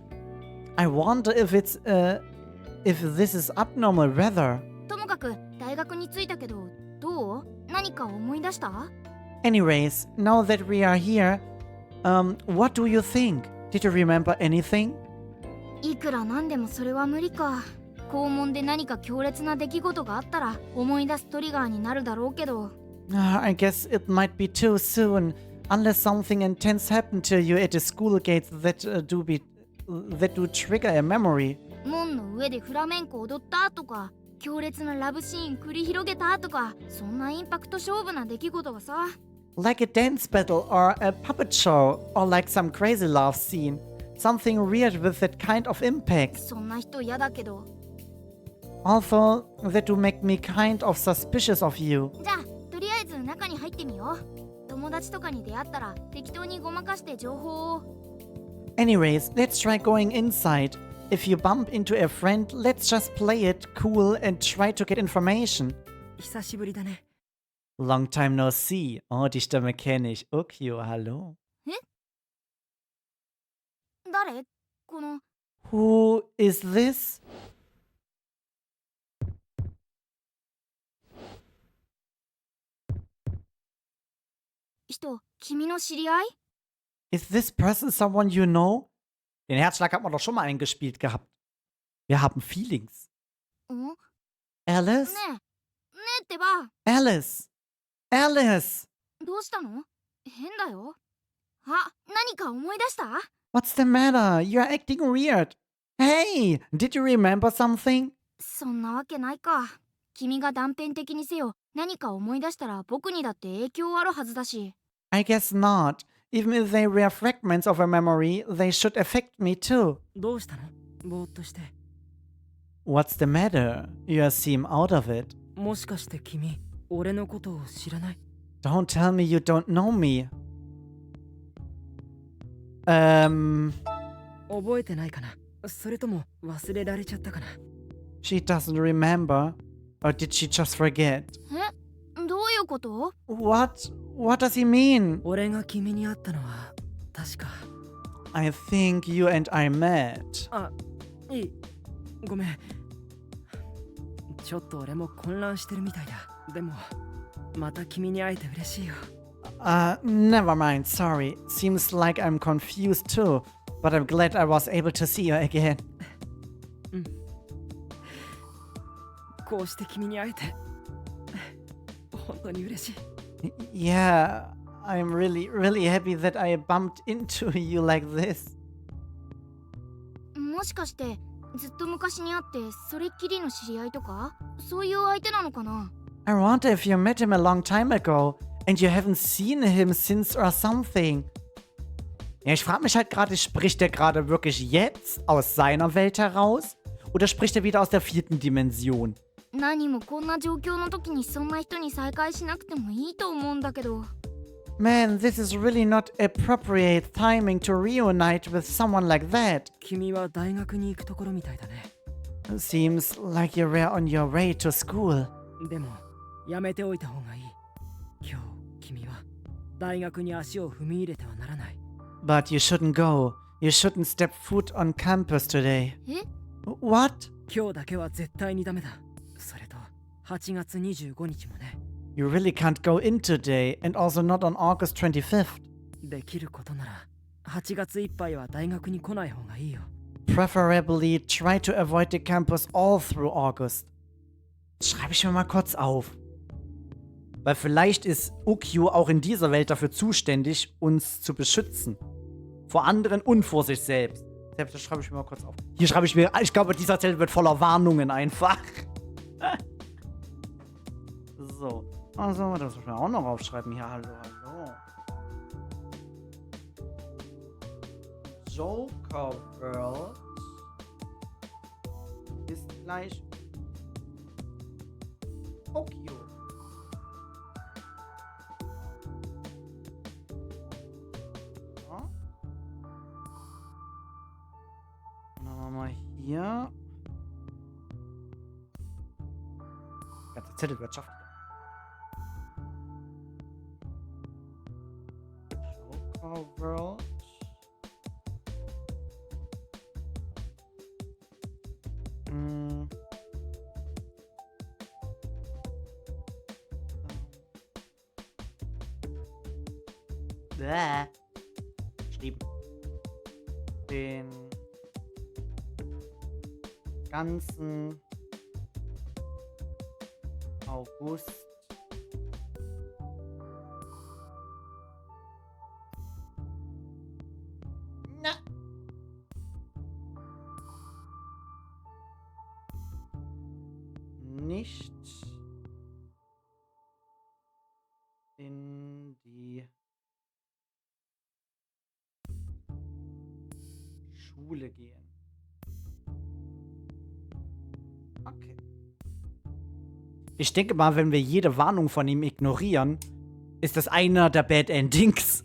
I wonder if this is abnormal weather. ともかく大学に着いたけど、どう？何か思い出した？ Anyways, now that we are here, what do you think? Did you remember anything? いくらなんでもそれは無理か。校門で何か強烈な出来事があったら思い出すトリガーになるだろうけど。I guess it might be too soon, unless something intense happened to you at the school gates that do trigger a memory. 門の上でフラメンコ踊ったとか、強烈なラブシーン繰り広げたとか、そんなインパクト勝負な出来事がさ。 Like a dance battle or a puppet show, or like some crazy love scene. Something weird with that kind of impact. そんな人嫌だけど。 Although, that do make me kind of suspicious of you. じゃあ、とりあえず中に入ってみよう。友達とかに出会ったら適当にごまかして情報を。 Anyways, let's try going inside. If you bump into a friend, let's just play it cool and try to get information. 久しぶりだね。 Long time no see. Oh, die Stimme kenne ich. Okay, hallo. 誰？この Who is this? 人、君の知り合い？ Is this person someone you know? Den Herzschlag hat man doch schon mal eingespielt gehabt. Wir haben Feelings. ん？ Alice? ねえってば、 Alice! Alice! どうしたの？変だよ。あ、何か思い出した？ What's the matter? You're acting weird. Hey! Did you remember something? そんなわけないか。君が断片的にせよ、何か思い出したら僕にだって影響あるはずだし。 I guess not. Even if they were fragments of a memory, they should affect me too. どうしたの？ぼーっとして。 What's the matter? You seem out of it. もしかして君、俺のことを知らない？ Don't tell me you don't know me. 覚えてないかな？それとも忘れられちゃったかな？ She doesn't remember. Or did she just forget? え？どういうこと？ What? What does he mean? 俺が君に会ったのは確か。 I think you and I met. あ、いい。ごめん。ちょっと俺も混乱してるみたいだ。でも、また君に会えて嬉しいよ。Never mind, sorry. Seems like I'm confused too. But I'm glad I was able to see you again. うん。こうして君に会えて、本当に嬉しい。Yeah, I'm really happy that I bumped into you like this. もしかしてずっと昔に会ってそれっきりの知り合いとかそういう相手なのかな？ I wonder if you met him a long time ago and you haven't seen him since or something. Ja, ich frage mich halt gerade, spricht er gerade wirklich jetzt aus seiner Welt heraus? Oder spricht er wieder aus der 4. Dimension? 何もこんな状況の時にそんな人に再会しなくてもいいと思うんだけど。 Man, this is really not appropriate timing to reunite with someone like that. 君は大学に行くところみたいだね。 Seems like you were on your way to school. でもやめておいた方がいい。今日君は大学に足を踏み入れてはならない。 But you shouldn't go. You shouldn't step foot on campus today. え？ What? 今日だけは絶対にダメだ。それと8月25日もね。 You really can't go in today, and also not on August 25th. できることなら8月いっぱいは大学に来ない方がいいよ。 Preferably try to avoid the campus all through August. Schreibe ich mir mal kurz auf. Weil vielleicht ist Ukyu auch in dieser Welt dafür zuständig, uns zu beschützen. Vor anderen und vor sich selbst. Selbst das schreibe ich mir mal kurz auf. Hier schreibe ich mir, ich glaube, dieser Zettel wird voller Warnungen einfach. So. Also, das muss man auch noch aufschreiben. Hier, hallo, hallo. Joker World ist gleich Tokio. So. Dann haben wir mal hier. Ganze Zettelwirtschaft. Joker World. Geschrieben. Den ganzen August nicht in die Schule gehen. Okay. Ich denke mal, wenn wir jede Warnung von ihm ignorieren, ist das einer der Bad Endings.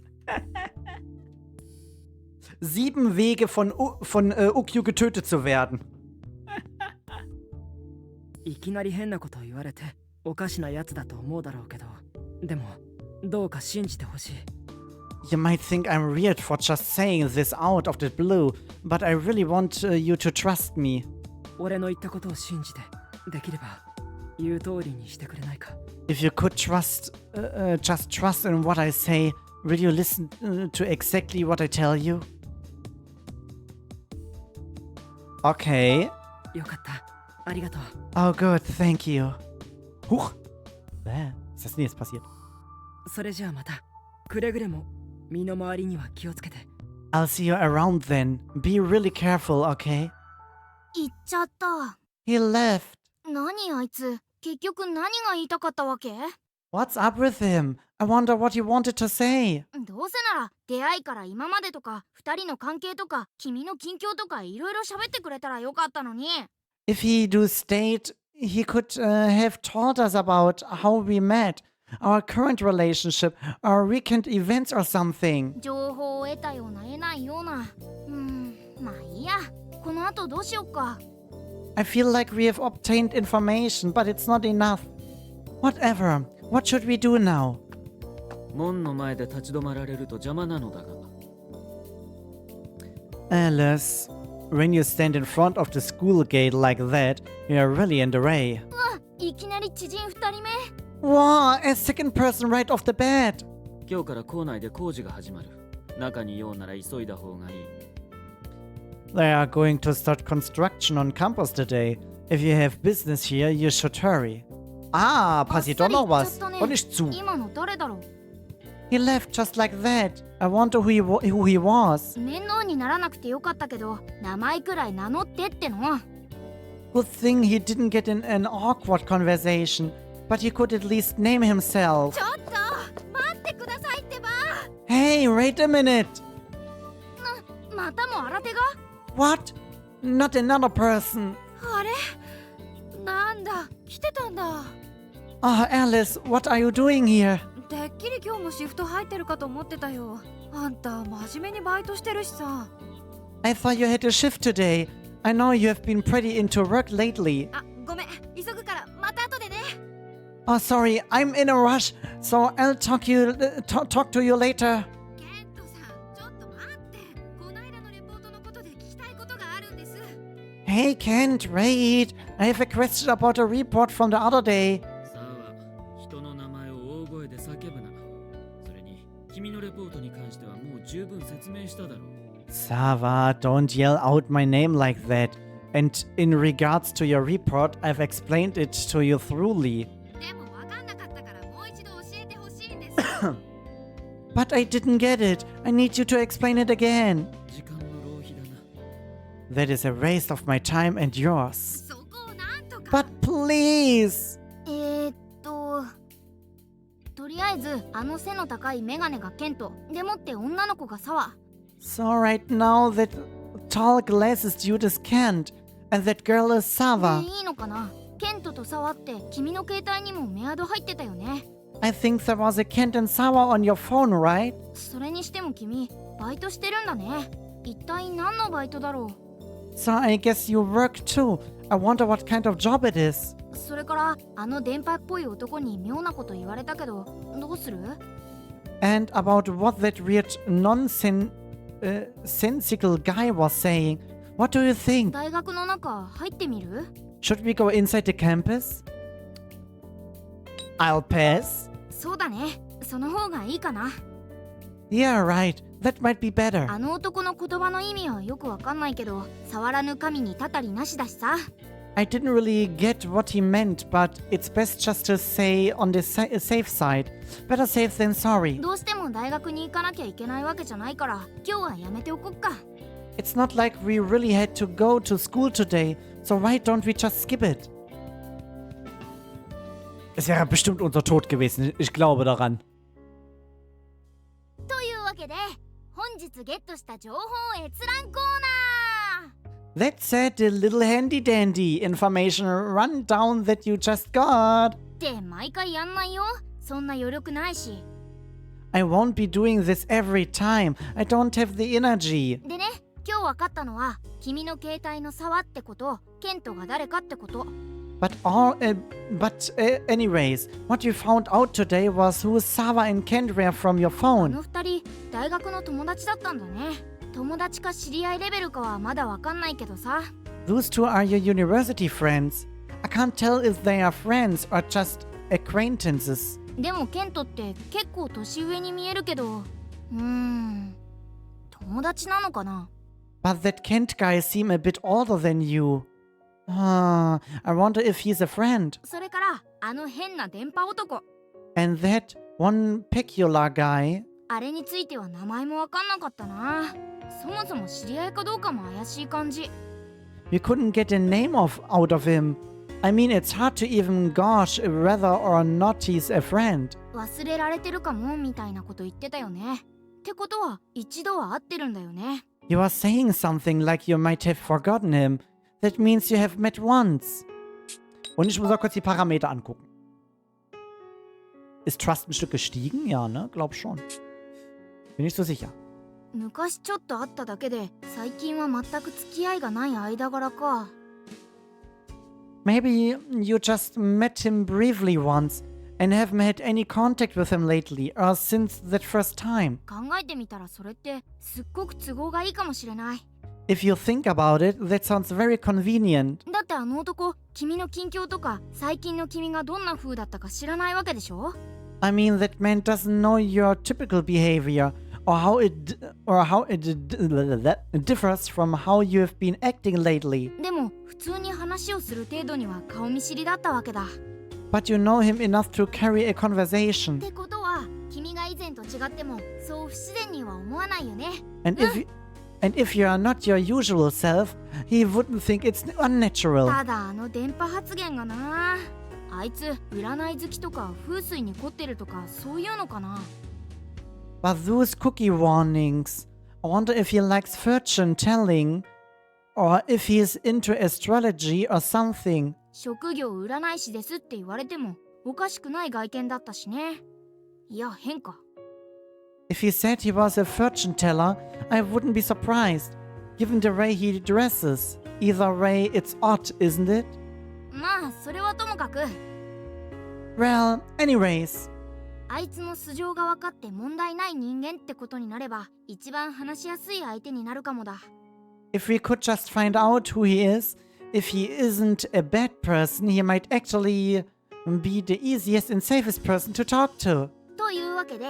7 Wege von Ukyu getötet zu werden. いきなり変なことを言われておかしなやつだと思うだろうけど、でもどうか信じてほしい。 You might think I'm weird for just saying this out of the blue, but I really want you to trust me. 俺の言ったことを信じて、できれば言う通りにしてくれないか。 If you could just trust in what I say, will you listen to exactly what I tell you? Okay. よかった。ありがとう。 Oh, good, thank you. Huch! Was ist das denn jetzt passiert? それじゃあまた。くれぐれも身の回りには気をつけて。 I'll see you around then. Be really careful, okay? 行っちゃった。 He left. 何あいつ、結局何が言いたかったわけ？ What's up with him? I wonder what he wanted to say. どうせなら出会いから今までとか2人の関係とか君の近況とかいろいろ喋ってくれたらよかったのに。 If he do state, he could have told us about how we met, our current relationship, our weekend events or something. 情報を得たような得ないような。まあいいや。この後どうしよっか。 I feel like we have obtained information, but it's not enough. Whatever. What should we do now? 門の前で立ち止まられると邪魔なのだが。 Alice, when you stand in front of the school gate like that, you're really in the way. いきなり知人2人目。 Wow, a second person right off the bat. 今日から校内で工事が始まる。中にいようなら急いだ方がいい。 They are going to start construction on campus today. If you have business here, you should hurry. Ah, passiert doch noch was. Und nicht zu. 今の誰だろう？ He left just like that. I wonder who he was. 面倒にならなくてよかったけど、名前くらい名乗ってっての。 Good thing he didn't get in an awkward conversation, but he could at least name himself. ちょっと待ってくださいってば。 Hey, wait a minute. またも新手が？ What? Not another person. あれなんだ来てたんだ。 Ah, Alice, what are you doing here? てっきり今日もシフト入ってるかと思ってたよ。あんた真面目にバイトしてるしさ。 I thought you had a shift today. I know you have been pretty into work lately. あ、ごめん急ぐからまた後でね。 Oh, sorry, I'm in a rush, so I'll talk to you later. ケントさんちょっと待って。こないだのレポートのことで聞きたいことがあるんです。 Hey, Kent, wait. I have a question about a report from the other day. さあ、人の名前を大声で叫ぶな。それに、君のレポートに関してはもう十分説明しただろう。 Sava, don't yell out my name like that. And in regards to your report, I've explained it to you thoroughly. でも分かんなかったからもう一度教えてほしいんです。 But I didn't get it. I need you to explain it again. 時間の浪費だな。 That is a waste of my time and yours. そこをなんとか。 But please! とりあえずあの背の高いメガネがケントでもって女の子がサワ。 So right now that tall glasses dude is Kent, and that girl is Sava. いいのかな？ケントとサワって君の携帯にもメアド入ってたよね。 I think there was a Kent and Sava on your phone, right? それにしても君バイトしてるんだね。一体何のバイトだろ So I guess you work too. I wonder what kind of job it is. う。それからあの電波っぽい男に妙なこと言われたけどどうする？ And about what that weird sensical guy was saying. What do you think? 大学の中入ってみる？ Should we go inside the campus? I'll pass. そうだね。その方がいいかな。 Yeah, right. That might be better. あの男の言葉の意味はよくわかんないけど、触らぬ神にたたりなしだしさ。I didn't really get what he meant, but it's best just to say on the safe side. Better safe than sorry. どうしても大学に行かなきゃいけないわけじゃないから、今日はやめておこっか。 It's not like we really had to go to school today, so why don't we just skip it? Es wäre bestimmt unser Tod gewesen. Ich glaube daran. というわけで、本日ゲットした情報閲覧コーナー。 That's it, the little handy dandy information rundown that you just got. って毎回やんないよ。そんな余力ないし。 I won't be doing this every time. I don't have the energy. でね、今日分かったのは、君の携帯の触ってこと、ケントが誰かってこと。 But anyways, what you found out today was who Sava and Kent were from your あ phone. の二人、大学の友達だったんだね。友達か知り合いレベルかはまだ分かんないけどさ。 Those two are your university friends. I can't tell if they are friends or just acquaintances. でもケントって結構年上に見えるけど、友達なのかな？ But that Kent guy seemed a bit older than you. I wonder if he's a friend. それからあの変な電波男。 And that one peculiar guy. あれについては名前もわかんなかったな。そもそも知り合いかどうかも怪しい感じ。 We couldn't get a name out of him. I mean, it's hard to even gauge whether or not he's a friend. 忘れられてるかもみたいなこと言ってたよね。ってことは一度は会ってるんだよね。 You are saying something like you might have forgotten him. That means you have met once. Und ich muss auch kurz die Parameter angucken. Ist Trust ein Stück gestiegen? Ja, ne? Glaub schon. Bin nicht so sicher. 昔ちょっと会っただけで、最近は全く付き合いがない間柄か。 Maybe you just met him briefly once and haven't had any contact with him lately or since that first time. 考えてみたらそれってすっごく都合がいいかもしれない。 If you think about it, that sounds very convenient. だってあの男、君の近況とか最近の君がどんな風だったか知らないわけでしょ？ I mean, that man doesn't know your typical behavior or how it differs from how you have been acting lately. でも普通に話をする程度には顔見知りだったわけだ。 But you know him enough to carry a っ conversation. てことは君が以前と違ってもそう不自然には思わないよね。 And if you are not your usual self, he wouldn't think it's unnatural. ただ電波発言がな、あいつ占い好きとか風水に凝ってるとかそういうのかな。 But those cookie warnings, I wonder if he likes fortune telling, or if he is into astrology or something. 職業占い師ですって言われてもおかしくない外見だったしね。いや変か。 If he said he was a fortune teller, I wouldn't be surprised, given the way he dresses. Either way, it's odd, isn't it? まあそれはともかく、 Well, anyways, あいつの素性が分かって問題ない人間ってことになれば一番話しやすい相手になるかもだ。 if we could just find out who he is, if he isn't a bad person, he might actually be the easiest and safest person to talk to. というわけで、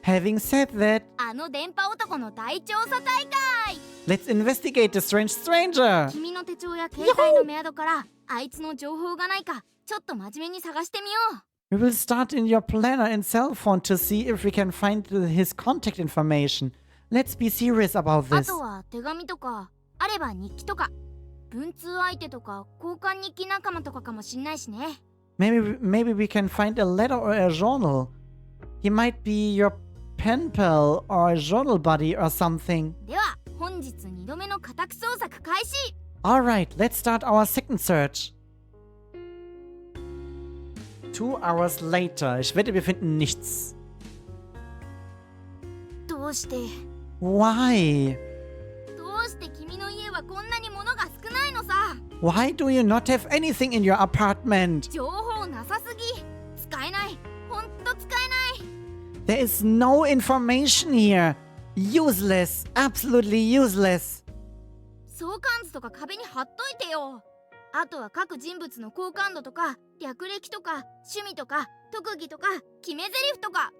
Having said that, 電波男の大調査大会。 let's investigate the strange stranger. 君の手帳や携帯のメアドからあいつの情報がないかちょっと真面目に探してみよう。 We will start in your planner and cell phone to see if we can find his contact information. Let's be serious about あ this. とは手紙とかあれば日記とか文通相手とか交換日記仲間とかかもしんないしね。 Maybe we can find a letter or a journal. He might be your pen pal or a journal buddy or something. では本日2度目の家宅捜索開始。 Alright, let's start our second search. 2 hours later. Ich wette, wir finden nichts. どうして Why? どうして君の家はこんなに物が少ないのさ。 Why do you not have anything in your apartment? 情報なさすぎ。使えない。ほんと使えない。 There is no information here. Useless. Absolutely useless. 相関図とか壁に貼っといてよ。あとは各人物の好感度とか略歴とか趣味とか特技とか決め台詞とか。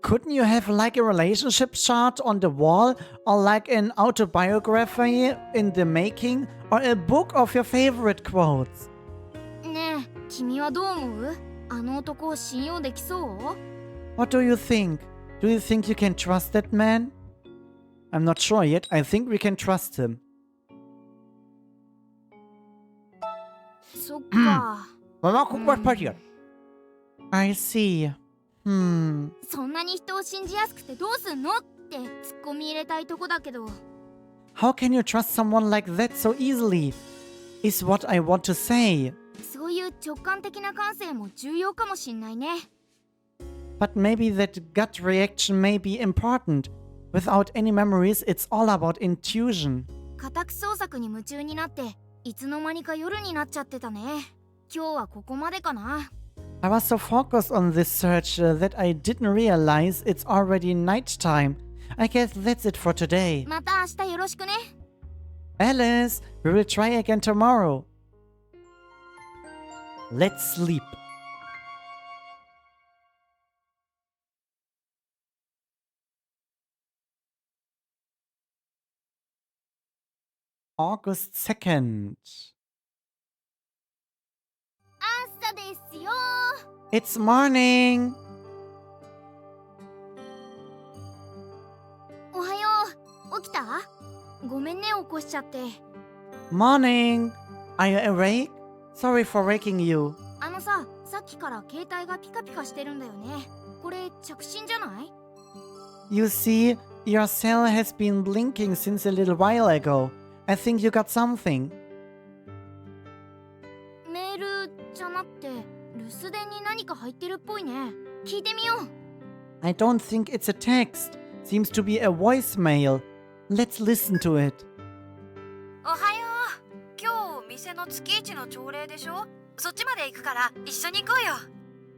Couldn't you have like a relationship chart on the wall, or like an autobiography in the making, or a book of your favorite quotes? ねえ、君はどう思う？あの男を信用できそう？ What do you think? Do you think you can trust that man? I'm not sure yet. I think we can trust him. そっか。 Mal gucken, was passiert. I see. そんなに人を信じやすくてどうすんのって突っ込み入れたいとこだけど。 How can you trust someone like that so easily? Is what I want to say. そういう直感的な感性も重要かもしんないね。 But maybe that gut reaction may be important. Without any memories, it's all about intuition. 家宅捜索に夢中になっていつの間にか夜になっちゃってたね。今日はここまでかな。 I was so focused on this search that I didn't realize it's already nighttime. I guess that's it for today. また明日よろしくね。 Alice, we will try again tomorrow. Let's sleep. August 2nd. 朝ですよ。 It's morning. おはよう。起きた？ごめんね起こしちゃって。 Morning. Are you awake? Sorry for waking you. さっきから携帯がピカピカしてるんだよね。これ着信じゃない？ You see, your cell has been blinking since a little while ago. I think you got something. メールじゃなくて留守電に何か入ってるっぽいね。聞いてみよう。 I don't think it's a text. Seems to be a voicemail. Let's listen to it. おはよう。今日店の月一の朝礼でしょ？そっちまで行くから一緒に行こうよ。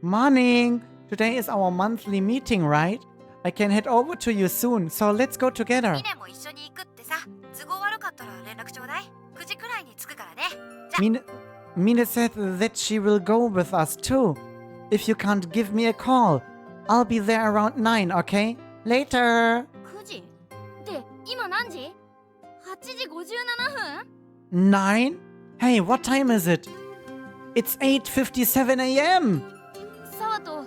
Morning. Today is our monthly meeting, right? I can head over to you soon, so let's go together. ミネも一緒に行くってさ。都合悪かったら連絡ちょうだい。9時くらいに着くからね。じゃ。 Mine said that she will go with us too. If you can't give me a call, I'll be there around 9, okay? Later. 9時？って今何時？ 8時57分？ 9? Hey, what time is it? It's 8:57 a.m. サワと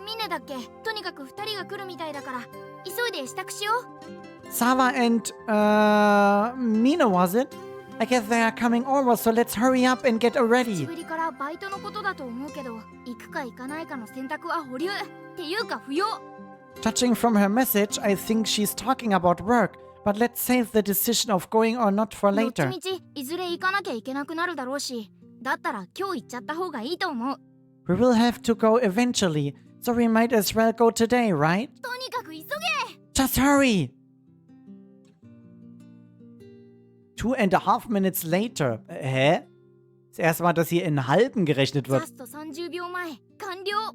ミネだっけ？ととにかく2人が来るみたいだから急いで支度しよう。 Sava and, Mina, was it? I guess they are coming over, so let's hurry up and get 口 ready. ぶりからバイトのことだと思うけど、行くか行かないかの選択は保留っていうか不要。 Judging from her message, I think she's talking about work, but let's save the decision of going or not for どっち later. みちいずれ行かなきゃいけなくなるだろうし、だったら今日行っちゃった方がいいと思う。 We will have to go eventually, so we might as well go today, right? とにかく急げ。 Just hurry! 2.5 minutes later. Hä? Das erste Mal, dass hier in halben gerechnet ジャ wird. スト30秒前完了。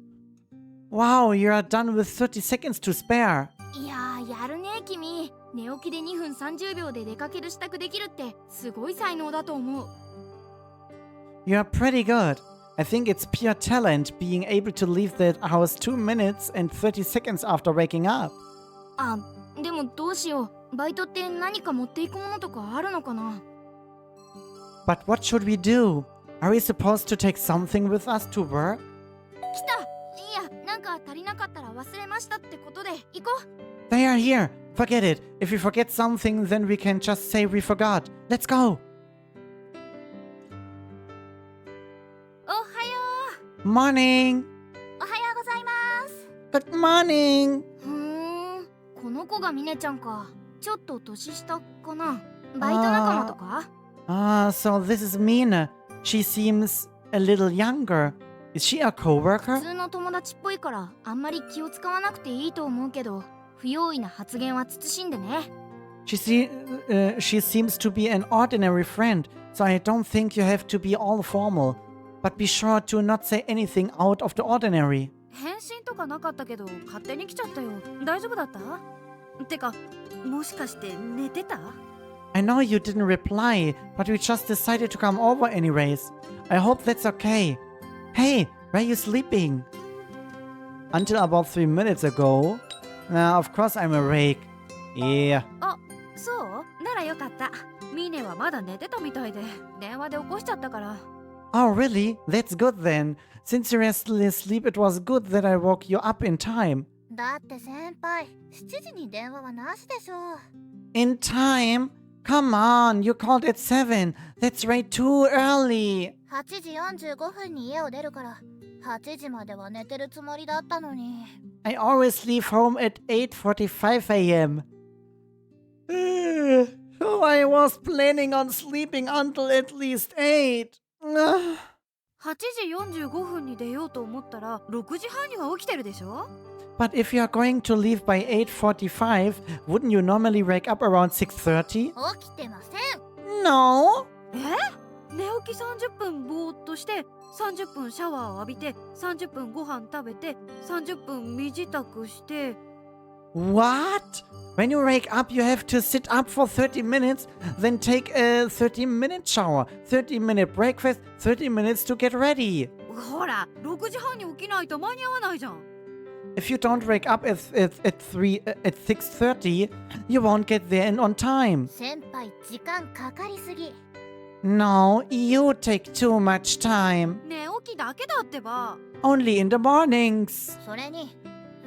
Wow, you are done with 30 seconds to spare. いやー、やるね君。寝起きで2分30秒で出かける支度できるってすごい才能だと思う。 You are pretty good. I think it's pure talent being able to leave the house 2 minutes and 30 seconds after waking up. あ、でもどうしよう。バイトって何か持っていくものとかあるのかな。 But what should we do? Are we supposed to take something with us to work? 来た。いや、なんか足りなかったら忘れましたってことで行こう。 They are here. Forget it. If we forget something, then we can just say we forgot. Let's go. おはよ Morning. う。おはようございます。 Good morning. この子がミネちゃんか。ちょっと年下かな。バイト仲間とか。 Ah, so this is Mina. She seems a little younger. Is she a 普 coworker? 通の友達っぽいからあんまり気を使わなくていいと思うけど、不用意な発言は慎んでね。 She seems to be an ordinary friend, so I don't think you have to be all formal. But be sure to not say anything out of the ordinary. 返信とかなかったけど勝手に来ちゃったよ。大丈夫だった？てか、もしかして寝てた？ I know you didn't reply, but we just decided to come over anyways. I hope that's okay. Hey, where are you sleeping? Until about 3 minutes ago. Now, of course I'm awake. Yeah. そうならよかった。ミネはまだ寝てたみたいで電話で起こしちゃったから。 Oh, really? That's good then. Since you're still asleep, it was good that I woke you up in time. だって先輩、7時に電話はなしでしょ。 In time? Come on, you called at 7. That's way too early. 8時45分に家を出るから、8時までは寝てるつもりだったのに。 I always leave home at 8:45 a.m. So I was planning on sleeping until at least 8. 8時45分に出ようと思ったら6時半には起きてるでしょ？ But if you are going to leave by 8:45, wouldn't you normally wake up around 6:30? 起きてません。 No. 寝起き30分ぼーっとして30分シャワーを浴びて30分ご飯食べて30分身支度して。 What? When you wake up, you have to sit up for 30 minutes, then take a 30-minute shower, 30-minute breakfast, 30 minutes to get ready. ほら6時半に起きないと間に合わないじゃん。 If you don't wake up at 6:30, you won't get there in on time. 先輩、時間かかりすぎ。 No, you take too much time. 寝起きだけだってば。 Only in the mornings. それに、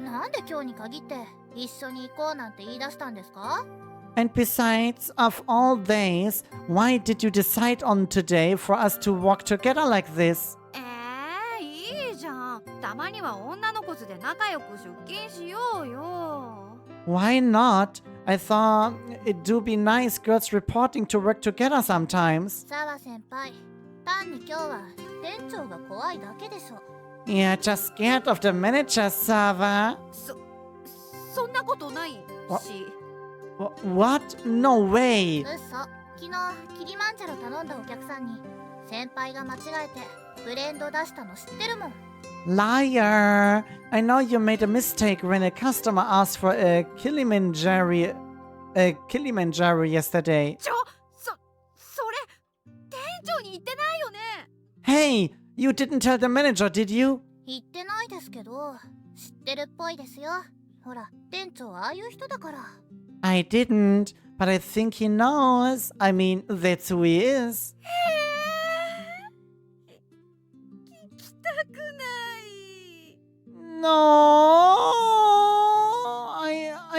なんで今日に限って一緒に行こうなんて言い出したんですか？ And besides, of all days, why did you decide on today for us to walk together like this? いいじゃん。たまには女の子で仲良く出勤しようよ。 Why not? I thought it do be nice girls reporting to work together sometimes. 澤先輩、単に今日は店長が怖いだけでしょ。 Yeah, just scared of the manager, Sava. そんなことないし。 What? No way. 嘘。昨日キリマンジャロ頼んだお客さんに先輩が間違えてブレンド出したの知ってるもん。 Liar. I know you made a mistake when a customer asked for a Kilimanjaro yesterday. それ店長に言ってないよね。 Hey, you didn't tell the manager, did you? 言ってないですけど、知ってるっぽいですよ。ほら、店長ああいう人だから。 I didn't, but I think he knows. I mean, that's who he is. 聞きたくない。 No.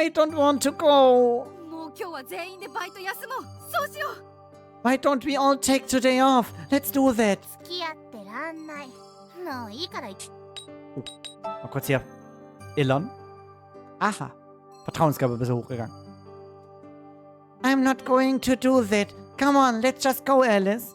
I don't want to go. もう今日は全員でバイト休もう。そうしよう。 Why don't we all take today off? Let's do that. 付き合ってらんない。もういいから行く。 Mal kurz hier. Elon. Aha. Vertrauensgabe ein bisschen hochgegangen. I'm not going to do that. Come on, let's just go, Alice.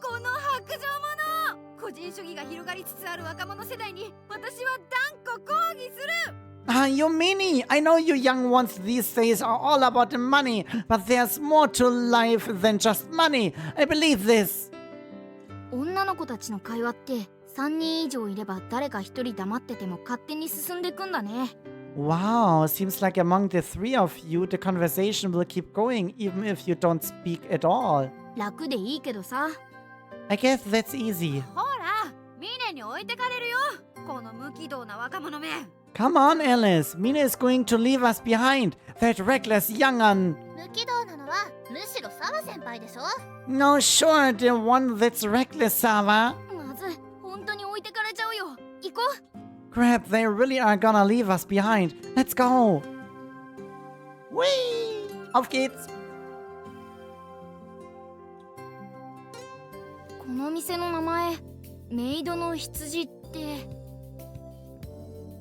この白状者。個人主義が広がりつつある若者世代に私は断固抗議する。 Ah, you meanie. I know you young ones these days are all about the money, but there's more to life than just money. I believe this. 女の子たちの会話って3人以上いれば誰か1人黙ってても勝手に進んでくんだね。 Wow, seems like among the three of you, the conversation will keep going even if you don't speak at all. 楽でいいけどさ。 I guess that's easy. ほら、ミネに置いてかれるよ。この無軌道な若者め。 Come on, Alice. Mina is going to leave us behind. That reckless young'un. 無軌道なのはむしろ澤先輩でしょ。 No, sure, the one that's reckless, Sava. まず本当に置いてかれちゃうよ。行こう。 Crap, they really are gonna leave us behind. Let's go. Whee! Auf geht's. この店の名前、メイドの羊って。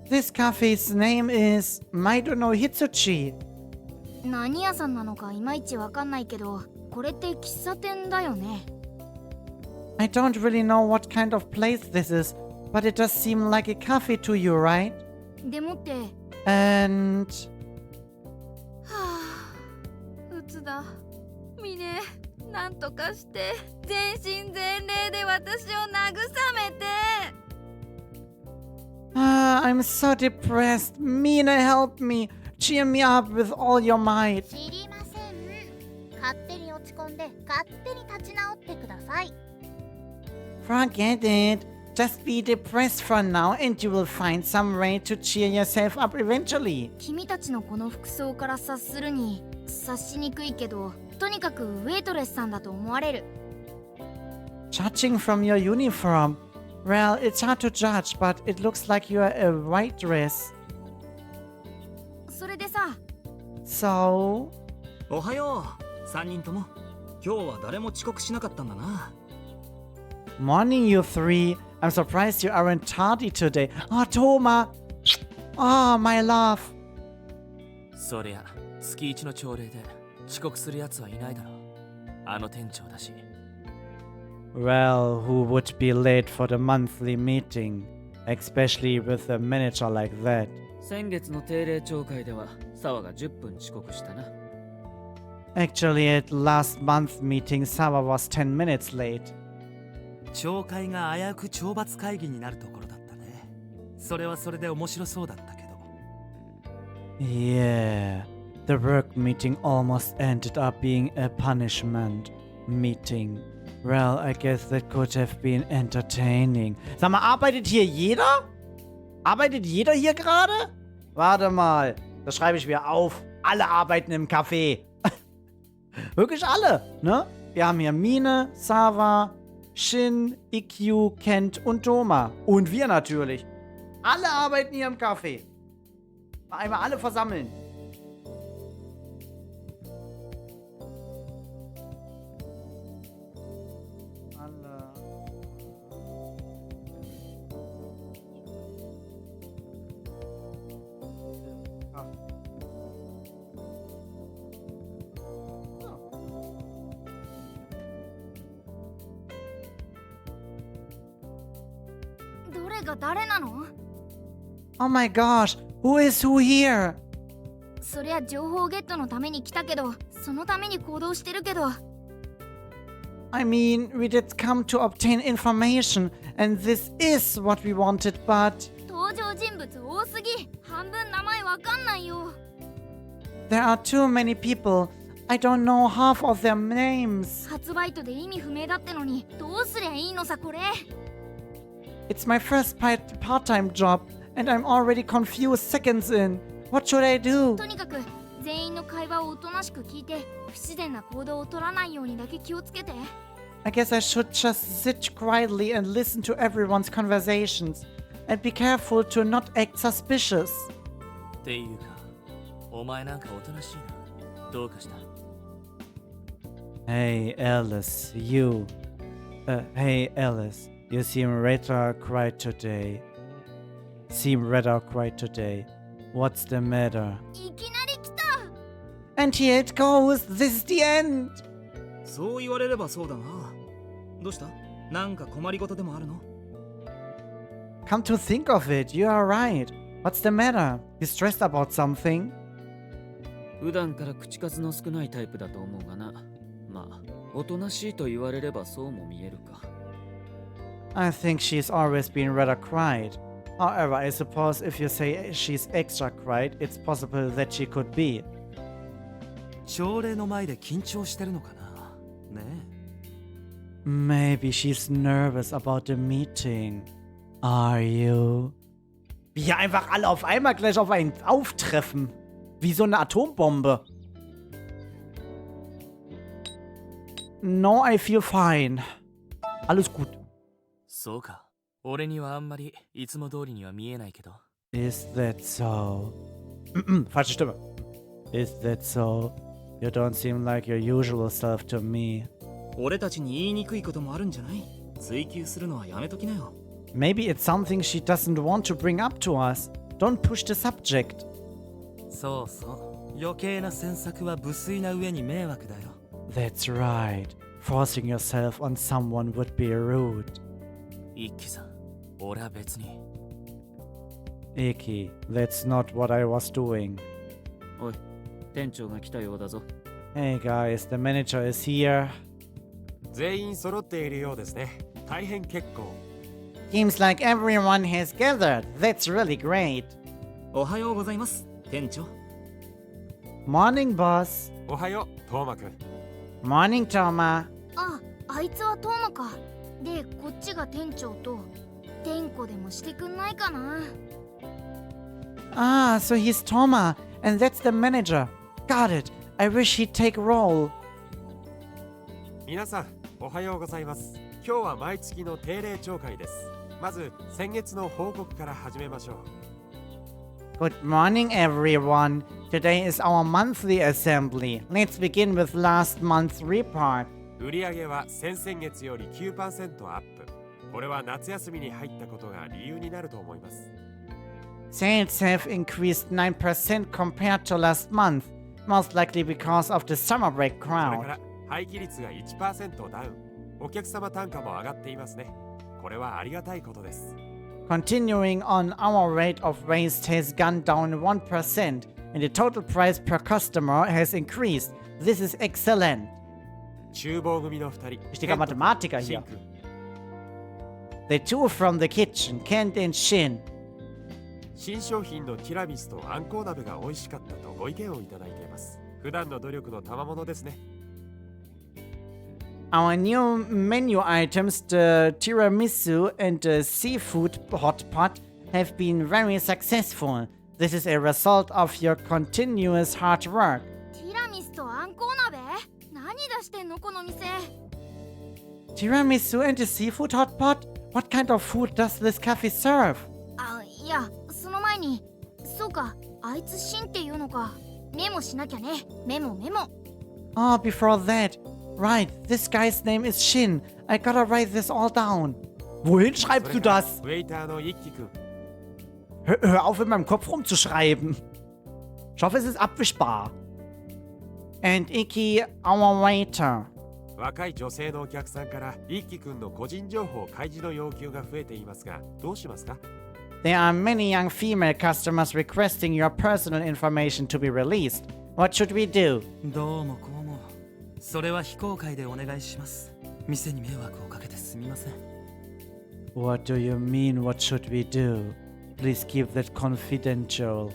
This cafe's name is Maido no Hitsuchi. 何屋さんなのかいまいちわかんないけど、これって喫茶店だよね。 I don't really know what kind of place this is, but it does seem like a cafe to you, right? でもって、 And... はあ、鬱だ。ミネ、なんとかして全身全霊で私を慰めて。 I'm so depressed. Mina, help me. Cheer me up with all your might. 知りません。勝手に落ち込んで勝手に立ち直ってください。 Forget it. Just be depressed for now and you will find some way to cheer yourself up eventually. 君たちのこの服装から察するに察しにくいけど、とにかくウェイトレスさんだと思われる。 Judging from your uniform, well, it's hard to judge, but it looks like you're a white dress. それでさ、 So... おはよう3人とも。今日は誰も遅刻しなかったんだな。 Morning, you three. I'm surprised you aren't tardy today. Oh, Toma. Oh, my love. そりゃ月一の朝礼で遅刻するやつはいないだろう。あの店長だし。 Well, who would be late for the monthly meeting? Especially with a manager like that. 先月の定例朝会では沢が10分遅刻したな。 Actually, at last month's meeting, Sawa was 10 minutes late. 懲戒が危うく懲罰会議になるところだったね。それはそれで面白そうだったけど。 Yeah, the work meeting almost ended up being a punishment meeting. Well, I guess that could have been entertaining. Sag mal, arbeitet hier jeder? Arbeitet jeder hier gerade? Warte mal, das schreibe ich mir auf. Alle arbeiten im Café. Wirklich alle, ne? Wir haben hier Mine, Sava, Shin, Ikkyu, Kent und Toma. Und wir natürlich. Alle arbeiten hier im Café. Mal einmal alle versammeln. Alle. Ach. Ja. どれが誰なの？ Oh my gosh, who is who here? そりゃ情報ゲットのために来たけど、そのために行動してるけど。 I mean, we did come to obtain information, and this is what we wanted, but 登場人物多すぎ。半分名前わかんないよ。 there are too many people. I don't know half of their names. 初バイトで意味不明だってのに、どうすりゃいいのさこれ。 It's my first part-time job, and I'm already confused seconds in. What should I do? とにかく全員の会話をおとなしく聞いて、不自然な行動を取らないようにだけ気をつけて。 I guess I should just sit quietly and listen to everyone's conversations, and be careful to not act suspicious. っていうかお前なんかおとなしいな。どうかした？ Hey Alice, you. Hey Alice, you seem rather quiet today. What's the matter? いきなり来た。 And here it goes. This is the end. そう言われればそうだな。どうした？なんか困りごとでもあるの？ Come to think of it, you are right. What's the matter? You stressed about something? 普段から口数の少ないタイプだと思うがな。まあ、おとなしいと言われればそうも見えるか。I think she's always been rather quiet. However, I suppose if you say she's extra quiet, it's possible that she could be. 朝礼の前で緊張してるのかな。ね Maybe she's nervous about the meeting. Are you? Wie hier einfach alle auf einmal gleich auf einen auftreffen. Wie so eine Atombombe. No, I feel fine. Alles gut. そうか。俺にはあんまりいつも通りには見えないけど。Is that so? Falsche Stimme. Is that so? You don't seem like your usual self to me. 俺たちに言いにくいこともあるんじゃない？追求するのはやめときなよ。 Maybe it's something she doesn't want to bring up to us. Don't push the subject. そうそう。余計な詮索は無粋な上に迷惑だよ。 That's right. Forcing yourself on someone would be rude. 一輝さん、俺は別に。Iki, that's not what I was doing. おい、店長が来たようだぞ。Hey guys, the manager is here. 全員揃っているようですね。大変結構。 Seems like everyone has gathered. That's really great. おはようございます、店長。 Morning, boss. おはよう、トーマくん。 Morning, Toma. あ、あいつはトーマか。で、こっちが店長と店子でもしてくんないかな。 Ah, so he's Toma, and that's the manager. Got it. I wish he'd take role. 皆さん、おはようございます。今日は毎月の定例朝会です。まず、先月の報告から始めましょう。 Good morning, everyone. Today is our monthly assembly. Let's begin with last month's report. 売上は先々月より 9% アップ。これは夏休みに入ったことが理由になると思います。 Sales have increased 9% compared to last month, most likely because of the summer break それか crowd. ら、廃棄率が 1% ダウン。お客様単価も上がっていますね。これはありがたいことです。 Continuing on, our rate of waste has gone down 1%, and the total price per customer has increased. This is excellent. 厨房組の2人。 Richtiger Mathematiker シン hier. 君 The two from the kitchen, Kent and Shin. 新商品のティラミスとあんこう鍋が美味しかったとご意見をいただいています。普段の努力の賜物ですね。 Our new menu items, the tiramisu and the seafood hot pot, have been very successful. This is a result of your continuous hard work. ティラミスとあんこう鍋？何出してんのこの店。 Tiramisu and the seafood hot pot? What kind of food does this cafe serve? あ、いや、その前に。そうか、あいつシンっていうのか。メモしなきゃね。メモ。 Oh, before that. Right, this guy's name is Shin. I gotta write this all down. Wohin そ schreibst れ du から das? ウェイターの一輝くん。 Hör auf, in meinem Kopf rumzuschreiben. Ich hoffe, es ist abwischbar. And Iki, our waiter. 若い女性のお客さんから一輝くんの個人情報開示の要求が増えていますが、どうしますか？ There are many young female customers requesting your personal information to be released. What should we do? どうもこうも。それは非公開でお願いします。店に迷惑をかけてすみません。 What do you mean, what should we do? Please keep that confidential.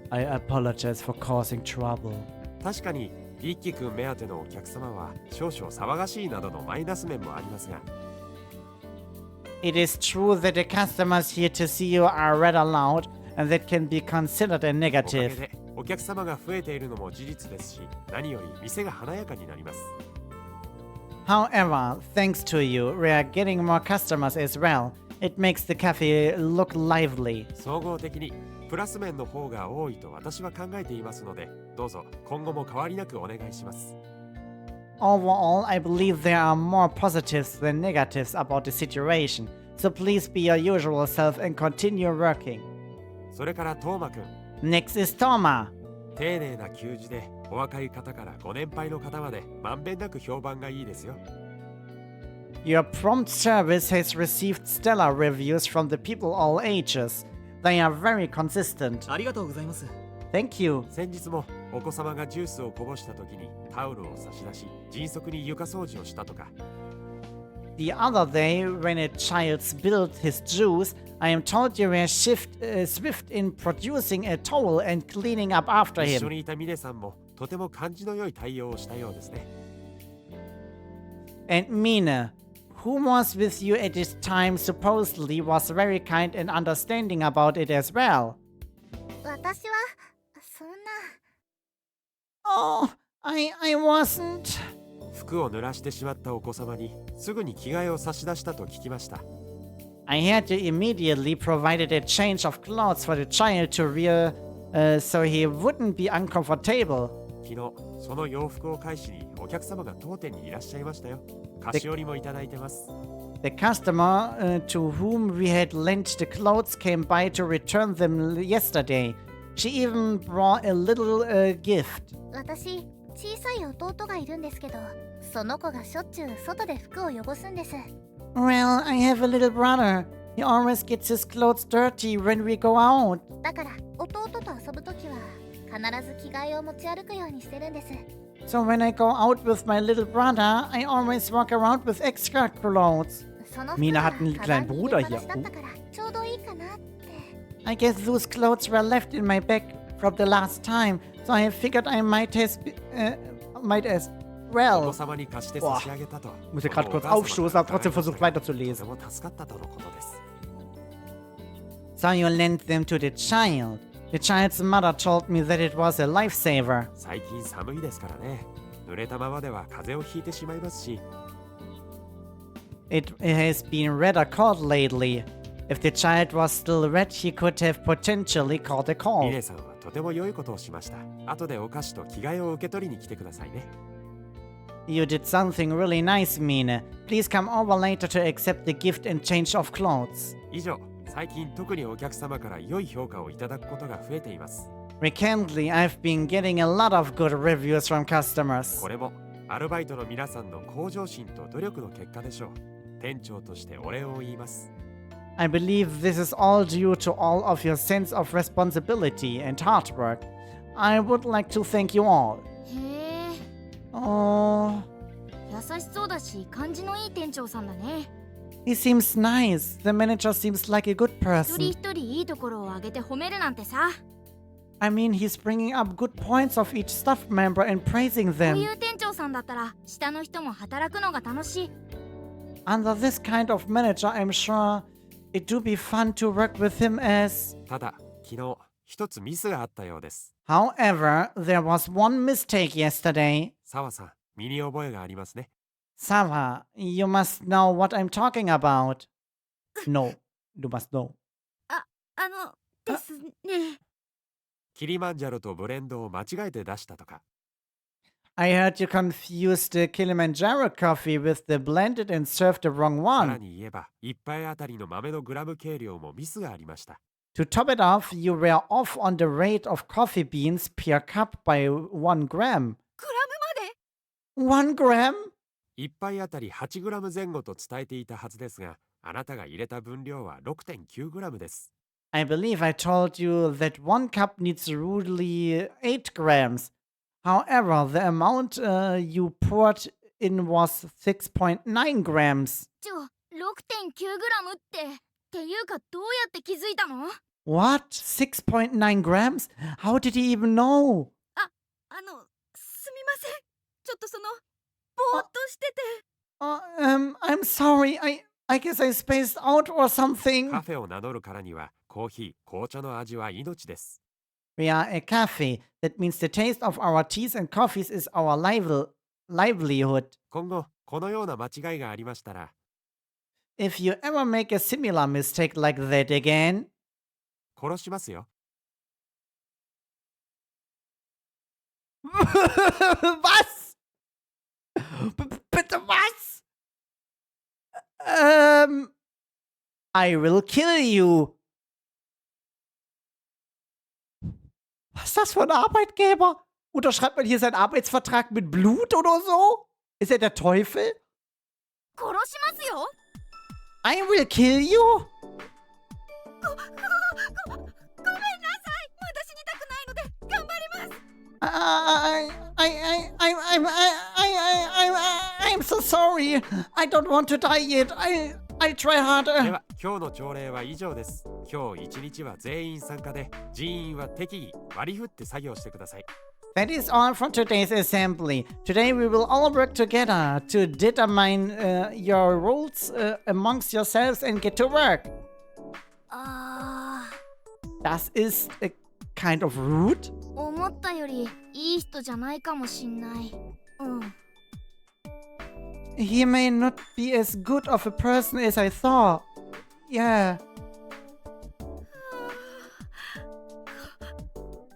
I apologize for causing trouble. 確かに一輝くん目当てのお客様は少々騒がしいなどのマイナス面もありますが、 It is true that the customers here to see you are rather loud, and that can be considered a おかげ negative. でお客様が増えているのも事実ですし、何より店が華やかになります。 However, thanks to you, we are getting more customers as well. It makes the cafe look lively. 総合的にプラス面の方が多いと私は考えていますので、どうぞ今後も変わりなくお願いします。Overall, I believe there are more positives than negatives about the situation, so please be your usual self and continue working. それからトーマくん、 Next is Toma. 丁寧な給仕でお若い方からご年配の方までまんべんなく評判がいいですよ。Your prompt service has received stellar reviews from the people all ages. They are very consistent. ありがとうございます。 Thank you. 先日もお子様がジュースをこぼした時にタオルを差し出し、迅速に床掃除をしたとか。The other day, when a child spilled his juice, I am told you were swift in producing a towel and cleaning up after 一緒 him. にいたミネさんもとても感じの良い対応をしたようですね。 And Mine, who was with you at this time, supposedly was very kind and understanding about it as well. 私はそんな。 Oh, I wasn't. 服を濡らしてしまったお子様にすぐに着替えを差し出したと聞きました。 I had you immediately provided a change of clothes for the child to wear so he wouldn't be uncomfortable. 昨日その洋服を返しにお客様が当店にいらっしゃいましたよ。菓子折りもいただいてます。 The customer to whom we had lent the clothes came by to return them yesterday. She even brought a little gift. 私、小さい弟がいるんですけど、その子がしょっちゅう外で服を汚すんです。 Well, I have a little brother. He always gets his clothes dirty when we go out. だから弟と遊ぶときは必ず着替えを持ち歩くようにしてるんです。 So when I go out with my little brother, I always walk around with extra clothes. その服 Mina が hat einen カバ kleinen ンに Bruder 入れっぱな hier. しだったからちょうどいいかなって。 I guess those clothes were left in my bag from the last time, so I figured I might as お well. 子様に貸して差し上げたと。 Muss ich gerade kurz aufstoßen, aber trotzdem versucht とて weiterzulesen. も助かったとのことです。 So you lent them to the child. The child's mother told me that it was a lifesaver. 最近寒いですからね。濡れたままでは風邪をひいてしまいますし。 It has been rather cold lately. If the child was still wet, he could have potentially caught a ミ cold. ネさんはとても良いことをしました。後でお菓子と着替えを受け取りに来てくださいね。 You did something really nice, Mine. Please come over later to accept the gift and change of clothes. 以上、最近特にお客様から良い評価をいただくことが増えています。 Recently, I've been getting a lot of good reviews from customers. これもアルバイトの皆さんの向上心と努力の結果でしょう。店長としてお礼を言います。 I believe this is all due to all of your sense of responsibility and hard work. I would like to thank you all. へえ、 Oh, 優しそうだし感じのいい店長さんだね。 he seems nice. The manager seems like a good 一人 person. 一人いいところを挙げて褒めるなんてさ。 I mean, he's bringing up good points of each staff member and praising こう them. いう店長さんだったら下の人も働くのが楽しい。 Under this kind of manager, I'm sure it would be fun to work with him as... ただ、昨日一つミスがあったようです。 However, there was one mistake yesterday. 澤さん、身に覚えがありますね。 Sava, you must know what I'm talking about. No, you must know. ですね。キリマンジャロとブレンドを間違えて出したとか。 I heard you confused the Kilimanjaro coffee with the blended and served the wrong さら one. に言えば、一杯あたりの豆のグラム計量もミスがありました。 To top it off, you were off on the rate of coffee beans per cup by 1 gram. クラムまで 1 gram? 一杯あたり8グラム前後と伝えていたはずですが、あなたが入れた分量は6.9グラムです。 I believe I told you that 1 cup needs rudely 8 grams. However, the amount you poured in was 6.9 grams. 6.9グラムっていうかどうやって気づいたの？ What? 6.9 grams? How did he even know? すみません。ちょっとぼーっとしてて。 I'm sorry. I guess I spaced out or something. カフェを名乗るからには、コーヒー、紅茶の味は命です。 We are a cafe. That means the taste of our teas and coffees is our livelihood. 今後、このような間違いがありましたら、 If you ever make a similar mistake like that again, 殺しますよ。Was? Bitte was? I will kill you. Was ist das für ein Arbeitgeber? Unterschreibt man hier seinen Arbeitsvertrag mit Blut oder so? Ist er der Teufel? 殺しますよ。 I will kill you? ごめんなさい。まだ死にたくないので頑張ります。 I'm so sorry. I don't want to die yet. I'll try で harder. は今日の朝礼は以上です。今日一日は全員参加で、人員は適宜割り振って作業してください。 That is all for today's assembly. Today we will all work together to determine your roles amongst yourselves and get to work. あ Das ist kind of rude. ー、思ったよりいい人じゃないかもしんない。うん。 He may not be as good of a person as I thought. Yeah.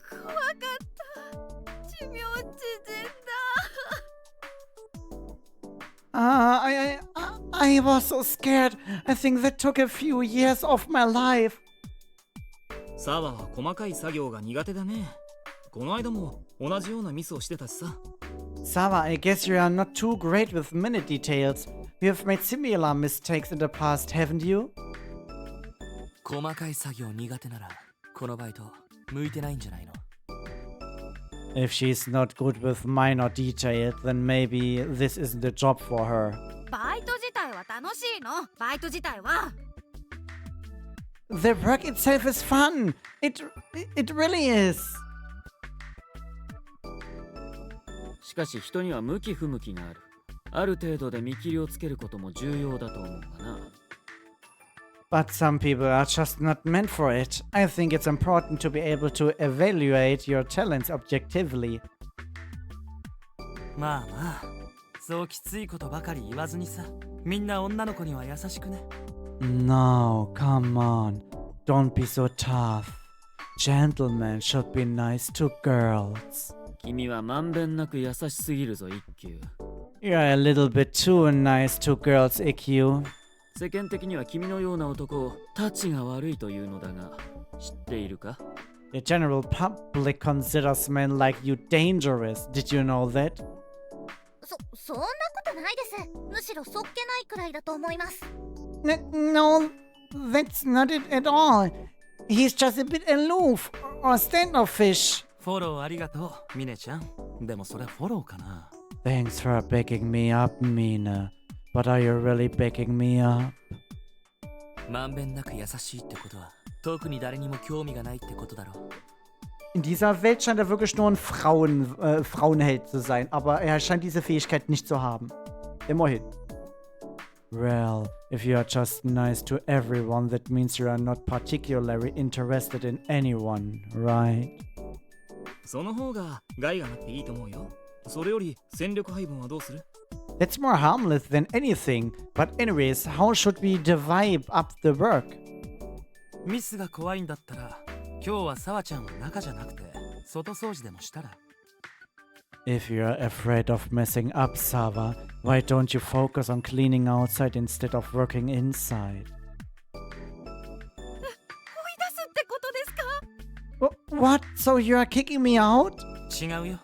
怖かった。寿命縮んだ。 I was so scared. I think that took a few years of my life. サワは細かい作業が苦手だね。この間も同じようなミスをしてたしさ。 Sava, I guess you are not too great with minute details. You have made similar mistakes in the past, haven't you? 細かい作業苦手ならこのバイト向いてないんじゃないの？ If she's not good with minor details, then maybe this isn't a job for her. バイト自体は楽しいの。バイト自体は。 The work itself is fun. It really is. しかし人には向き不向きがある。ある程度で見切りをつけることも重要だと思うがな。 But some people are just not meant for it. I think it's important to be able to evaluate your talents objectively. まあまあ、そうきついことばかり言わずにさ。みんな女の子には優しくね。 No, come on. Don't be so tough. Gentlemen should be nice to girls. 君はまんべんなく優しすぎるぞ、一休。 You're a little bit too nice to girls, IQ. 世間的には君のような男をタチが悪いというのだが、知っているか？ The general public considers men like you dangerous. Did you know that? そんなことないです。むしろそっけないくらいだと思います。 No, that's not it at all. He's just a bit aloof or standoffish. フォローありがとう、ミネちゃん。でもそれフォローかな。 Thanks for backing me up, Mina. But are you really backing me up? まんべんなく優しいってことは、特に誰にも興味がないってことだろう。 In dieser Welt scheint er wirklich nur ein Frauenheld zu sein, aber er scheint diese Fähigkeit nicht zu haben. Immerhin. Well, if you are just nice to everyone, that means you are not particularly interested in anyone, right? その方が害がなくていいと思うよ。それより戦力配分はどうする？ That's more harmless than anything. But anyways, how should we divide up the work? ミスが怖いんだったら、今日はサワちゃんは中じゃなくて外掃除でもしたら。 If you're afraid of messing up, Sava, why don't you focus on cleaning outside instead of working inside? 追い出すってことですか？ What? So you are kicking me out? 違うよ。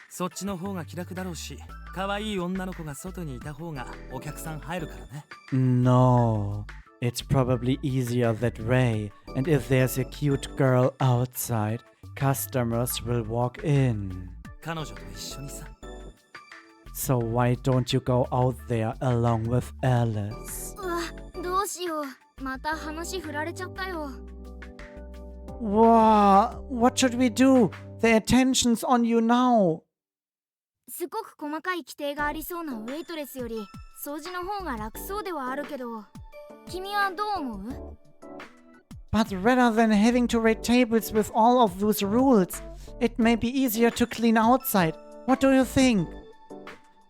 そっちの方が気楽だろうし、可愛い女の子が外にいた方がお客さん入るからね。 No, it's probably easier that way. And if there's a cute girl outside, customers will walk in. 彼女と一緒にさ。 So why don't you go out there along with Alice? うわ、どうしよう。また話振られちゃったよ。 Wow, what should we do? The attention's on you now. すごく細かい規定がありそうなウェイトレスより掃除の方が楽そうではあるけど、君はどう思う？ But rather than having to wait tables with all of those rules, it may be easier to clean outside. What do you think?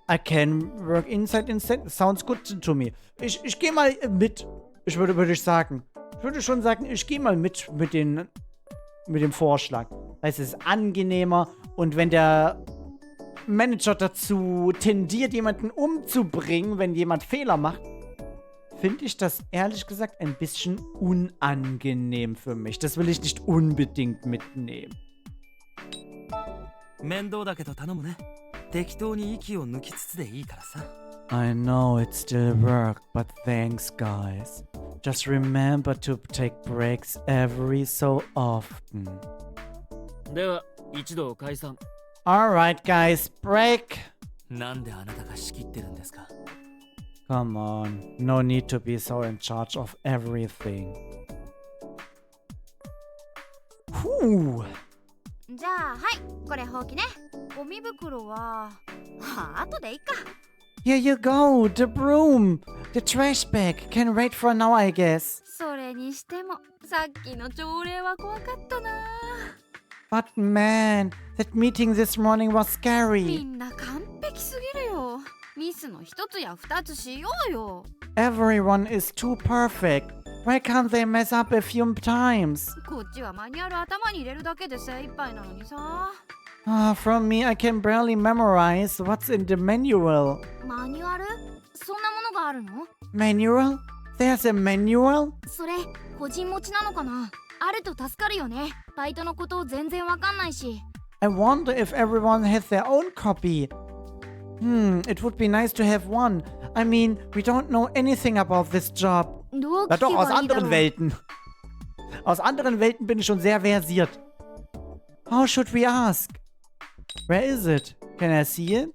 I can work inside instead. Sounds good to me. Ich gehe mal mit. Würde ich sagen. Ich würde schon sagen, ich gehe mal mit dem Vorschlag. Es ist angenehmer und wenn der Manager dazu tendiert, jemanden umzubringen, wenn jemand Fehler macht, finde ich das ehrlich gesagt ein bisschen unangenehm für mich. Das will ich nicht unbedingt mitnehmen. 面倒だけど頼むね。適当に息を抜きつつでいいからさ。I know it still worked, but thanks, guys. Just remember to take breaks every so often. では一同解散。 Alright, guys, break. なんであなたが仕切ってるんですか？ Come on, no need to be so in charge of everything. Whew. じゃあはいこれほうきね。ゴミ袋は後でいいか。 Here you go, the broom. The trash bag can wait for now, I guess. それにしてもさっきの朝礼は怖かったな。 But man, that meeting this morning was み scary. んな完璧すぎるよ。ミスの一つや二つしようよ。 Everyone is too perfect. Why can't they mess up a few times? こっちはマニュアル頭に入れるだけで精一杯なのにさ。 From me, I can barely memorize what's in the manual. マニュアルそんなものがあるの？ Manual? There's a manual? それ個人持ちなのかな？あると助かるよね。バイトのこと全然わかんないし。 I wonder if everyone has their own copy. It would be nice to have one. I mean, we don't know anything about this job. どう Na 聞け doch, aus ばいいだろ anderen う？ Welten. Aus anderen Welten bin ich schon sehr versiert. How should we ask? Where is it? Can I see it?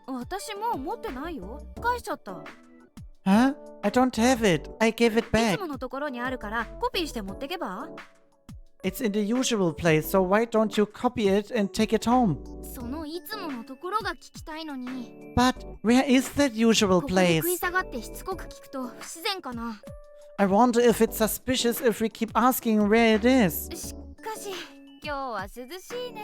私もう持ってないよ。返しちゃった。 Huh? I don't have it. I gave it い back. つものところにあるからコピーして持ってけば？ It's in the usual place, so why don't you copy it and take it home? そのいつものところが聞きたいのに。 But where is that usual ここで place? 食い下がってしつこく聞くと不自然かな。 I wonder if it's suspicious if we keep asking where it is. しかし今日は涼しいね。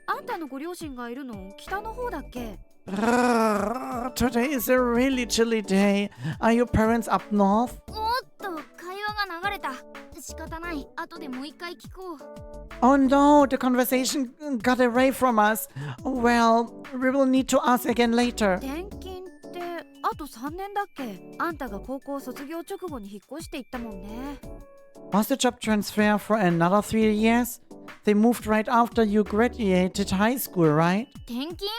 あんたのご両親がいるの北の方だっけ？ Today is a really chilly day. Are your parents up north? おっと会話が流れた。仕方ない。後でもう一回聞こう。 Oh no, the conversation got away from us. Well, we will need to ask again later. 転勤ってあと3年だっけ？あんたが高校卒業直後に引っ越していったもんね。 Was the job transfer for another 3 years? They moved right after you graduated high school, right? 転勤？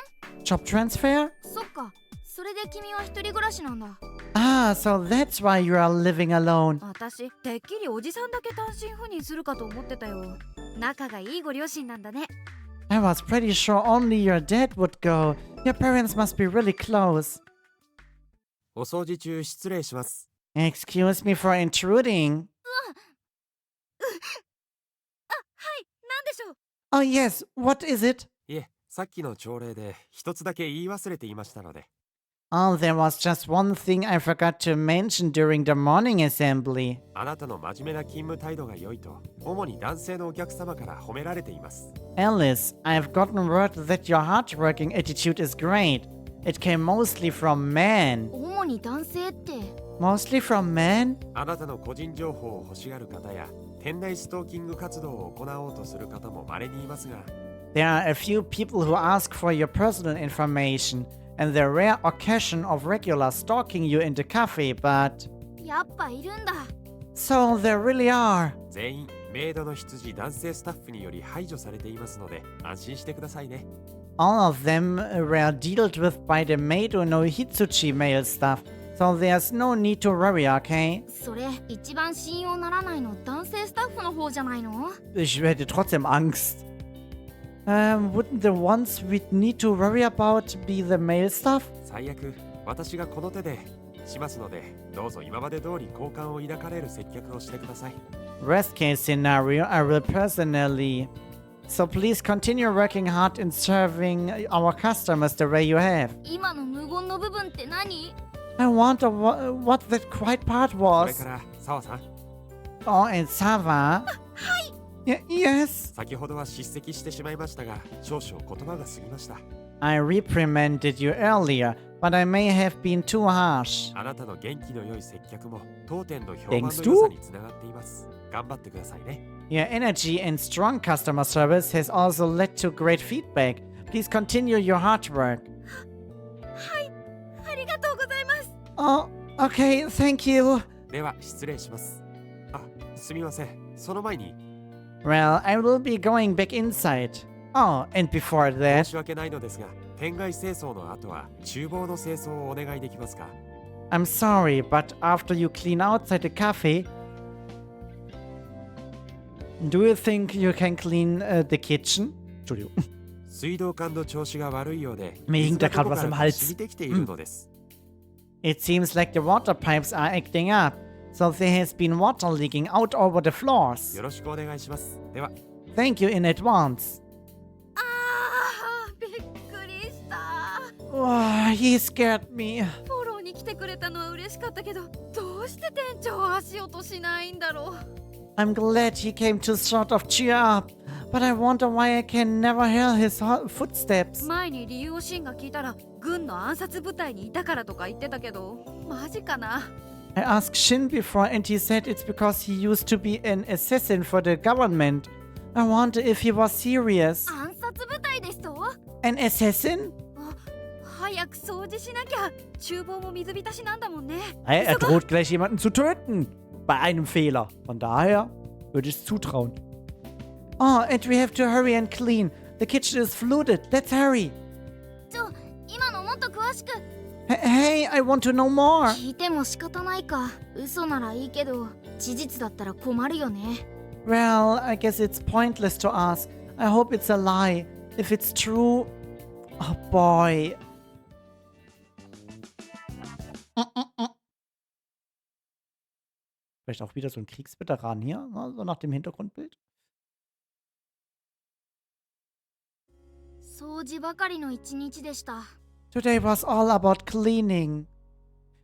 Job transfer? そっか。それで君は一人暮らしなんだ。 Ah, so that's why you are living alone. 私てっきりおじさんだけ単身赴任するかと思ってたよ。仲がいいご両親なんだね。 I was pretty sure only your dad would go. Your parents must be really close. お掃除中失礼します。 Excuse me for intruding. はいなんでしょう？ Oh yes, what is it? いえ、さっきの朝礼で一つだけ言い忘れていましたので。 Oh, there was just one thing I forgot to mention during the morning assembly. あなたの真面目な勤務態度が良いと、主に男性のお客様から褒められています。 Alice, I've gotten word that your hardworking attitude is great. It came mostly from men. 主に男性って。 Mostly from men? あなたの個人情報を欲しがる方や、店内ストーキング活動を行おうとする方も稀にいますが、 There are a few people who ask for your personal information and the rare occasion of regular stalking you in the cafe, but... やっぱいるんだ。 So there really are. 全員メイドの羊男性スタッフにより排除されていますので安心してくださいね。 All of them were dealt with by the Meido no Hitsuchi male staff, so there's no need to worry, okay? それ一番信用ならないの男性スタッフの方じゃないの？ Ich hätte trotzdem Angst. Wouldn't the ones we'd need to worry about be the male staff? 最悪私がこの手でしますので、どうぞ今まで通り好感を抱かれる接客をしてください。 Worst case scenario, I will personally. So please continue working hard in serving our customers the way you have. 今の無言の部分って何？ I wonder what that quiet part これ was. から澤さん、 Oh, and Sava? Yes. 先ほどは叱責してしまいましたが、少々言葉が過ぎました。 I reprimanded you earlier, but I may have been too harsh. あなたの元気の良い接客も当店の評判の Denkst 良 du? さにつながっています。頑張ってくださいね。Your energy and strong customer service has also led to great feedback. Please continue your hard work. ありがとうございます。 Oh, okay, thank you. では失礼します。あ、すみません。その前に Well, I will be going back inside. Oh, and before 申 that, し訳ないのですが、店外清掃の後は厨房の清掃をお願いできますか？ I'm sorry, but after you clean outside the cafe, do you think you can clean the kitchen? Entschuldigung. 水道管の調子が悪いようで、 Mir hängt da 水が grad どこ was から im か Hals. 染みてきているのです。 It seems like the water pipes are acting up, so there has been water leaking out over the floors. よろしくお願いします。では、 Thank you in advance. びっくりした。 Oh, he scared me. フォローに来てくれたのは嬉しかったけど、どうして店長は足音しないんだろう。 I'm glad he came to sort of cheer up, but I wonder why I can never hear his footsteps. 前に理由をシンが聞いたら軍の暗殺部隊にいたからとか言ってたけど、マジかな。 I asked Shin before and he said it's because he used to be an assassin for the government. I wonder if he was serious. 暗殺部隊ですと？ An assassin? 早く掃除しなきゃ。厨房も水浸しなんだもんね。 Hey, er droht gleich jemanden zu töten. Bei einem Fehler. Von daher würde ich es zutrauen. Oh, and we have to hurry and clean. The kitchen is flooded. Let's hurry. 今のもっと詳しく Hey, I want to know more. 聞いても仕方ないか。嘘ならいいけど事実だったら困るよね。 Well, I guess it's pointless to ask. I hope it's a lie. If it's true... Oh boy. Vielleicht auch wieder so ein Kriegsveteran hier, ne? So nach dem Hintergrundbild. 掃除ばかりの一日でした。 Today was all about cleaning.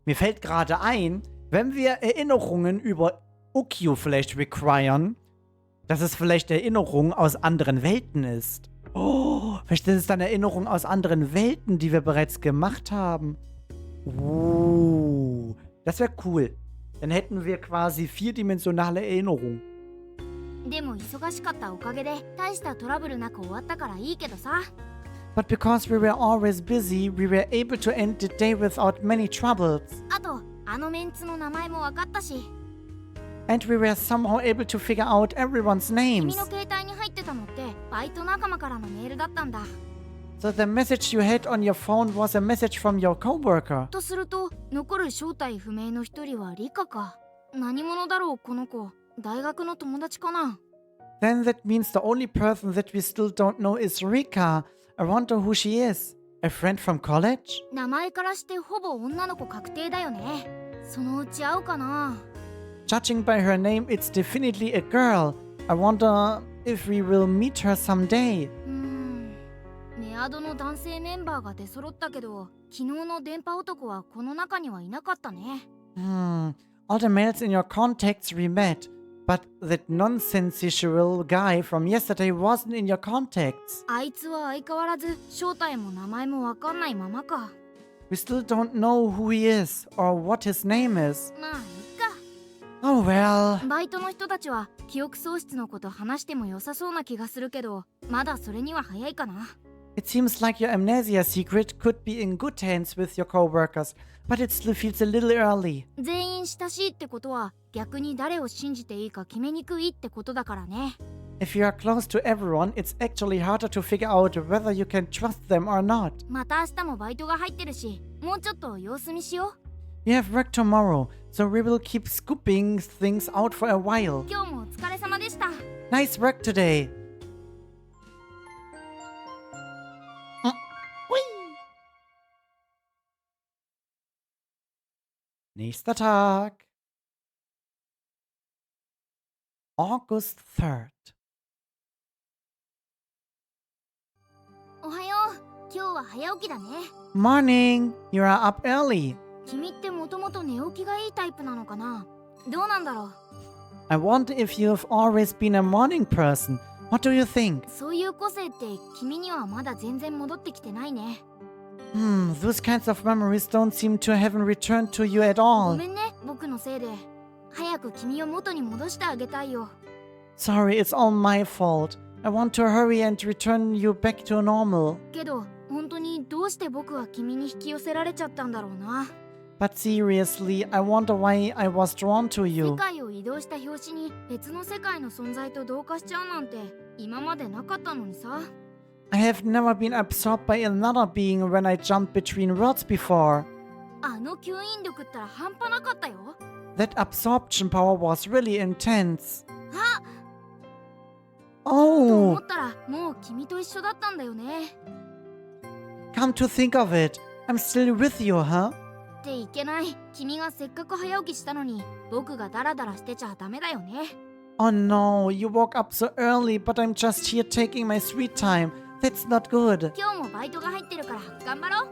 Mir fällt gerade ein, wenn wir Erinnerungen über Ukkyo vielleicht requiren, dass es vielleicht Erinnerungen aus anderen Welten ist. Oh, vielleicht ist es dann Erinnerungen aus anderen Welten, die wir bereits gemacht haben. Das wäre cool. Dann hätten wir quasi vierdimensionale Erinnerungen. でも忙しかったおかげで大したトラブルなく終わったからいいけどさ。 But because we were always busy, we were able to end the day without many troubles. あとあのメンツの名前も分かったし。 And we were somehow able to figure out everyone's 君 names. の携帯に入ってたのってバイト仲間からのメールだったんだ。 So the message you had on your phone was a message from your coworker. とすると残る正体不明の一人はリカか。何者だろうこの子。大学の友達かな。 Then that means the only person that we still don't know is Rika. I wonder who she is. A friend from college? 名前からしてほぼ女の子確定だよね。そのうち会うかな。 Judging by her name, it's definitely a girl. I wonder if we will meet her someday. メアドの男性メンバーが出揃ったけど、昨日の電波男はこの中にはいなかったね。All the males in your contacts we met, but that nonsensical guy from yesterday wasn't in your contacts. あいつは相変わらず正体も名前もわかんないままか。 We still don't know who he is or what his name is. まあいっか。 Oh well. バイトの人たちは記憶喪失のこと話しても良さそうな気がするけど、まだそれには早いかな。 It seems like your amnesia secret could be in good hands with your coworkers, but it still feels a little early. 全員親しいってことは逆に誰を信じていいか決めにくいってことだからね。 If you are close to everyone, it's actually harder to figure out whether you can trust them or not. また明日もバイトが入ってるし、もうちょっと様子見しよう。 We have work tomorrow, so we will keep scooping things out for a while. 今日もお疲れ様でした。 Nice work today. Nächster Tag. August 3rd. おはよう。今日は早起きだね。 Morning. You are up early. 君ってもともと寝起きがいいタイプなのかな。どうなんだろう。 I wonder if you have always been a morning person. What do you think? そういう個性って君にはまだ全然戻ってきてないね。Those kinds of memories don't seem to have returned to you at ご all. めんね、僕のせいで。早く君を元に戻してあげたいよ。 Sorry, it's all my fault. I want to hurry and return you back to normal. けど、本当にどうして僕は君に引き寄せられちゃったんだろうな。 But seriously, I wonder why I was drawn to 世 you. 界を移動した拍子に別の世界の存在と同化しちゃうなんて今までなかったのにさ。 I have never been absorbed by another being when I jumped between worlds before. あの吸引力ったら半端なかったよ。 That absorption power was really intense. あ、と Oh, 思ったらもう君と一緒だったんだよね。 come to think of it, I'm still with you, huh? っていけない。君がせっかく早起きしたのに僕がダラダラしてちゃダメだよね。 Oh no, you woke up so early, but I'm just here taking my sweet time. That's not good. 今日もバイトが入ってるから頑張ろう。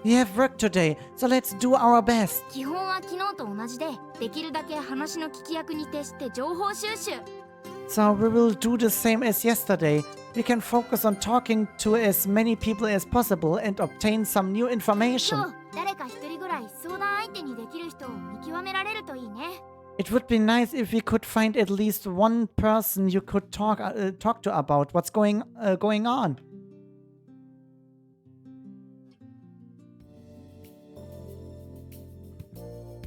We have work today, so let's do our best. 基本は昨日と同じで、できるだけ話の聞き役に徹して情報収集。 So we will do the same as yesterday. We can focus on talking to as many people as possible and obtain some new 今 information. 日誰か一人ぐらい相談相手にできる人を見極められるといいね。 It would be nice if we could find at least one person you could talk to about what's going on.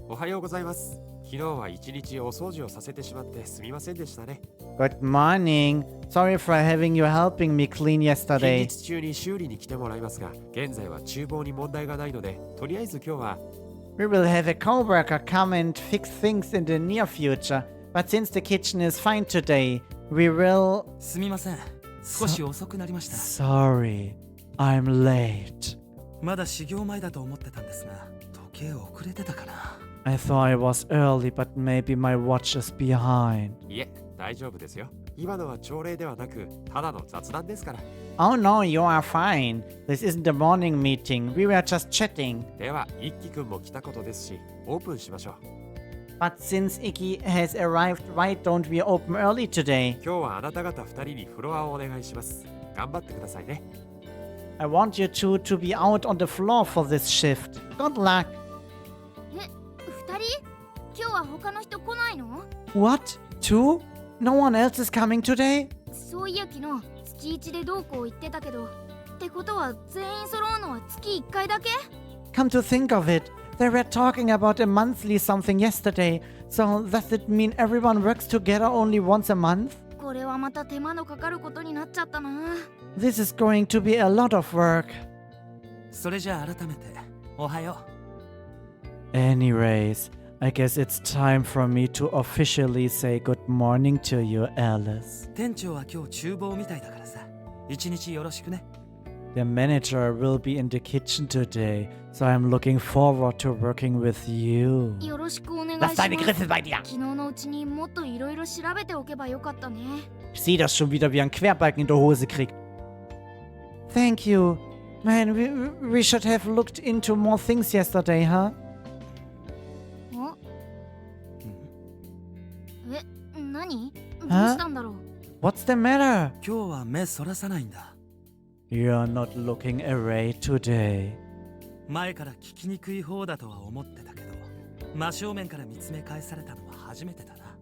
おはようございます。昨日は一日お掃除をさせてしまってすみませんでしたね。 Good morning. Sorry for having you helping me clean 近 yesterday. 日中に修理に来てもらいますが、現在は厨房に問題がないので、とりあえず今日は We will have a coworker come and fix things in the near future. But since the kitchen is fine today, we will... すみません、少し遅くなりました。 Sorry, I'm late. まだ始業前だと思ってたんですが、時計遅れてたかな。 I thought I was early, but maybe my watch is behind. いえ、大丈夫ですよ。今のは朝礼ではなく、ただの雑談ですから。 Oh no, you are fine. This isn't a morning meeting. We were just chatting. では、一輝くんも来たことですし、オープンしましょう。 But since Ikki has arrived, why don't we open early today? 今日はあなた方二人にフロアをお願いします。頑張ってくださいね。 I want you two to be out on the floor for this shift. Good luck. え、二人？今日は他の人来ないの？ What? Two? No one else is coming today? そういや昨日月一でどうこう言ってたけど、ってことは全員揃うのは月1回だけ？ Come to think of it, they were talking about a monthly something yesterday. So does it mean everyone works together only once a month? これはまた手間のかかることになっちゃったな。 This is going to be a lot of work. それじゃあ改めて、おはよう。 Anyways, I guess it's time for me to officially say good morning to you, Alice. 店長は今日厨房みたいだからさ、一日よろしくね。 The manager will be in the kitchen today, so I'm looking forward to working with you. よろしくお願いし Lass ます。 deine Griffe bei dir! 昨日のうちにもっといろいろ調べておけばよかったね。 Ich sehe das schon wieder, wie ein Querbalken in der Hose kriegt. Thank you. Man, we should have looked into more things yesterday, huh? お？え、何？どうはしたんだろう？ What's the matter? 今日は目そらさないんだ。 You're not looking away today. 前から聞きにくい方だとは思ってたけど、真正面から見つめ返されたのは初めてだな。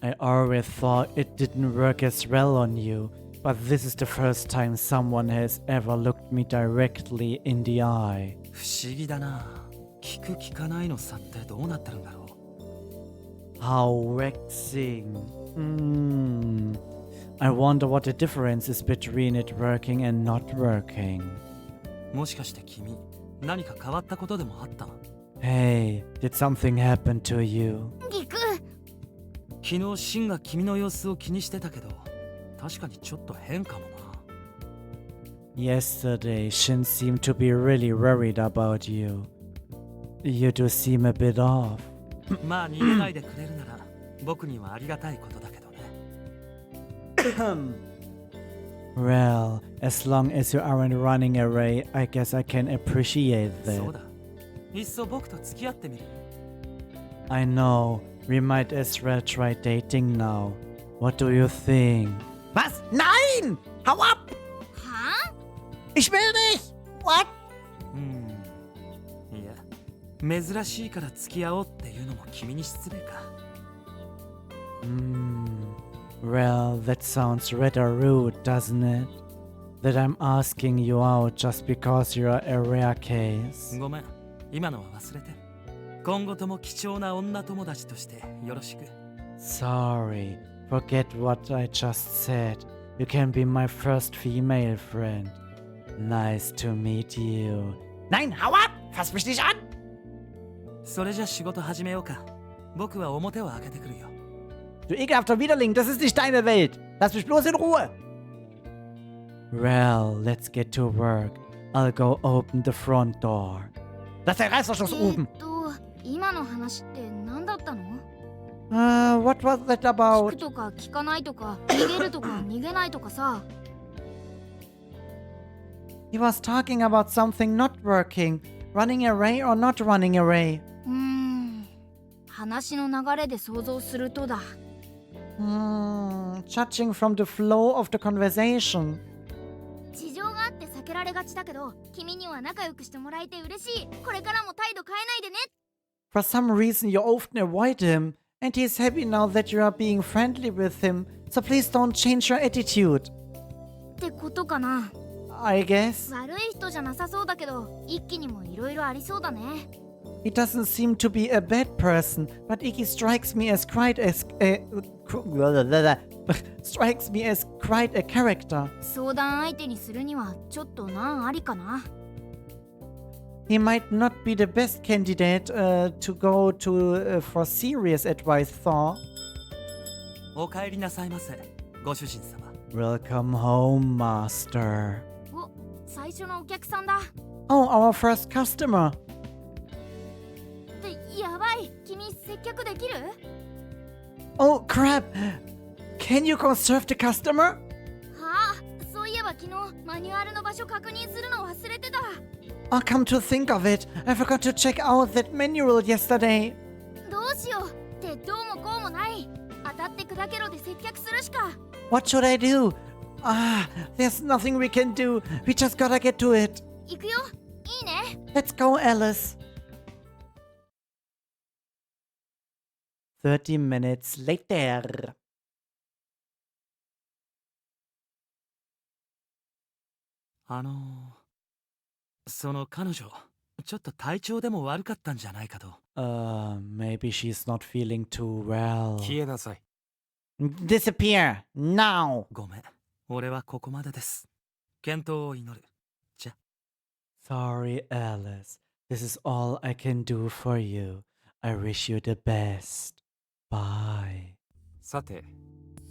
I always thought it didn't work as well on you, but this is the first time someone has ever looked me directly in the eye. 不思議だな。聞く聞かないの差ってどうなってるんだろう。 How waxing. I wonder what the difference is between it working and not working. もしかして君、何か変わったことでもあった？ Hey, did something happen to you? リク、昨日シンが君の様子を気にしてたけど、確かにちょっと変かもな。 Yesterday, Shin seemed to be really worried about you. You do seem a bit off. まあ逃げないでくれるなら、僕にはありがたいことだけどね。Well, as long as you aren't running away, I guess I can appreciate そう that. だ。いっそ僕と付き合ってみる。 I know, we might as well try dating now. What do you think? Was? Nein! Hau ab! はあ？ Ich will nicht! What? 珍しいから付き合おうっていうのも君に失礼か。Well, that sounds rather rude, doesn't it? That I'm asking you out just because you're a rare case. ごめん、今のは忘れて。今後とも貴重な女友達としてよろしく。Sorry, forget what I just said. You can be my first female friend. Nice to meet you. Nein, hau ab! Fass mich nicht an! それじゃ仕事始めようか。僕は表を開けてくるよ。Du ekelhafter Widerling, das ist nicht deine Welt. Lass mich bloß in Ruhe. Well, let's get to work. I'll go open the front door. Lass den Reißverschluss oben. 今の話って何だったの？ What was that 聞 about? くとか聞かないとか逃げるとか逃げないとかさ。He was talking about something not working. Running away or not running away. 話の流れで想像するとだ。Judging from the flow of the conversation. 事情があって避けられがちだけど、君には仲良くしてもらえて嬉しい。これからも態度変えないでね。For some reason you often avoid him, and he's happy now that you are being friendly with him, so please don't change your attitude. ってことかな。I guess. 悪い人じゃなさそうだけど、一気にもいろいろありそうだね。He doesn't seem to be a bad person, but Iggy strikes me as quite a character. 相談相手にするにはちょっと難ありかな。He might not be the best candidate to go to for serious advice, Thor. お帰りなさいませ、ご主人様。Welcome home, Master. お、最初のお客さんだ。Oh, our first customer. ってやばい、君接客できる？ Oh, crap. Can you conserve the customer? はあ、そういえば昨日マニュアルの場所確認するの忘れてた。Oh, come to think of it, I forgot to check out that manual yesterday. どうしようってどうもこうもない。当たって砕けろで接客するしか。What should I do? There's nothing we can do. We just gotta get to it. 行くよ。いいね。Let's go, Alice. 30 minutes later. その彼女、ちょっと体調でも悪かったんじゃないかと。Maybe she's not feeling too well. 消えなさい。Disappear, now! ごめん、俺はここまでです。健闘を祈る。じゃ。Sorry, Alice. This is all I can do for you. I wish you the best. Bye. さて、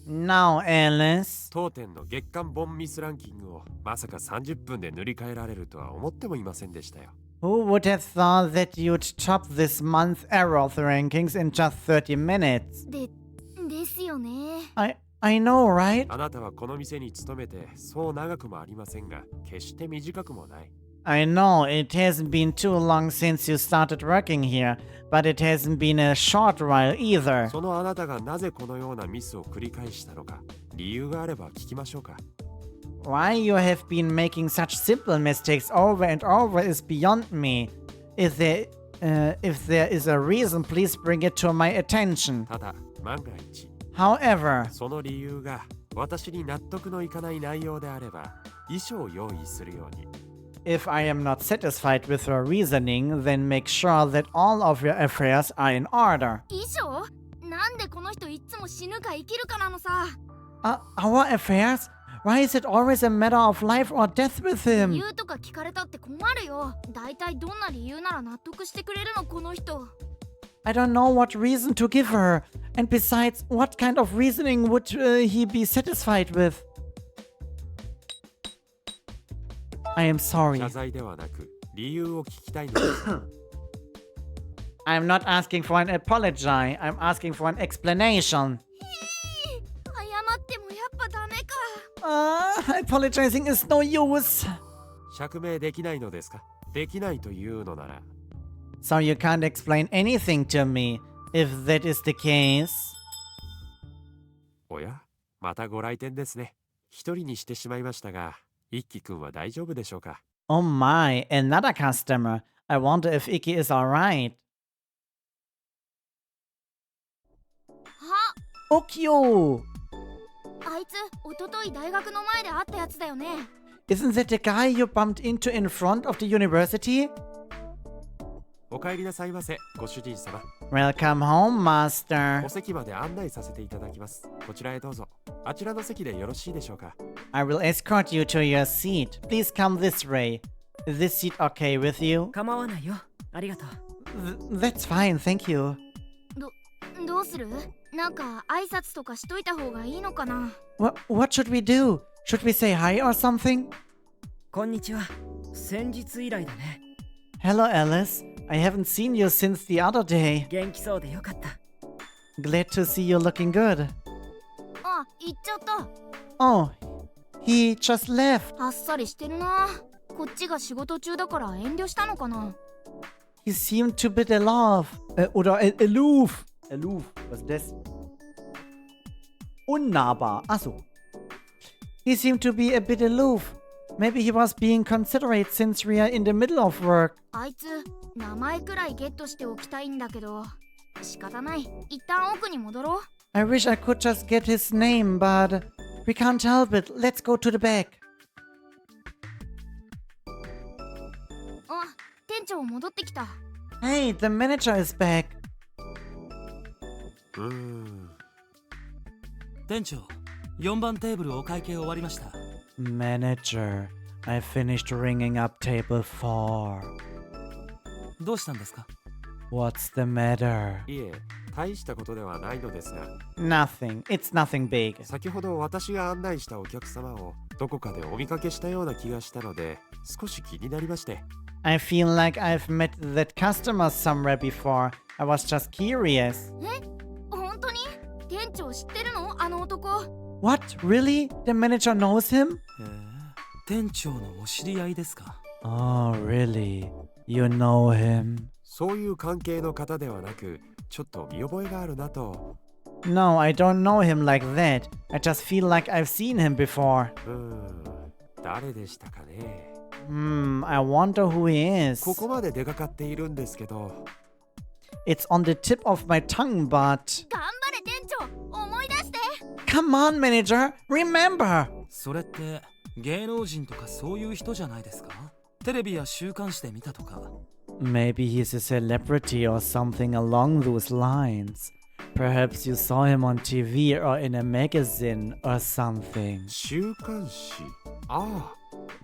Now, Alice. 当店の月間ボンミスランキングをまさか30分で塗り替えられるとは思ってもいませんでしたよ。Who would have thought that you'd top this month's Aroth rankings in just 30 minutes? ですよね。I know, right? あなたはこの店に勤めてそう長くもありませんが、決して短くもない。I know, it hasn't been too long since you started working here, but it hasn't been a short while either. そのあなたがなぜこのようなミスを繰り返したのか、理由があれば聞きましょうか。Why you have been making such simple mistakes over and over is beyond me. If there is a reason, please bring it to my attention. ただ、万が一、However, その理由が私に納得のいかない内容であれば、遺書を用意するように。if I am not satisfied with your reasoning, then make sure that all of your affairs are in order. 衣装？なんでこの人いつも死ぬか生きるかなのさ。Our affairs? Why is it always a matter of life or death with 理 him? 由とか聞かれたって困るよ。だいたいどんな理由なら納得してくれるのこの人。I don't know what reason to give her. And besides, what kind of reasoning would he be satisfied with? I am sorry. 謝罪ではなく、理由を聞きたいのです。I'm not asking for an apology. I'm asking for an explanation. 謝ってもやっぱダメか。Apologizing is no use. 釈明できないのですか？できないというのなら。So you can't explain anything to me, if that is the case. おや、またご来店ですね。一人にしてしまいましたが、一輝くんは大丈夫でしょうか？ Oh my, another customer. I wonder if Iki is alright. あ、 Ukyo! あいつ一昨日大学の前で会ったやつだよね。 Isn't that the guy you bumped into in front of the university? お帰りなさいませ、ご主人様。 Welcome home, master. お席まで案内させていただきます。こちらへどうぞ。あちらの席でよろしいでしょうか。 I will escort you to your seat. Please come this way. Is this seat okay with you? 構わないよ。ありがとう。That's fine, thank you. どうする？なんか挨拶とかしといた方がいいのかな？ What should we do? Should we say hi or something? こんにちは。先日以来だね。 Hello, Alice. I haven't seen you since the other day. 元気そうでよかった。 Glad to see you looking good. あ、行っちゃった。 Oh, he just left. あっさりしてるな。こっちが仕事中だから遠慮したのかな。 He seemed to bit aloof. Oder aloof. Aloof. Was ist das? Unnahbar. Achso. He seemed to be a bit aloof. Maybe he was being considerate since we are in the middle of work. あいつ、名前くらいゲットしておきたいんだけど、仕方ない。一旦奥に戻ろう。 I wish I could just get his name, but we can't help it. Let's go to the back. あ、店長戻ってきた。 Hey, the manager is back. 店長、4番テーブルお会計終わりました。 Manager, I finished ringing up table 4. どうしたんですか？ What's the matter? いえ、大したことではないのですが、 Nothing. It's nothing big. 先ほど私が案内したお客様をどこかでお見かけしたような気がしたので、少し気になりまして。 I feel like I've met that customer somewhere before. I was just curious. え、本当に？店長知ってるの？あの男。 What? Really? The manager knows him? へえ、店長のお知り合いですか？ Oh, really? You know him? そういう関係の方ではなく、ちょっと見覚えがあるなと。 No, I don't know him like that. I just feel like I've seen him before. 誰でしたかね。 I wonder who he is. ここまで出かかっているんですけど。 It's on the tip of my tongue, but... 頑張れ店長、思い出して。 Come on, manager! Remember! それって芸能人とかそういう人じゃないですか？テレビや週刊誌で見たとか。 Maybe he's a celebrity or something along those lines. Perhaps you saw him on TV or in a magazine or something. 週刊誌。ああ。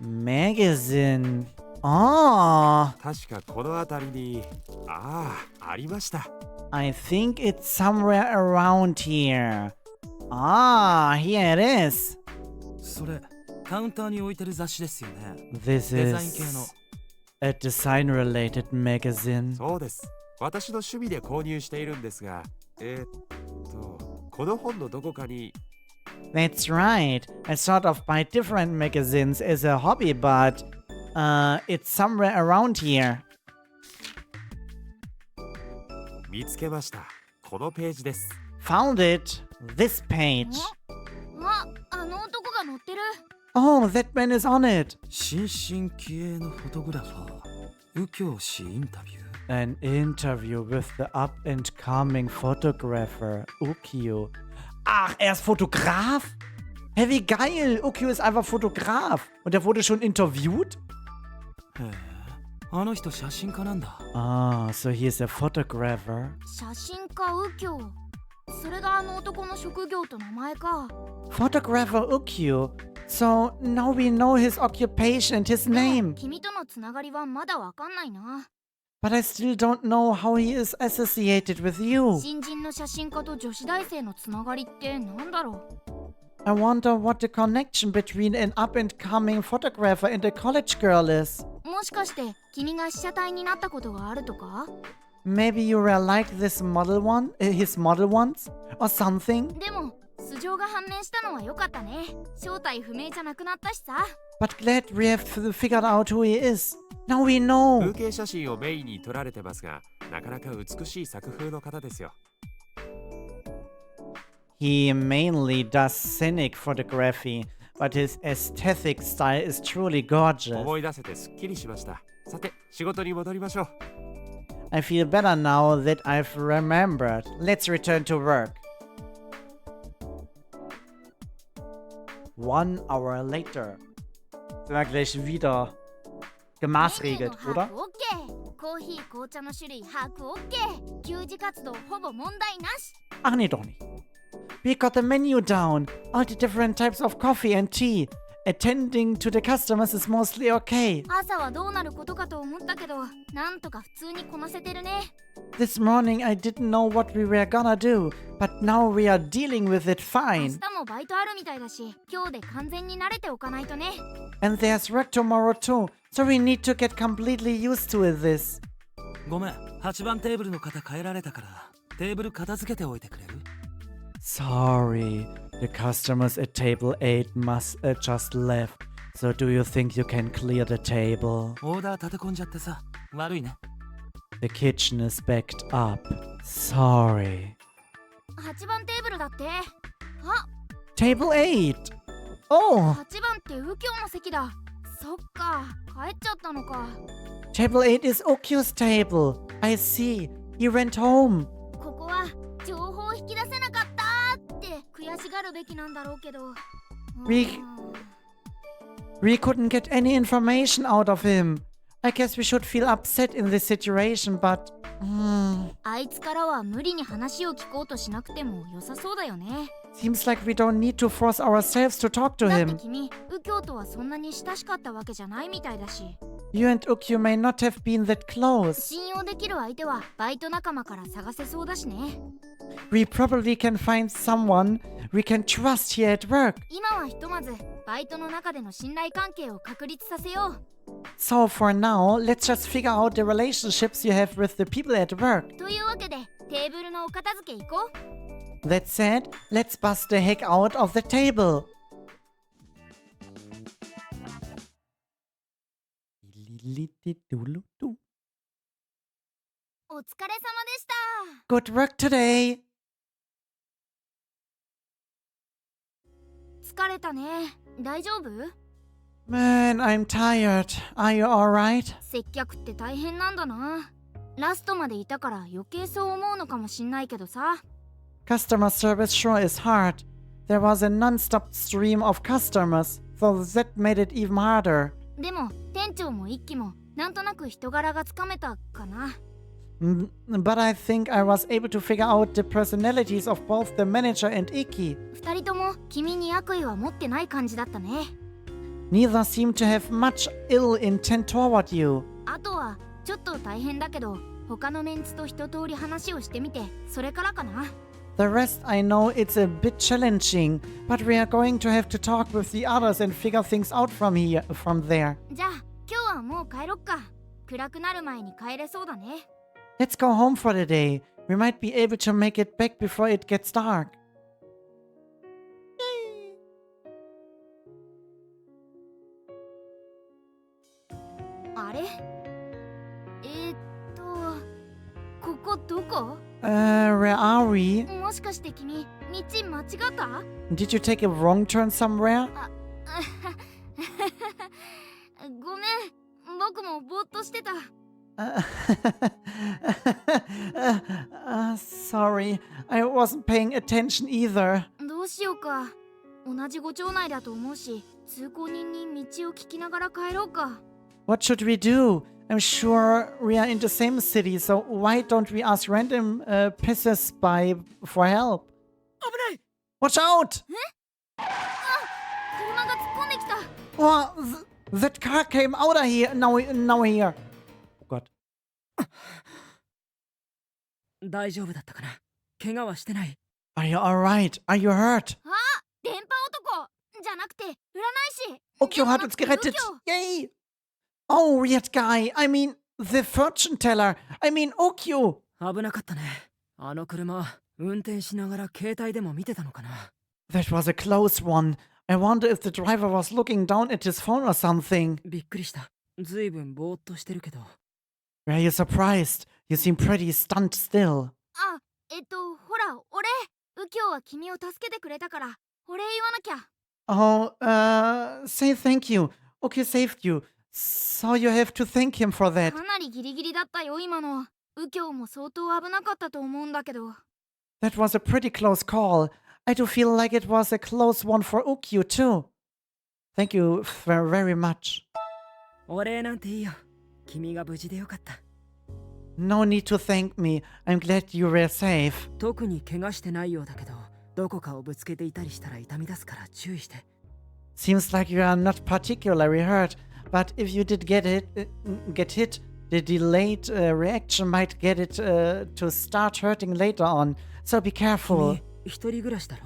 Magazine. Oh, 確かこの辺りに、ありました。 I think it's somewhere around here. Ah, here it is. それカウンターに置いてる雑誌ですよね。 This デザイン系の。 is a design-related magazine. そうです。私の趣味で購入しているんですが、この本のどこかに。 That's right. I sort of buy different magazines as a hobby, but it's somewhere around here. 見つけました。このページです。 Found it. This page. あの男が乗ってる。 Oh, that man is on it. 新進気鋭のフォトグラファー、右京氏インタビュー。 An interview with the up-and-coming photographer, Ukyo. Ach, er ist Fotograf? Hä, wie geil! Ukyo ist einfach Fotograf. Und er wurde schon interviewt? へえ、あの人写真家なんだ。 Ah, so he is a photographer. 写真家右京。それがあの男の職業と名前か。 Photographer Ukyo. So now we know his occupation and his でも name. 君とのつながりはまだわかんないな。 But I still don't know how he is associated with you. 新人の写真家と女子大生のつながりってなんだろう？ I wonder what the connection between an up-and-coming photographer and a college girl is. もしかして君が被写体になったことがあるとか？ Maybe you were like this model one, his model once, or something. でも素性が判明したのは良かったね。正体不明じゃなくなったしさ。 But glad we have figured out who he is. Now we know. 風景写真をメインに撮られてますが、なかなか美しい作風の方ですよ。 He mainly does scenic photography, but his aesthetic style is truly gorgeous. 思い出せてすっきりしました。さて、仕事に戻りましょう。I feel better now that I've remembered. Let's return to work. 1 hour later. Sind wir gleich wieder メニュー gemaßregelt, の把 oder? 握 OK。コーヒー紅茶の種類把握 OK。給仕活動ほぼ問題なし。 Ach nee, doch nicht. We got the menu down. All the different types of coffee and tea. Attending to the customers is mostly okay. 朝はどうなることかと思ったけど、なんとか普通にこなせてるね。 This morning I didn't know what we were gonna do, but now we are dealing with it 明 fine. 日もバイトあるみたいだし、今日で完全に慣れておかないとね。 And there's work tomorrow too, so we need to get completely used to this. ごめん、8番テーブルの方変えられたからテーブル片付けておいてくれる？ Sorry, the customers at table 8 must just left. So do you think you can clear the table? オーダー立て込んじゃってさ、悪いね。 The kitchen is backed up. Sorry. 8番テーブルだって。あ、 Table 8! Oh! 8番って右京の席だ。そっか、帰っちゃったのか。 Table 8 is Okyu's table. I see. He went home. ここは情報を引き出せなかったって悔しがるべきなんだろうけど。We couldn't get any information out of him. I guess we should feel upset in this situation, but... あいつからは無理に話を聞こうとしなくても良さそうだよね。 Seems like we don't need to force ourselves to talk to だって him. 君、右京とはそんなに親しかったわけじゃないみたいだし。 You and Ukyu may not have been that close. 信用できる相手はバイト仲間から探せそうだしね。 We probably can find someone we can trust here at work. 今はひとまずバイトの中での信頼関係を確立させよう。 So for now, let's just figure out the relationships you have with the people at work. というわけでテーブルのお片付け行こう。 That said, let's bust the heck out of the table. お疲れ様でした。 Good work today. 疲れたね。大丈夫？ Man, I'm tired. Are you alright? 接客って大変なんだな。ラストまでいたから余計そう思うのかもしんないけどさ。 Customer service sure is hard. There was a non-stop stream of customers, so that made it even harder. でも店長も一輝もなんとなく人柄がつかめたかな。 But I think I was able to figure out the personalities of both the manager and Ikki. 二人とも君に悪意は持ってない感じだったね。 Neither seemed to have much ill intent toward you. あとはちょっと大変だけど他のメンツと一通り話をしてみてそれからかな。 The rest I know it's a bit challenging, but we are going to have to talk with the others and figure things out from there. じゃあ今日はもう帰ろっか。暗くなる前に帰れそうだね。 Let's go home for the day. We might be able to make it back before it gets dark. あれ？ここどこ？ Where are we? もしかして君、道間違った？ Did you take a wrong turn somewhere? ごめん、僕もぼーっとしてた。Sorry, I wasn't paying attention either. どうしようか。同じご町内だと思うし、通行人に道を聞きながら帰ろうか。 What should we do? I'm sure we are in the same city, so why don't we ask random passers-by for help? 危ない！ Watch out! 車が突っ込んできた。 Oh, that car came out of here. Now here. Oh God. 大丈夫だったかな？怪我はしてない。 Are you alright? Are you hurt? あ、電波男じゃなくて占い師。 Okyo hat uns gerettet. Yay! Oh, weird guy. I mean, the fortune teller. I mean, Okyo. 危なかったね。あの車、運転しながら携帯でも見てたのかな。 That was a close one. I wonder if the driver was looking down at his phone or something. びっくりした。ずいぶんぼーっとしてるけど。Were you surprised? You seem pretty stunned still. あ、ほら、俺、右京は君を助けてくれたから、お礼言わなきゃ。 Oh, say thank you. Okyo saved you. So you have to thank him for that. かなりギリギリだったよ今の。右京も相当危なかったと思うんだけど。 That was a pretty close call. I do feel like it was a close one for Ukyu too. Thank you very much. お礼なんていいよ。君が無事でよかった。 No need to thank me. I'm glad you were safe. 特に怪我してないようだけど、どこかをぶつけていたりしたら痛み出すから注意して。 Seems like you are not particularly hurt, but if you did get hit, the delayed reaction might get it to start hurting later on. So be careful. 君、一人暮らしだろ？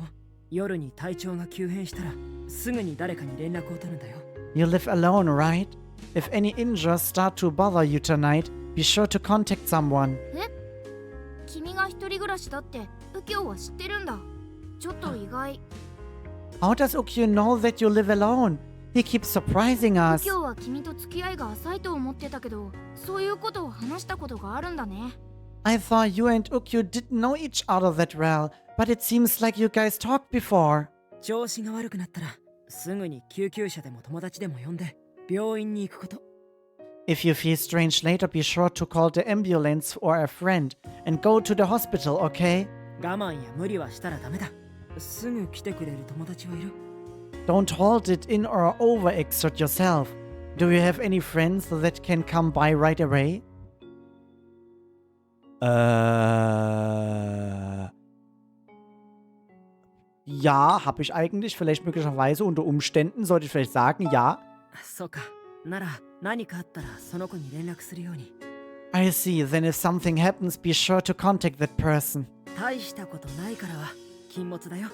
夜に体調が急変したら、すぐに誰かに連絡を取るんだよ。 You live alone, right? If any injuries start to bother you tonight, be sure to contact someone. 君が一人暮らしだって右京は知ってるんだ。ちょっと意外。 How does Ukyu know that you live alone? He keeps surprising 右 us. 京は君と付き合いが浅いと思ってたけど、そういうことを話したことがあるんだね。 I thought you and Ukyu didn't know each other that well, but it seems like you guys talked before. 調子が悪くなったら、すぐに救急車でも友達でも呼んで、病院に行くこと。 If you feel strange later, be sure to call the ambulance or a friend and go to the hospital, okay? 我慢や無理はしたらダメだ。すぐ来てくれる友達はいる？ Don't hold it in or overexert yourself. Do you have any friends that can come by right away? Ja, habe ich eigentlich. Vielleicht möglicherweise unter Umständen sollte ich vielleicht sagen, ja. そうか。なら何かあったらその子に連絡するように。 I see. Then if something happens, be sure to contact that person. 大したことないからは禁物だよ。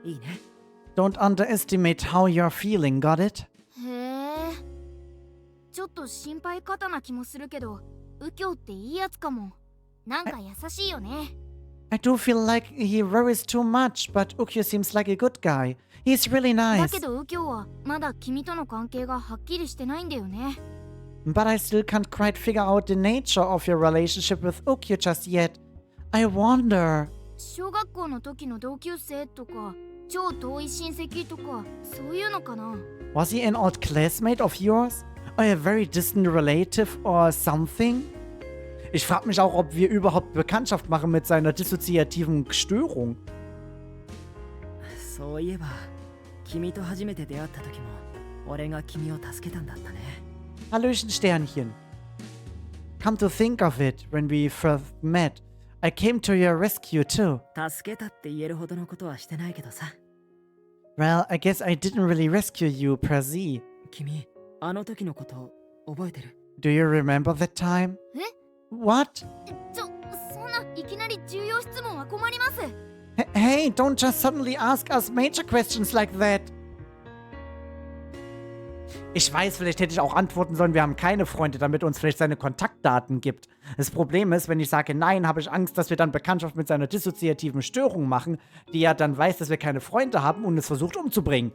いいね。 Don't underestimate how you're feeling, got it? へえ。ちょっと心配かたな気もするけど、右京っていいやつかも。なんか優しいよね。 I do feel like he worries too much, but Ukyu seems like a good guy. He's really だ nice. けど右京はまだ君との関係がはっきりしてないんだよね。 But I still can't quite figure out the nature of your relationship with Ukyu just yet. I wonder. 小学校の時の同級生とか、超遠い親戚とか、そういうのかな。 Was he an old classmate of yours? Or a very distant relative or something? Ich frage mich auch, ob wir überhaupt Bekanntschaft machen mit seiner dissoziativen Störung. そういえば、君と初めて出会った時も、俺が君を助けたんだったね。 Hallöchen Sternchen. Come to think of it, when we first met, I came to your rescue too. 助けたって言えるほどのことはしてないけどさ。 Well, I guess I didn't really rescue you per se. 君、あの時のこと覚えてる？ Do you remember that time? え？ What? そんないきなり重要質問は困ります。 Hey, don't just suddenly ask us major questions like that. Ich weiß, vielleicht hätte ich auch antworten sollen, wir haben keine Freunde, damit er uns vielleicht seine Kontaktdaten gibt. Das Problem ist, wenn ich sage nein, habe ich Angst, dass wir dann Bekanntschaft mit seiner dissoziativen Störung machen, die ja dann weiß, dass wir keine Freunde haben und es versucht umzubringen.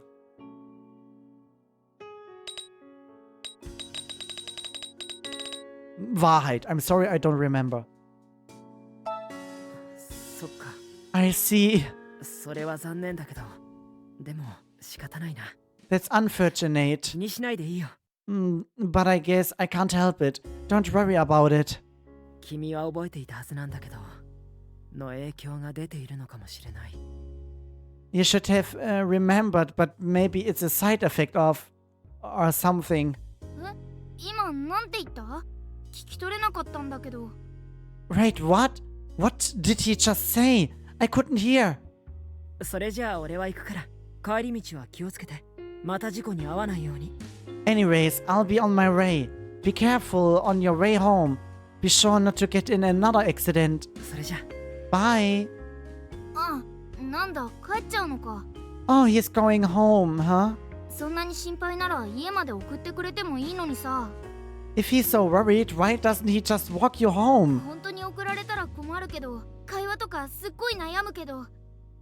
Wahrheit. I'm sorry, I don't remember. そっか。 I see. それは残念だけど、でも仕方ないな。 That's unfortunate. 気にしないでいいよ。 But I guess I can't help it. Don't worry about it. 君は覚えていたはずなんだけど、の影響が出ているのかもしれない。 You should have remembered, but maybe it's a side effect of or something. 今なんて言った？聞き取れなかったんだけど。 Wait, what? What did he just say? I couldn't hear. それじゃあ俺は行くから、帰り道は気をつけて。また事故に遭わないように。 Anyways, I'll be on my way. Be careful on your way home. Be sure not to get in another accident. それじゃ。 Bye. あ、なんだ、帰っちゃうのか。 Oh, he's going home, huh? そんなに心配なら家まで送ってくれてもいいのにさ。 If he's so worried, why doesn't he just walk you home? 本当に送られたら困るけど、会話とかすっごい悩むけど。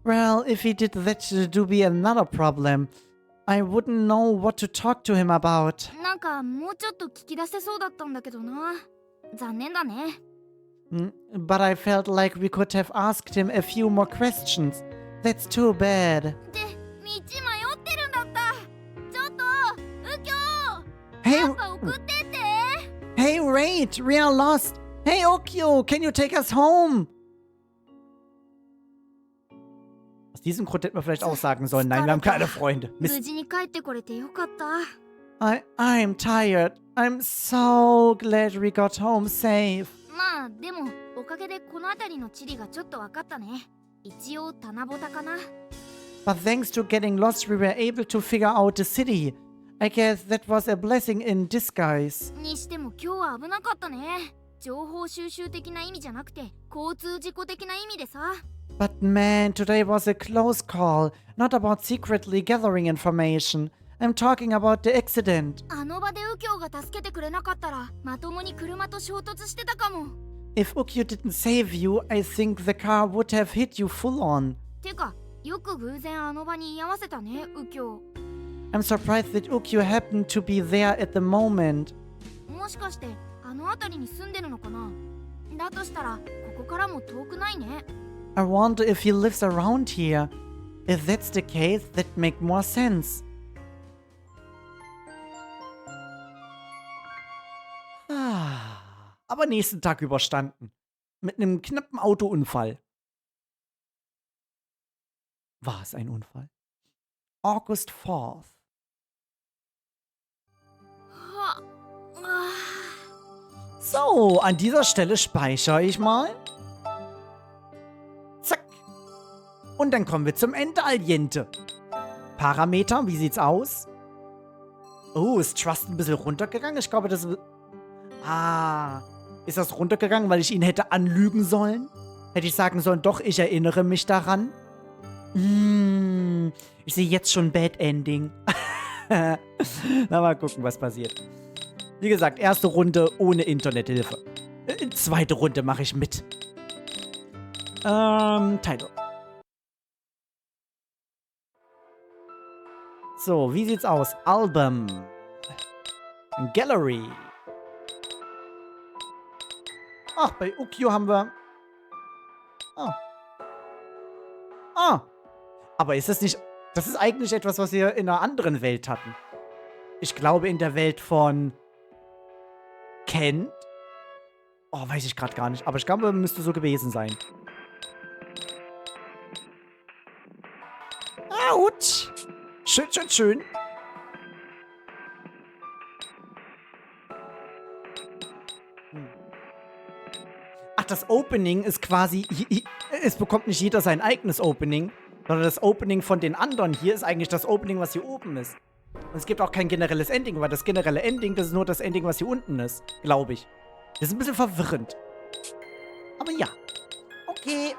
Well, if he did that, do be another problem. I wouldn't know what to talk to him about. なんかもうちょっと聞き出せそうだったんだけどな。残念だね。But I felt like we could have asked him a few more questions. That's too bad. で、道迷ってるんだった。ちょっと、右京！ Hey, なんか送ってって。 hey, wait, we are lost. Hey, Okio, can you take us home? Aus diesem Grund hätten wir vielleicht auch sagen sollen, nein, wir haben keine Freunde. 無 Mist. 事に帰ってこれてよかった。 I'm tired. I'm so glad we got home safe. まあでもおかげでこの辺りの地理がちょっと分かったね。一応棚ぼたかな。 But thanks to getting lost, we were able to figure out the city. I guess that was a blessing in disguise. にしても今日は危なかったね。情報収集的な意味じゃなくて交通事故的な意味でさ。 But man, today was a close call. Not about secretly gathering information. I'm talking about the accident. あの場で右京が助けてくれなかったらまともに車と衝突してたかも。 If Ukyo didn't save you, I think the car would have hit you full on. てかよく偶然あの場に居合わせたね、右京。 I'm surprised that Ukyo happened to be there at the moment. もしかしてあの辺りに住んでるのかな。だとしたらここからも遠くないね。 I wonder if he lives around here. If that's the case, that make more sense. Aber nächsten Tag überstanden. Mit einem knappen Autounfall. War es ein Unfall? August 4th. So, an dieser Stelle speichere ich mal. Zack. Und dann kommen wir zum Endaliente. Parameter, wie sieht's aus? Oh, ist Trust ein bisschen runtergegangen? Ich glaube, das... Ah, ist das runtergegangen, weil ich ihn hätte anlügen sollen? Hätte ich sagen sollen, doch, ich erinnere mich daran? Ich sehe jetzt schon Bad Ending. Na, mal gucken, was passiert. Wie gesagt, erste Runde ohne Internethilfe. Zweite Runde mache ich mit. Title. So, wie sieht's aus? Album. Gallery. Ach, bei Ukyo haben wir... Aber ist das nicht... Das ist eigentlich etwas, was wir in einer anderen Welt hatten. Ich glaube, in der Welt von... Ken? Oh, weiß ich gerade gar nicht. Aber ich glaube, müsste so gewesen sein. Autsch! Schön, schön, schön. Ach, das Opening ist quasi... Es bekommt nicht jeder sein eigenes Opening, sondern das Opening von den anderen hier ist eigentlich das Opening, was hier oben ist. Und es gibt auch kein generelles Ending, weil das generelle Ending, das ist nur das Ending, was hier unten ist. Glaube ich. Das ist ein bisschen verwirrend. Aber ja. Okay.